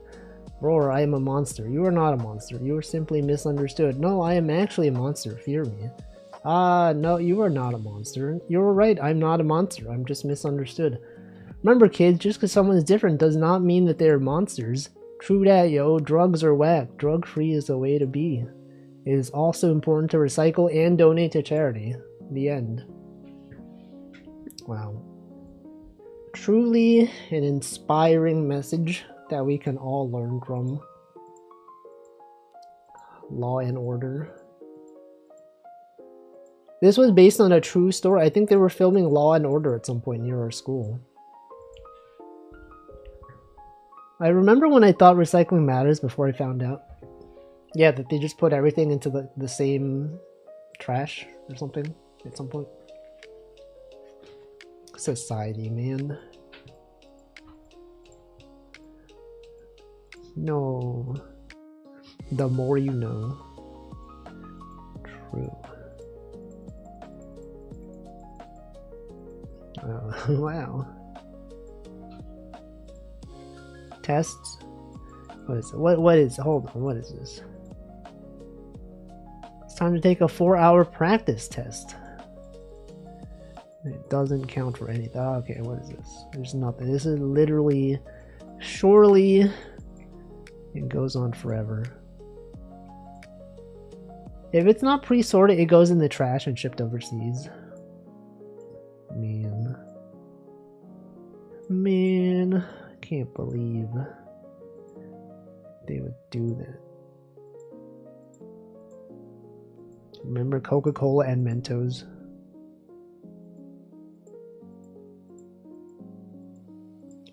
A: Roar, I am a monster. You are not a monster. You are simply misunderstood. No, I am actually a monster. Fear me. No, you are not a monster. You're right, I'm not a monster. I'm just misunderstood. Remember kids, just because someone is different does not mean that they are monsters. True that, yo. Drugs are whack. Drug-free is the way to be. It is also important to recycle and donate to charity. The end. Wow. Truly an inspiring message that we can all learn from. Law and Order. This was based on a true story. I think they were filming Law and Order at some point near our school. I remember when I thought recycling matters before I found out. Yeah, that they just put everything into the same trash or something at some point. Society, man. No. The more you know. True. Oh, wow. Tests? What is it? What is, hold on, what is this? It's time to take a 4-hour practice test. It doesn't count for anything. Oh, okay, what is this? There's nothing. This is literally, surely, it goes on forever. If it's not pre-sorted, it goes in the trash and shipped overseas. Man, I can't believe they would do that. Remember Coca-Cola and Mentos?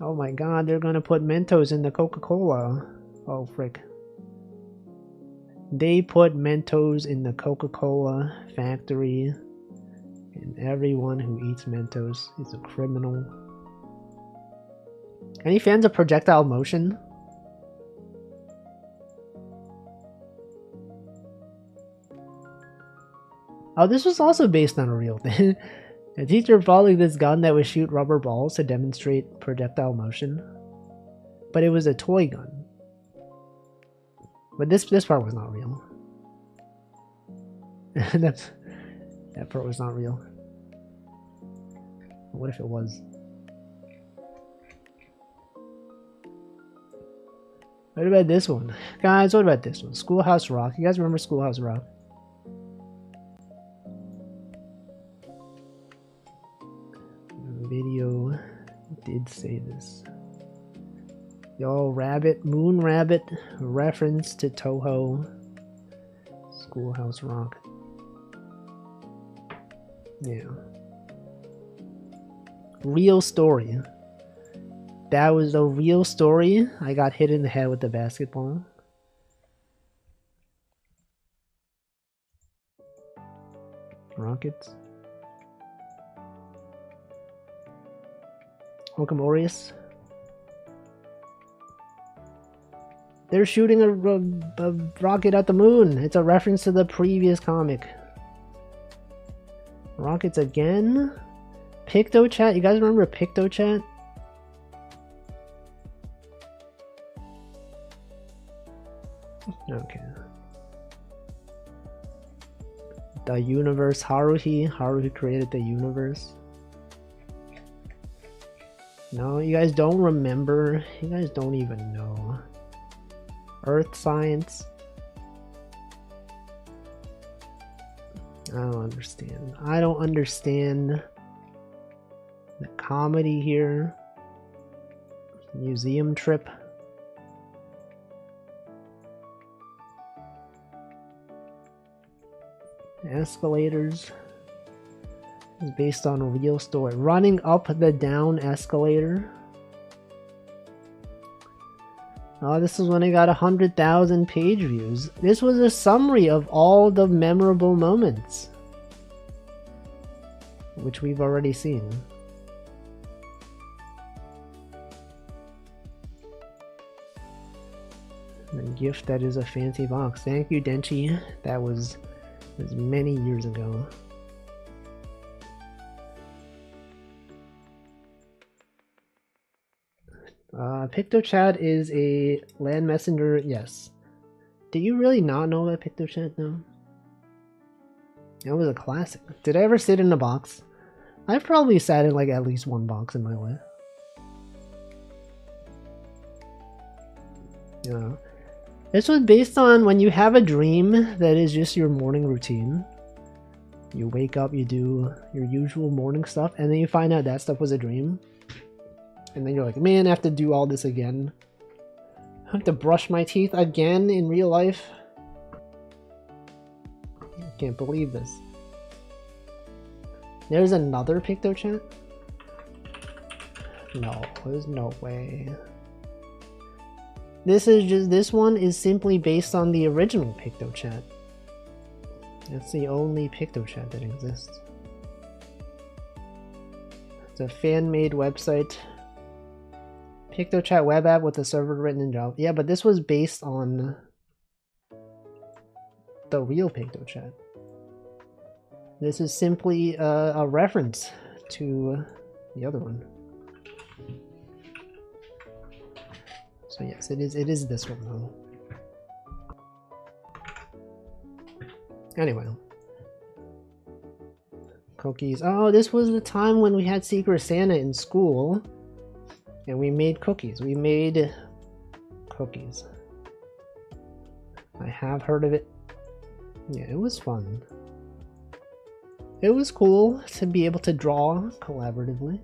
A: Oh my god, they're gonna put Mentos in the Coca-Cola. Oh frick. They put Mentos in the Coca-Cola factory, and everyone who eats Mentos is a criminal. Any fans of Projectile Motion? Oh, this was also based on a real thing. A teacher followed this gun that would shoot rubber balls to demonstrate projectile motion. But it was a toy gun. But this part was not real. That part was not real. What if it was? What about this one? Guys, what about this one? Schoolhouse Rock. You guys remember Schoolhouse Rock? The video did say this. Yo, Rabbit, Moon Rabbit, reference to Toho. Schoolhouse Rock. Yeah. Real story. That was a real story. I got hit in the head with the basketball. Rockets. Welcome, Aureus. They're shooting a rocket at the moon. It's a reference to the previous comic. Rockets again? PictoChat? You guys remember PictoChat? Okay. The universe. Haruhi created the universe. No, you guys don't remember. You guys don't even know. Earth science. I don't understand. I don't understand the comedy here. Museum trip. Escalators is based on a real story. Running up the down escalator. Oh, this is when I got 100,000 page views. This was a summary of all the memorable moments, which we've already seen. gift that is a fancy box. Thank you, Denchi. That was many years ago. PictoChat is a LAN messenger, yes. Did you really not know about PictoChat though? That was a classic. Did I ever sit in a box? I've probably sat in like at least one box in my life. You know, this was based on when you have a dream that is just your morning routine. You wake up, you do your usual morning stuff, and then you find out that stuff was a dream. And then you're like, man, I have to do all this again. I have to brush my teeth again in real life. I can't believe this. There's another PictoChat? No, there's no way. This one is simply based on the original PictoChat. That's the only PictoChat that exists. It's a fan-made website. PictoChat web app with a server written in Java. Yeah, but this was based on the real PictoChat. This is simply a reference to the other one. So yes, it is this one though. Anyway. Cookies. Oh, this was the time when we had Secret Santa in school. And we made cookies. We made cookies. I have heard of it. Yeah, it was fun. It was cool to be able to draw collaboratively.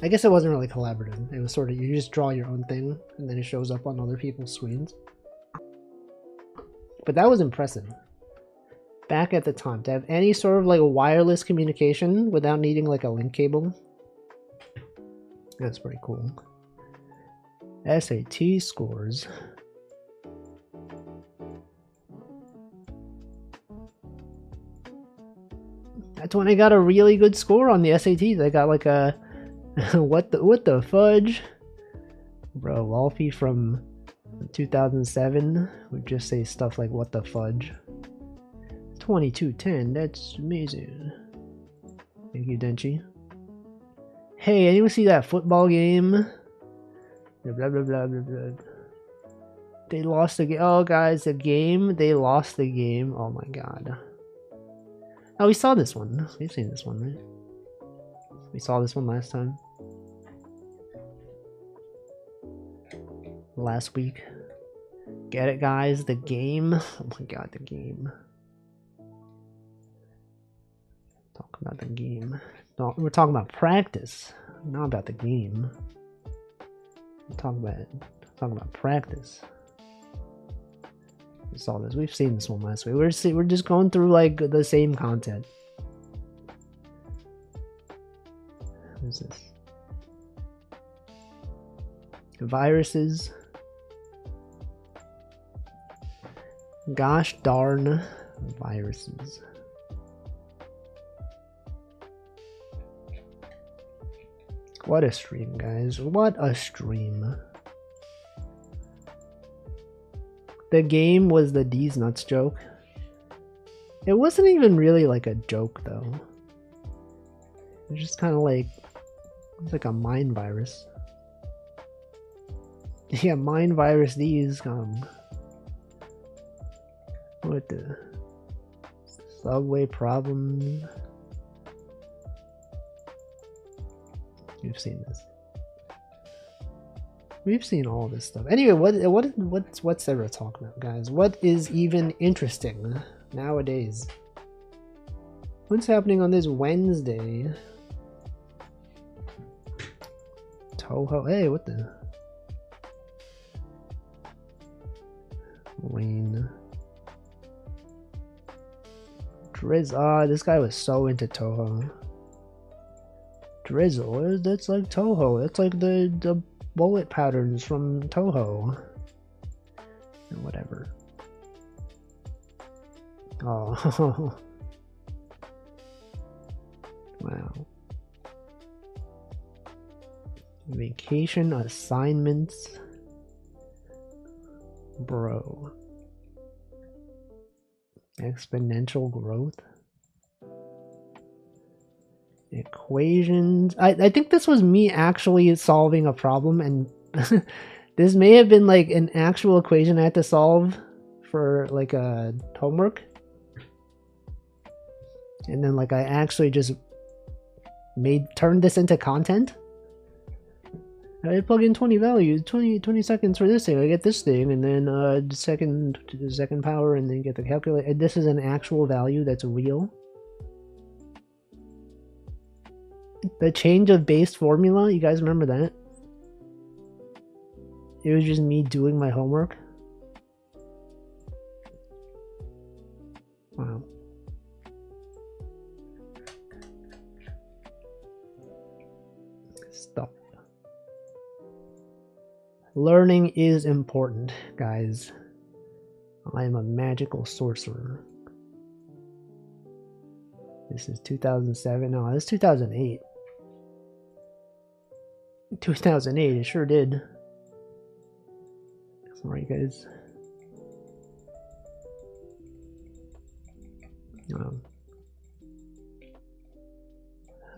A: I guess it wasn't really collaborative. It was sort of, you just draw your own thing and then it shows up on other people's screens. But that was impressive. Back at the time, to have any sort of like a wireless communication without needing like a link cable. That's pretty cool. SAT scores. That's when I got a really good score on the SATs. I got like a what the fudge? Bro, Wolfie from 2007 would just say stuff like what the fudge. 2210, that's amazing. Thank you, Denchi. Hey, anyone see that football game? Blah, blah, blah, blah, blah, blah. They lost the game. Oh, guys, the game. They lost the game. Oh, my God. Oh, we saw this one. We've seen this one, right? We saw this one last time. Last week. Get it, guys? The game. Oh, my God, the game. Talk about the game. No, we're talking about practice, not about the game. We're talking about practice. We saw this. We've seen this one last week. We're just going through like the same content. Who's this? Viruses. Gosh darn viruses. What a stream, guys. What a stream. The game was the D's nuts joke. It wasn't even really like a joke, though. It was just kind of like... It's like a mind virus. Yeah, mind virus D's come. What the... Subway problem... We've seen this. We've seen all this stuff. Anyway, what's Sarah talking about, guys? What is even interesting nowadays? What's happening on this Wednesday? Toho. Hey, what the? Wayne. Driz. Ah, this guy was so into Toho. Drizzle, that's like Toho. That's like the bullet patterns from Toho. And whatever. Oh. Wow. Vacation assignments. Bro. Exponential growth. Equations. I think this was me actually solving a problem, and this may have been like an actual equation I had to solve for like a homework. And then like I actually just turned this into content. I plug in 20 values, 20 seconds for this thing, I get this thing, and then the second power, and then get the calculator. This is an actual value that's real. The change of base formula, you guys remember that? It was just me doing my homework. Wow. Stop. Learning is important, guys. I am a magical sorcerer. This is 2007. No, this is 2008. 2008, it sure did. Sorry, guys.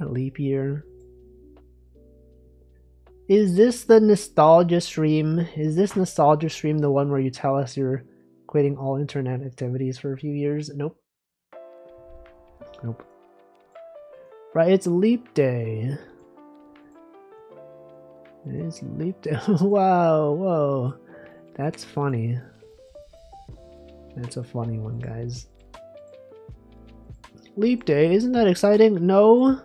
A: A leap year. Is this the nostalgia stream? Is this nostalgia stream the one where you tell us you're quitting all internet activities for a few years? Nope. Nope. Right, it's leap day. It's leap day. Wow, whoa. That's funny. That's a funny one, guys. Leap day, isn't that exciting? No.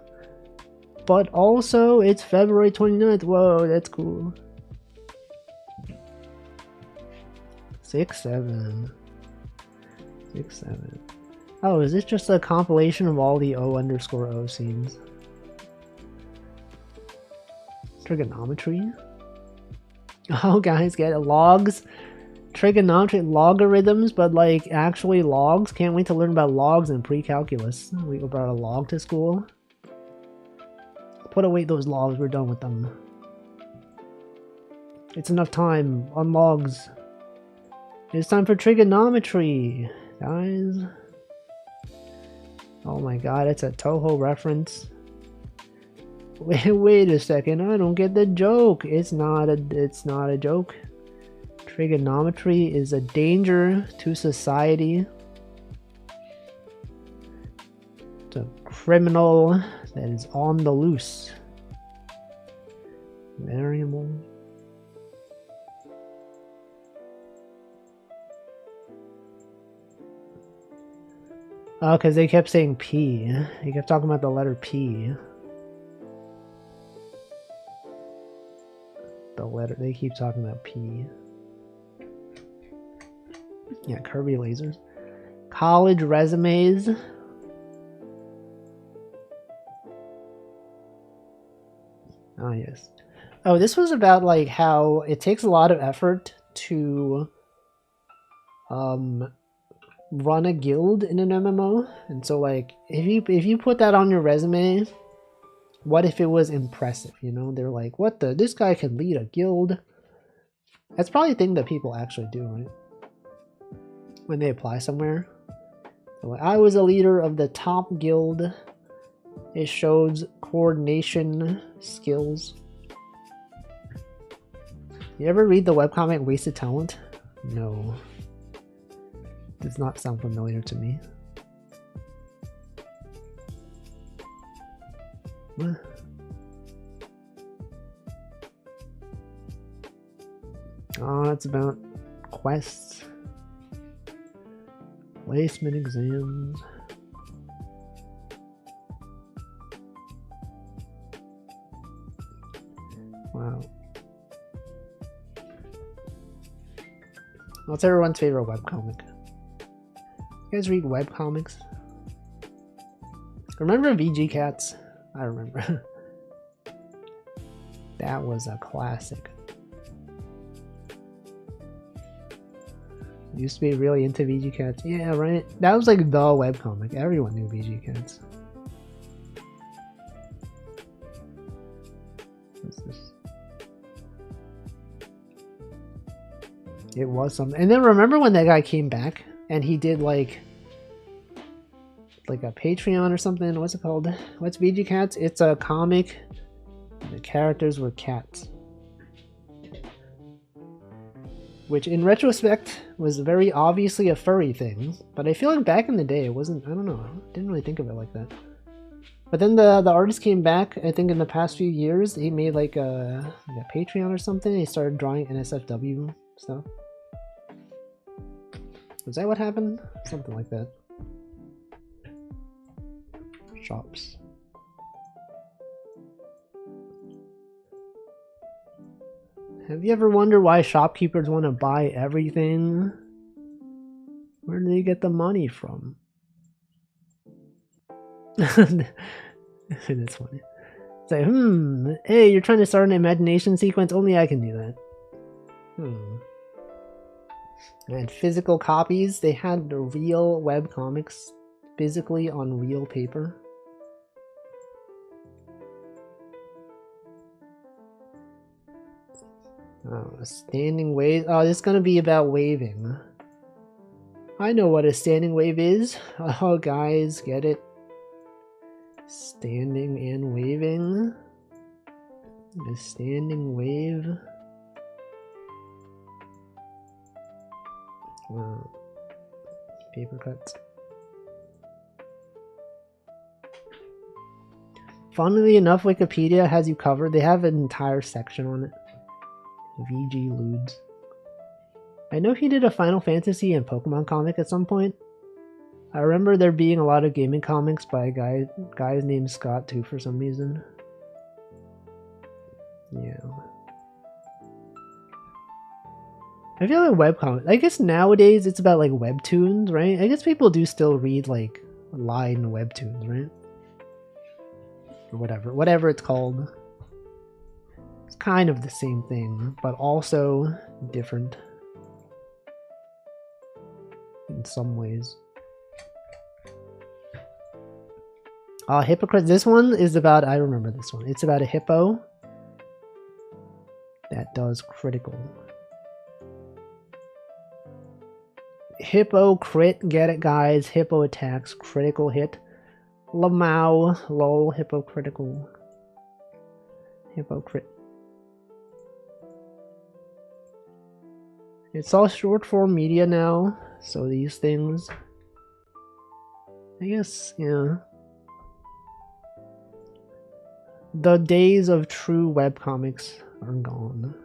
A: But also, it's February 29th. Whoa, that's cool. 6-7. 6-7. Oh, is this just a compilation of all the O_O scenes? Trigonometry? Oh, guys, get it. Logs. Trigonometry, logarithms, but like actually logs. Can't wait to learn about logs in pre-calculus. We brought a log to school. Put away those logs, we're done with them. It's enough time on logs. It's time for trigonometry, guys. Oh my god, it's a Toho reference. Wait a second, I don't get the joke. It's not a joke. Trigonometry is a danger to society. It's a criminal that is on the loose. Variable. Oh, because they kept saying P. They kept talking about the letter P. They keep talking about P. Yeah, Kirby lasers. College resumes. Oh, yes. Oh, this was about like how it takes a lot of effort to run a guild in an MMO. And so like if you put that on your resume, what if it was impressive, you know? They're like, what the, this guy can lead a guild. That's probably a thing that people actually do, right? When they apply somewhere. So like, I was a leader of the top guild. It shows coordination skills. You ever read the webcomic Wasted Talent? No. Does not sound familiar to me. What? Oh, it's about quests. Placement exams. Wow. What's everyone's favorite webcomic? You guys read webcomics? Remember VG Cats? I remember. That was a classic. Used to be really into VG Cats. Yeah, right? That was like the webcomic. Everyone knew VG Cats. What's this? It was something. And then remember when that guy came back and he did like a Patreon or something? What's it called? What's VG Cats? It's a comic. The characters were cats. Which in retrospect was very obviously a furry thing. But I feel like back in the day it wasn't, I don't know. I didn't really think of it like that. But then the artist came back, I think in the past few years. He made like a Patreon or something. He started drawing NSFW stuff. Was that what happened? Something like that. Shops. Have you ever wondered why shopkeepers want to buy everything? Where do they get the money from? That's funny. It's like, hey, you're trying to start an imagination sequence? Only I can do that. And physical copies, they had the real webcomics physically on real paper. Oh, a standing wave. Oh, this is gonna be about waving. I know what a standing wave is. Oh, guys, get it? Standing and waving. A standing wave. Wow. Paper cuts. Funnily enough, Wikipedia has you covered. They have an entire section on it. VG Ludes. I know he did a Final Fantasy and Pokemon comic at some point. I remember there being a lot of gaming comics by guys named Scott too for some reason. Yeah. I feel like webcomics, I guess nowadays it's about like webtoons, right? I guess people do still read like line webtoons, right? Or whatever it's called. It's kind of the same thing, but also different in some ways. Hypocrite. This one is about, I remember this one. It's about a hippo that does critical. Hippo crit, get it guys? Hippo attacks, critical hit. Lamau, lol, hippo critical. Hippo crit. It's all short form media now, so these things, I guess, yeah. The days of true webcomics are gone.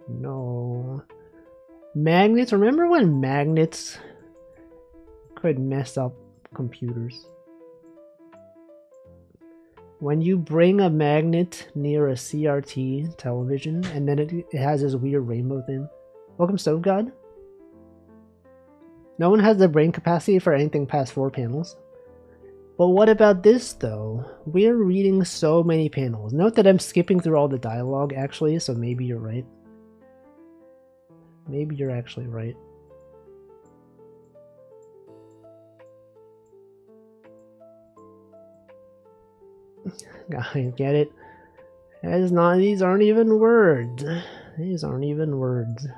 A: No. Magnets, remember when magnets could mess up computers? When you bring a magnet near a CRT television and then it has this weird rainbow thing. Welcome, Stove God. No one has the brain capacity for anything past 4 panels. But what about this though? We're reading so many panels. Note that I'm skipping through all the dialogue actually, so maybe you're right. Maybe you're actually right. Guys, get it? That is not, these aren't even words. These aren't even words.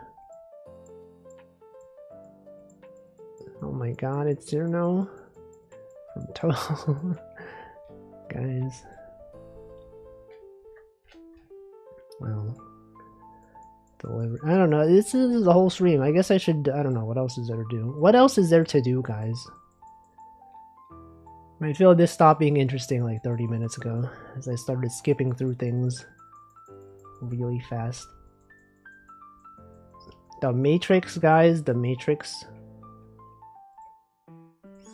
A: Oh my god, it's Cyrano from Total. Guys. Well. Deliver. I don't know. This is the whole stream. I guess I should. I don't know. What else is there to do? What else is there to do, guys? I feel this stopped being interesting like 30 minutes ago as I started skipping through things really fast. The Matrix, guys. The Matrix.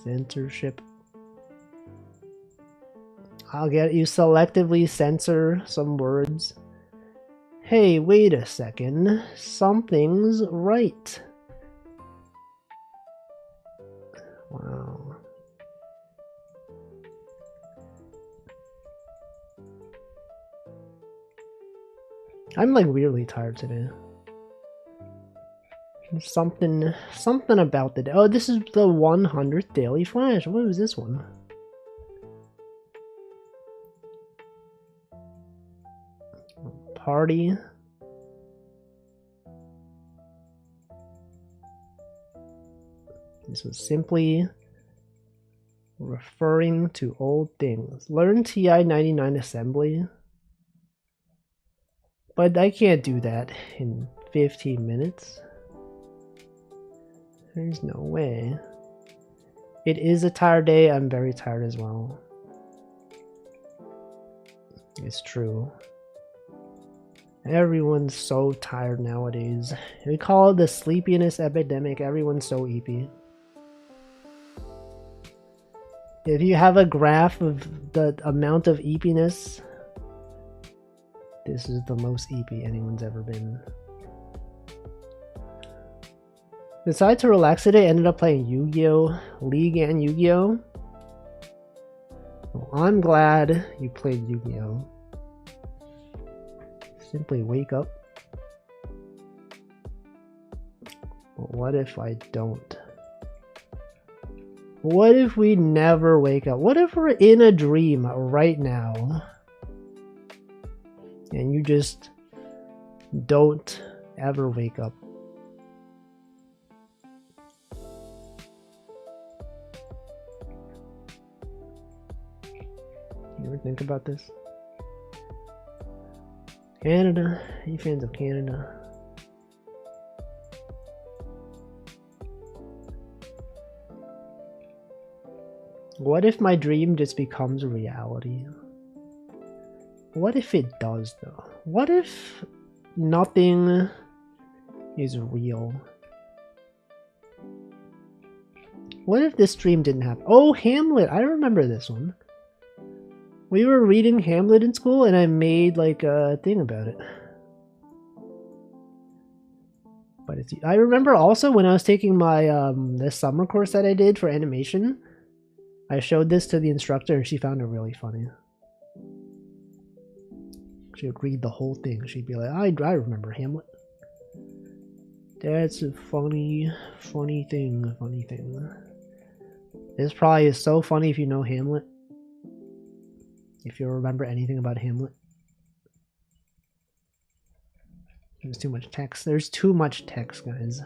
A: Censorship. I'll get you selectively censor some words. Hey, wait a second. Something's right. Wow. I'm like weirdly tired today. Something about the day. Oh, this is the 100th Daily Flash. What was this one? party. This was simply referring to old things. Learn TI-99 assembly. But I can't do that in 15 minutes. There's no way. It is a tired day. I'm very tired as well. It's true. Everyone's so tired nowadays. We call it the sleepiness epidemic. Everyone's so eepy. If you have a graph of the amount of eepiness, this is the most eepy anyone's ever been. Decided to relax today, ended up playing Yu-Gi-Oh! League and Yu-Gi-Oh! Well, I'm glad you played Yu-Gi-Oh! Simply wake up. But what if I don't? What if we never wake up? What if we're in a dream right now? And you just don't ever wake up? You ever think about this? Canada? Are you fans of Canada? What if my dream just becomes a reality? What if it does though? What if nothing is real? What if this dream didn't happen? Oh, Hamlet! I remember this one. We were reading Hamlet in school and I made like a thing about it. But it's, I remember also when I was taking my this summer course that I did for animation, I showed this to the instructor and she found it really funny. She would read the whole thing. She'd be like, I remember Hamlet. That's a funny thing. This probably is so funny if you know Hamlet. If you remember anything about Hamlet. There's too much text. There's too much text, guys.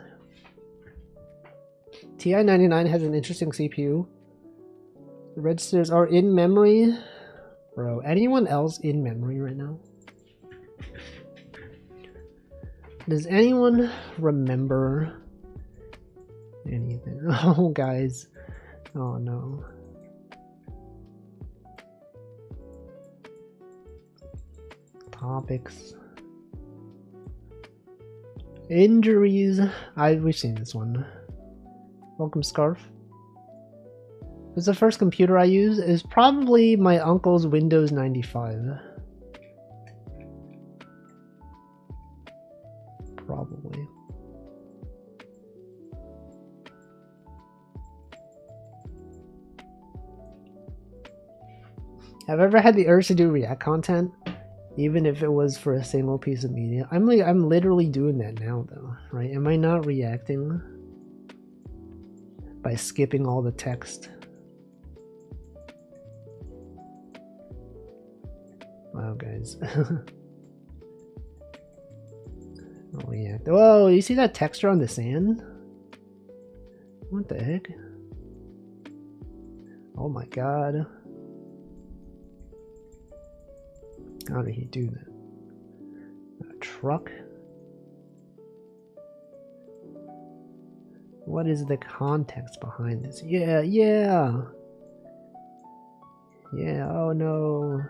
A: TI-99 has an interesting CPU. The registers are in memory. Bro, anyone else in memory right now? Does anyone remember anything? Oh, guys. Oh, no. Topics. Injuries. We've seen this one. Welcome, Scarf. It's the first computer I use. Is probably my uncle's Windows 95. Probably. Have I ever had the urge to do React content? Even if it was for a single piece of media? I'm literally doing that now though, right? Am I not reacting by skipping all the text? Wow, guys. I'll react. Whoa, you see that texture on the sand? What the heck? Oh my god. How did he do that? A truck? What is the context behind this? Yeah. Yeah, oh no.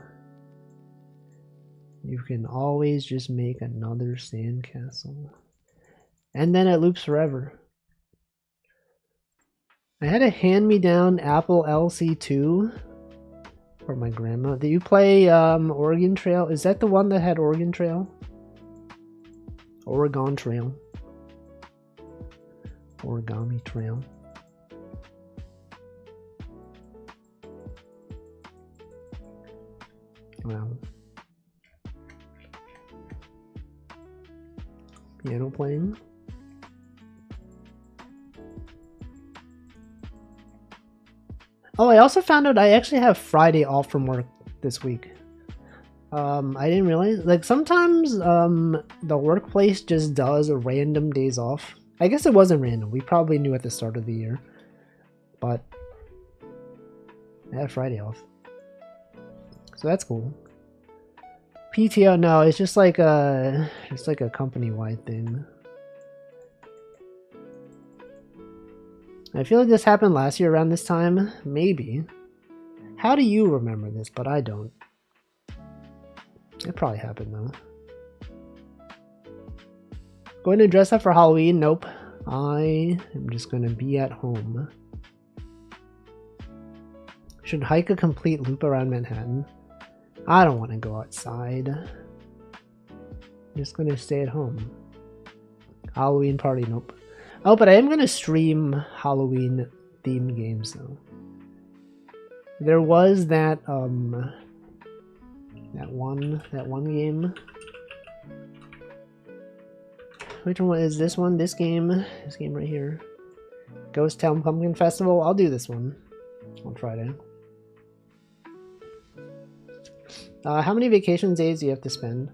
A: You can always just make another sandcastle. And then it loops forever. I had a hand-me-down Apple LC2 for my grandma. Did you play Oregon Trail? Is that the one that had Oregon Trail? Oregon Trail. Origami Trail. Wow. Piano playing. Oh, I also found out I actually have Friday off from work this week. I didn't realize, like, sometimes the workplace just does random days off. I guess it wasn't random, we probably knew at the start of the year, but I had Friday off, so that's cool. PTO, no, it's just like a company-wide thing. I feel like this happened last year around this time, maybe. How do you remember this? But I don't. It probably happened though. Going to dress up for Halloween? Nope. I am just gonna be at home. Should hike a complete loop around Manhattan. I don't want to go outside. I'm just gonna stay at home. Halloween party? Nope. Oh, but I am gonna stream Halloween themed games though. There was that one game. Which one is this one? This game right here. Ghost Town Pumpkin Festival. I'll do this one on Friday. How many vacation days do you have to spend?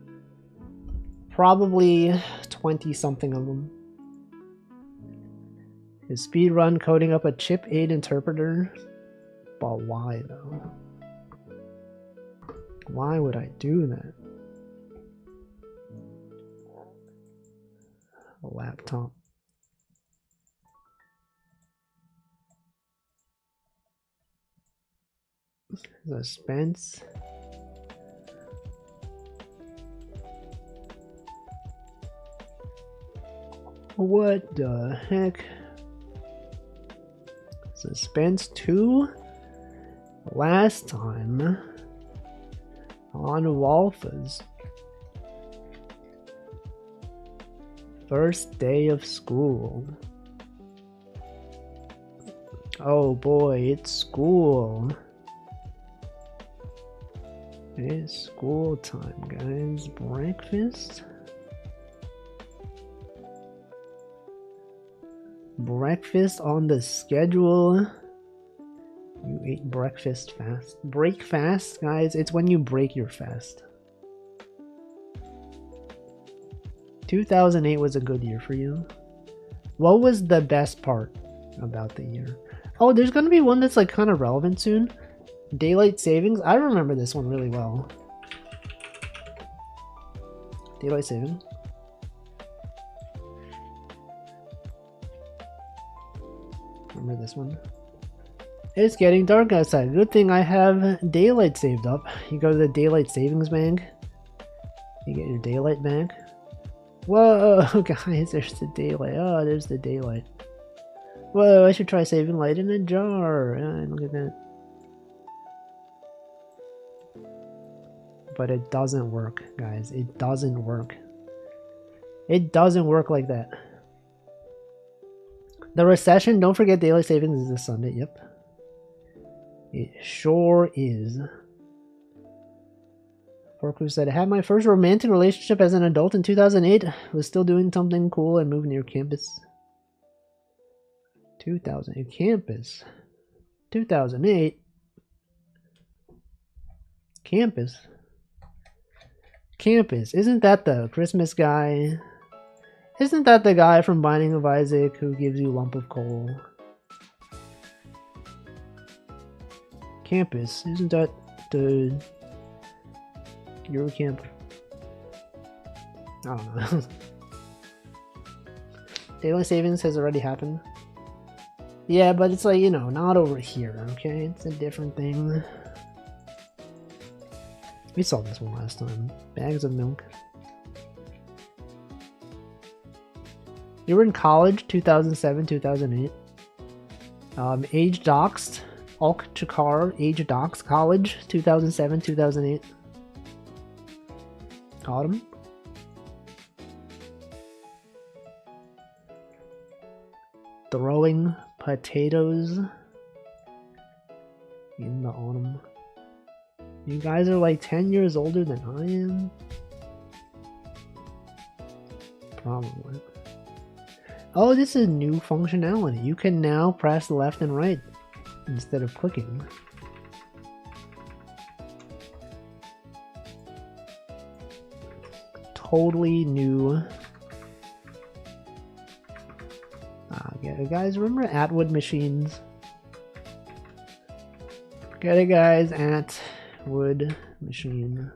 A: Probably 20 something of them. Is speedrun coding up a chip 8 interpreter? But why though? Why would I do that? A laptop. Suspense. What the heck? Suspense 2? Last time on Walfas. First day of school. Oh boy, it's school. It's school time, guys. Breakfast? Breakfast on the schedule. You ate breakfast fast. Break fast, guys. It's when you break your fast. 2008 was a good year for you. What was the best part about the year? Oh, there's gonna be one that's like kind of relevant soon. Daylight savings. I remember this one really well. Daylight saving. Remember this one? It's getting dark outside. Good thing I have daylight saved up. You go to the daylight savings bank. You get your daylight back. Whoa, guys, there's the daylight. Oh, there's the daylight. Whoa, I should try saving light in a jar. Look at that. But it doesn't work, guys. It doesn't work. It doesn't work like that. The recession, don't forget daylight savings is this Sunday. Yep. It sure is. Porku said, I had my first romantic relationship as an adult in 2008. Was still doing something cool and moved near campus. 2008 campus. 2008. Campus. Campus. Isn't that the Christmas guy? Isn't that the guy from Binding of Isaac who gives you lump of coal? Campus. Isn't that the Eurocamp? I don't know. Daylight savings has already happened. Yeah, but it's like, you know, not over here, okay? It's a different thing. We saw this one last time. Bags of milk. You were in college, 2007, 2008. Age doxed. Alk Chakar, age doxed. College, 2007, 2008. Autumn. Throwing potatoes in the autumn. You guys are like 10 years older than I am? Probably. Oh, this is new functionality. You can now press left and right instead of clicking. totally new. Get it, guys. Remember Atwood Machines? Get it, guys. Atwood Machine.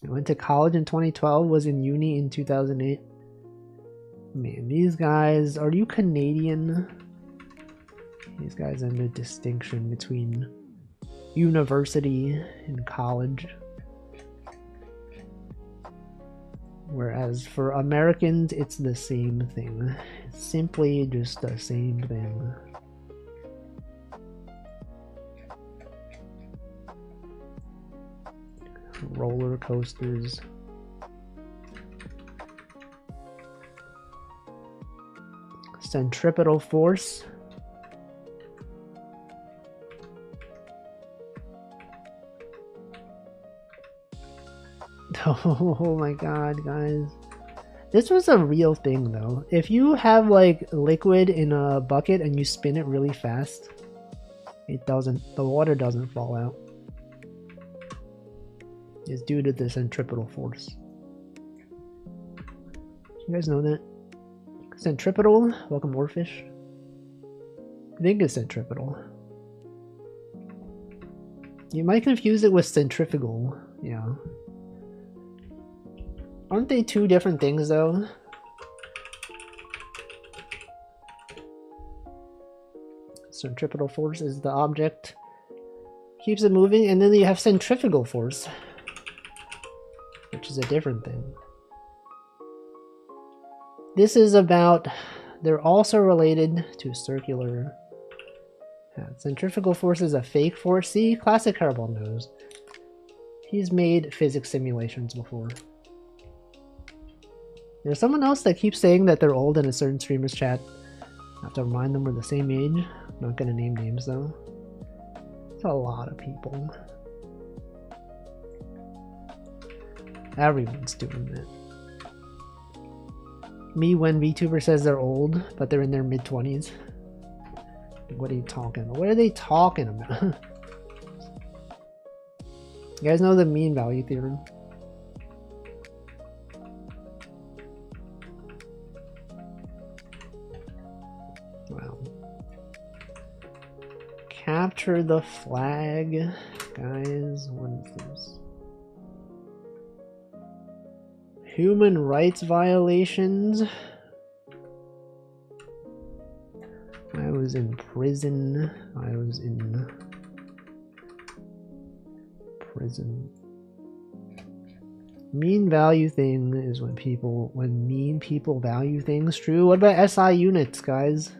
A: I went to college in 2012. Was in uni in 2008. Man, these guys. Are you Canadian? These guys have a distinction between university and college. Whereas for Americans, it's the same thing. It's simply just the same thing. Roller coasters. Centripetal force. Oh my god, guys. This was a real thing though. If you have like liquid in a bucket and you spin it really fast, the water doesn't fall out. It's due to the centripetal force. You guys know that? Centripetal? Welcome, Warfish. I think it's centripetal. You might confuse it with centrifugal. Yeah. Aren't they two different things though? Centripetal force is the object. Keeps it moving, and then you have centrifugal force, which is a different thing. This is about, they're also related to circular. Yeah, centrifugal force is a fake force. See, Classic Hairball knows. He's made physics simulations before. There's someone else that keeps saying that they're old in a certain streamer's chat. I have to remind them we're the same age. I'm not gonna name names though. It's a lot of people. Everyone's doing that. Me when VTuber says they're old, but they're in their mid-20s. What are you talking about? What are they talking about? You guys know the mean value theorem? Wow. Capture the flag. Guys, what is this? Human rights violations. I was in prison. I was in prison. Mean value thing is when mean people value things. True. What about SI units, guys?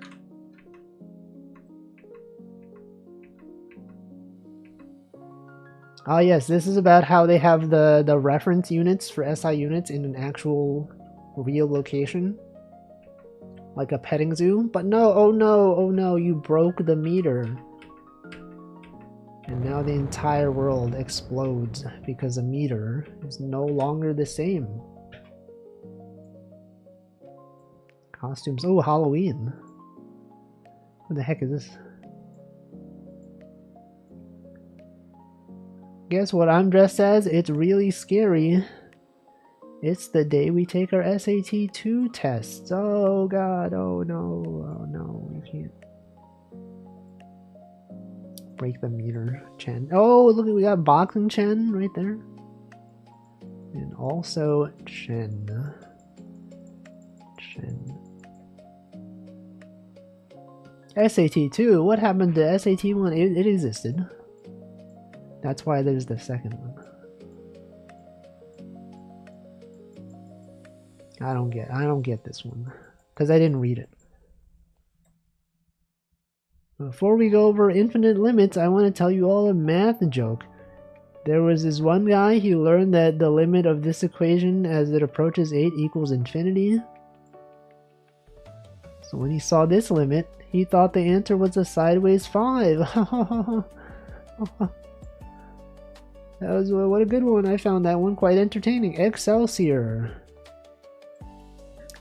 A: Ah yes, this is about how they have the reference units for SI units in an actual real location. Like a petting zoo. But no, oh no, you broke the meter. And now the entire world explodes because a meter is no longer the same. Costumes. Oh, Halloween. What the heck is this? Guess what I'm dressed as? It's really scary. It's the day we take our SAT 2 tests. Oh god, oh no, you can't. Break the meter, Chen. Oh, look, we got Boxing Chen right there. And also Chen. SAT 2? What happened to SAT 1? It existed. That's why there's the second one. I don't get this one. Because I didn't read it. Before we go over infinite limits, I want to tell you all a math joke. There was this one guy, he learned that the limit of this equation as it approaches 8 equals infinity. So when he saw this limit, he thought the answer was a sideways 5. That was what a good one. I found that one quite entertaining. Excelsior.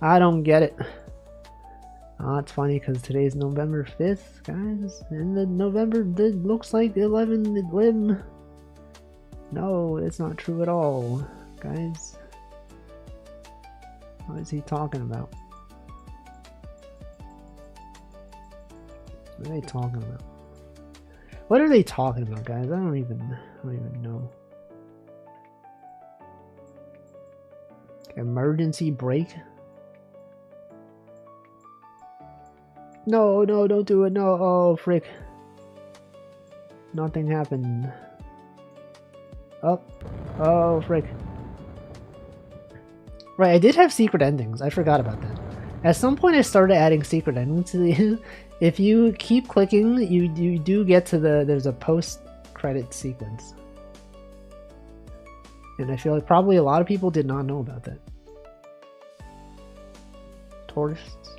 A: I don't get it. Oh, it's funny because today's November 5th, guys. And the November looks like 11 lim. No, it's not true at all, guys. What is he talking about? What are they talking about? What are they talking about, guys? I don't even know. Emergency brake? No, no, don't do it. No, oh, frick. Nothing happened. Oh, oh, frick. Right, I did have secret endings. I forgot about that. At some point, I started adding secret endings to the. If you keep clicking, you do get to the. There's a post-credit sequence, and I feel like probably a lot of people did not know about that. Tourists.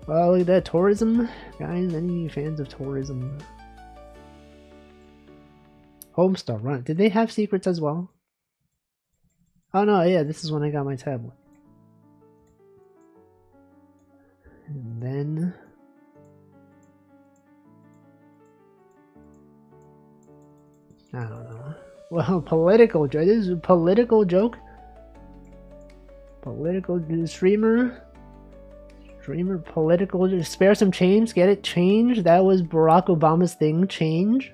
A: Well, look at that tourism, guys. Any fans of tourism? Homestar Run. Did they have secrets as well? Oh no, yeah, this is when I got my tablet. And then I don't know. Well, political joke. This is a political joke. Political streamer. Streamer political. Spare some change. Get it? Change. That was Barack Obama's thing. Change.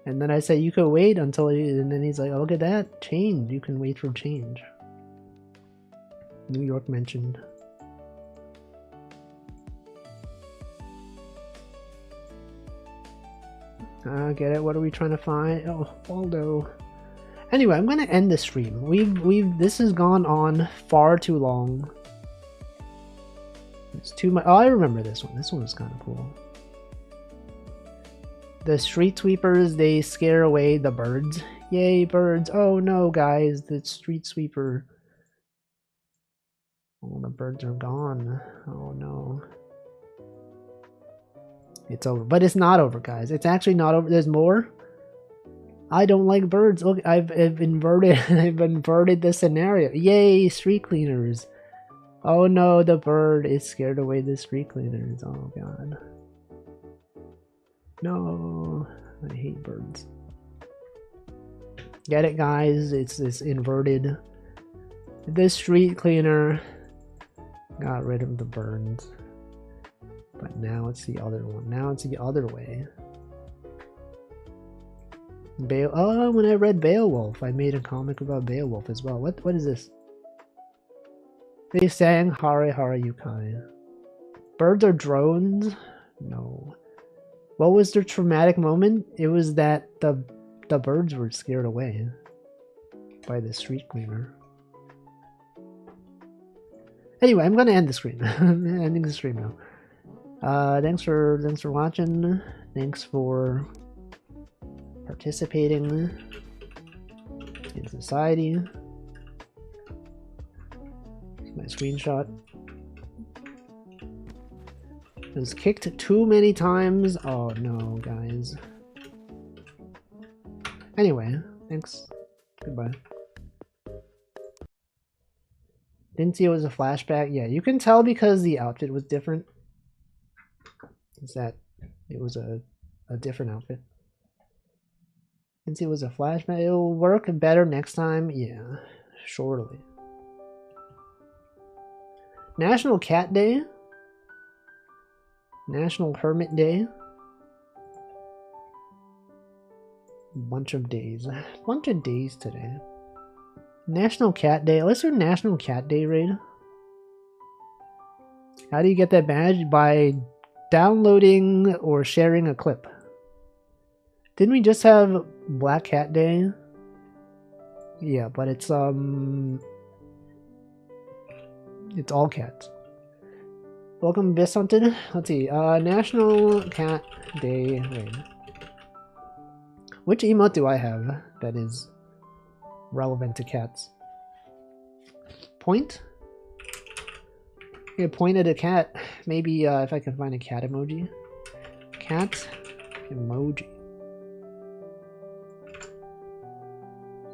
A: And then I said you could wait until and then he's like, oh, look at that. Change. You can wait for change. New York mentioned. Get it? What are we trying to find? Oh, Waldo. Anyway, I'm gonna end the stream. This has gone on far too long. It's too much. Oh, I remember this one. This one was kind of cool. The street sweepers, they scare away the birds. Yay, birds. Oh no, guys, the street sweeper. Oh, the birds are gone. Oh no. It's over. But it's not over, guys. It's actually not over. There's more. I don't like birds. Look, I've inverted I've inverted the scenario. Yay, street cleaners. Oh no, the bird is scared away the street cleaners. Oh god. No, I hate birds. Get it, guys? It's this inverted. This street cleaner got rid of the birds. But now it's the other one. Now it's the other way. Oh, when I read Beowulf, I made a comic about Beowulf as well. What is this? They sang Hare Hare Yukai. Birds are drones? No. What was their traumatic moment? It was that the birds were scared away by the street cleaner. Anyway, I'm gonna end the stream. I'm ending the stream now. Thanks for watching. Thanks for participating in society. My screenshot. I was kicked too many times. Oh no, guys. Anyway, thanks. Goodbye. Didn't see it was a flashback. Yeah, you can tell because the outfit was different. Is that it was a different outfit. Didn't see it was a flashback. It'll work better next time. Yeah, surely. National Cat Day. National Hermit Day. Bunch of days. Bunch of days today. National Cat Day. Let's do National Cat Day raid. How do you get that badge? By downloading or sharing a clip. Didn't we just have Black Cat Day? Yeah, but it's all cats. Welcome, Bissunted. Let's see. National Cat Day raid. Which emote do I have that is relevant to cats? Point? Yeah, point at a cat. Maybe if I can find a cat emoji. Cat emoji.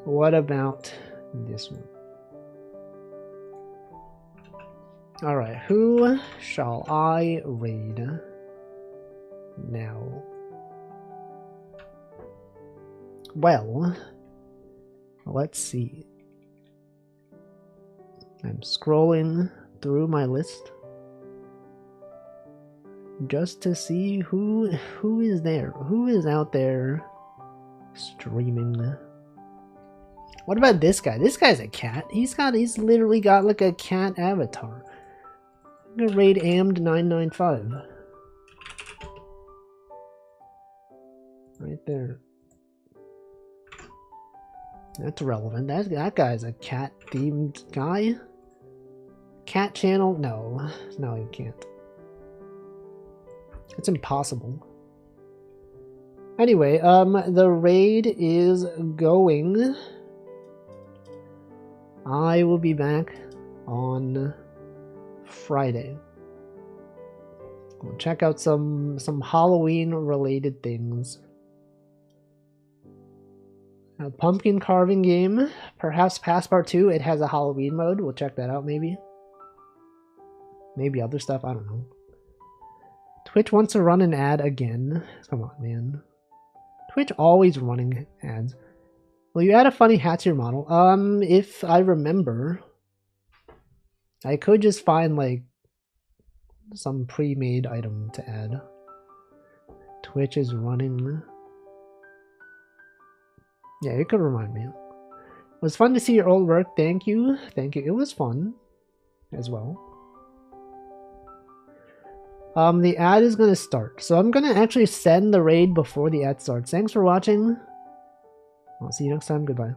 A: What about this one? Alright, who shall I raid now? Well, let's see. I'm scrolling through my list just to see who is there. Who is out there streaming? What about this guy? This guy's a cat. He's literally got like a cat avatar. I'm gonna raid AMD995. Right there. That's relevant. That guy's a cat themed guy. Cat channel? No. No, you can't. It's impossible. Anyway, the raid is going. I will be back on Friday. We'll check out some Halloween related things. A pumpkin carving game, perhaps Passport 2. It has a Halloween mode. We'll check that out maybe. Maybe other stuff, I don't know. Twitch wants to run an ad again. Come on, man. Twitch always running ads. Will you add a funny hat to your model? If I remember, I could just find like some pre-made item to add. Twitch is running. Yeah, you could remind me. It was fun to see your old work. Thank you. Thank you. It was fun as well. The ad is going to start. So I'm going to actually send the raid before the ad starts. Thanks for watching. I'll see you next time. Goodbye.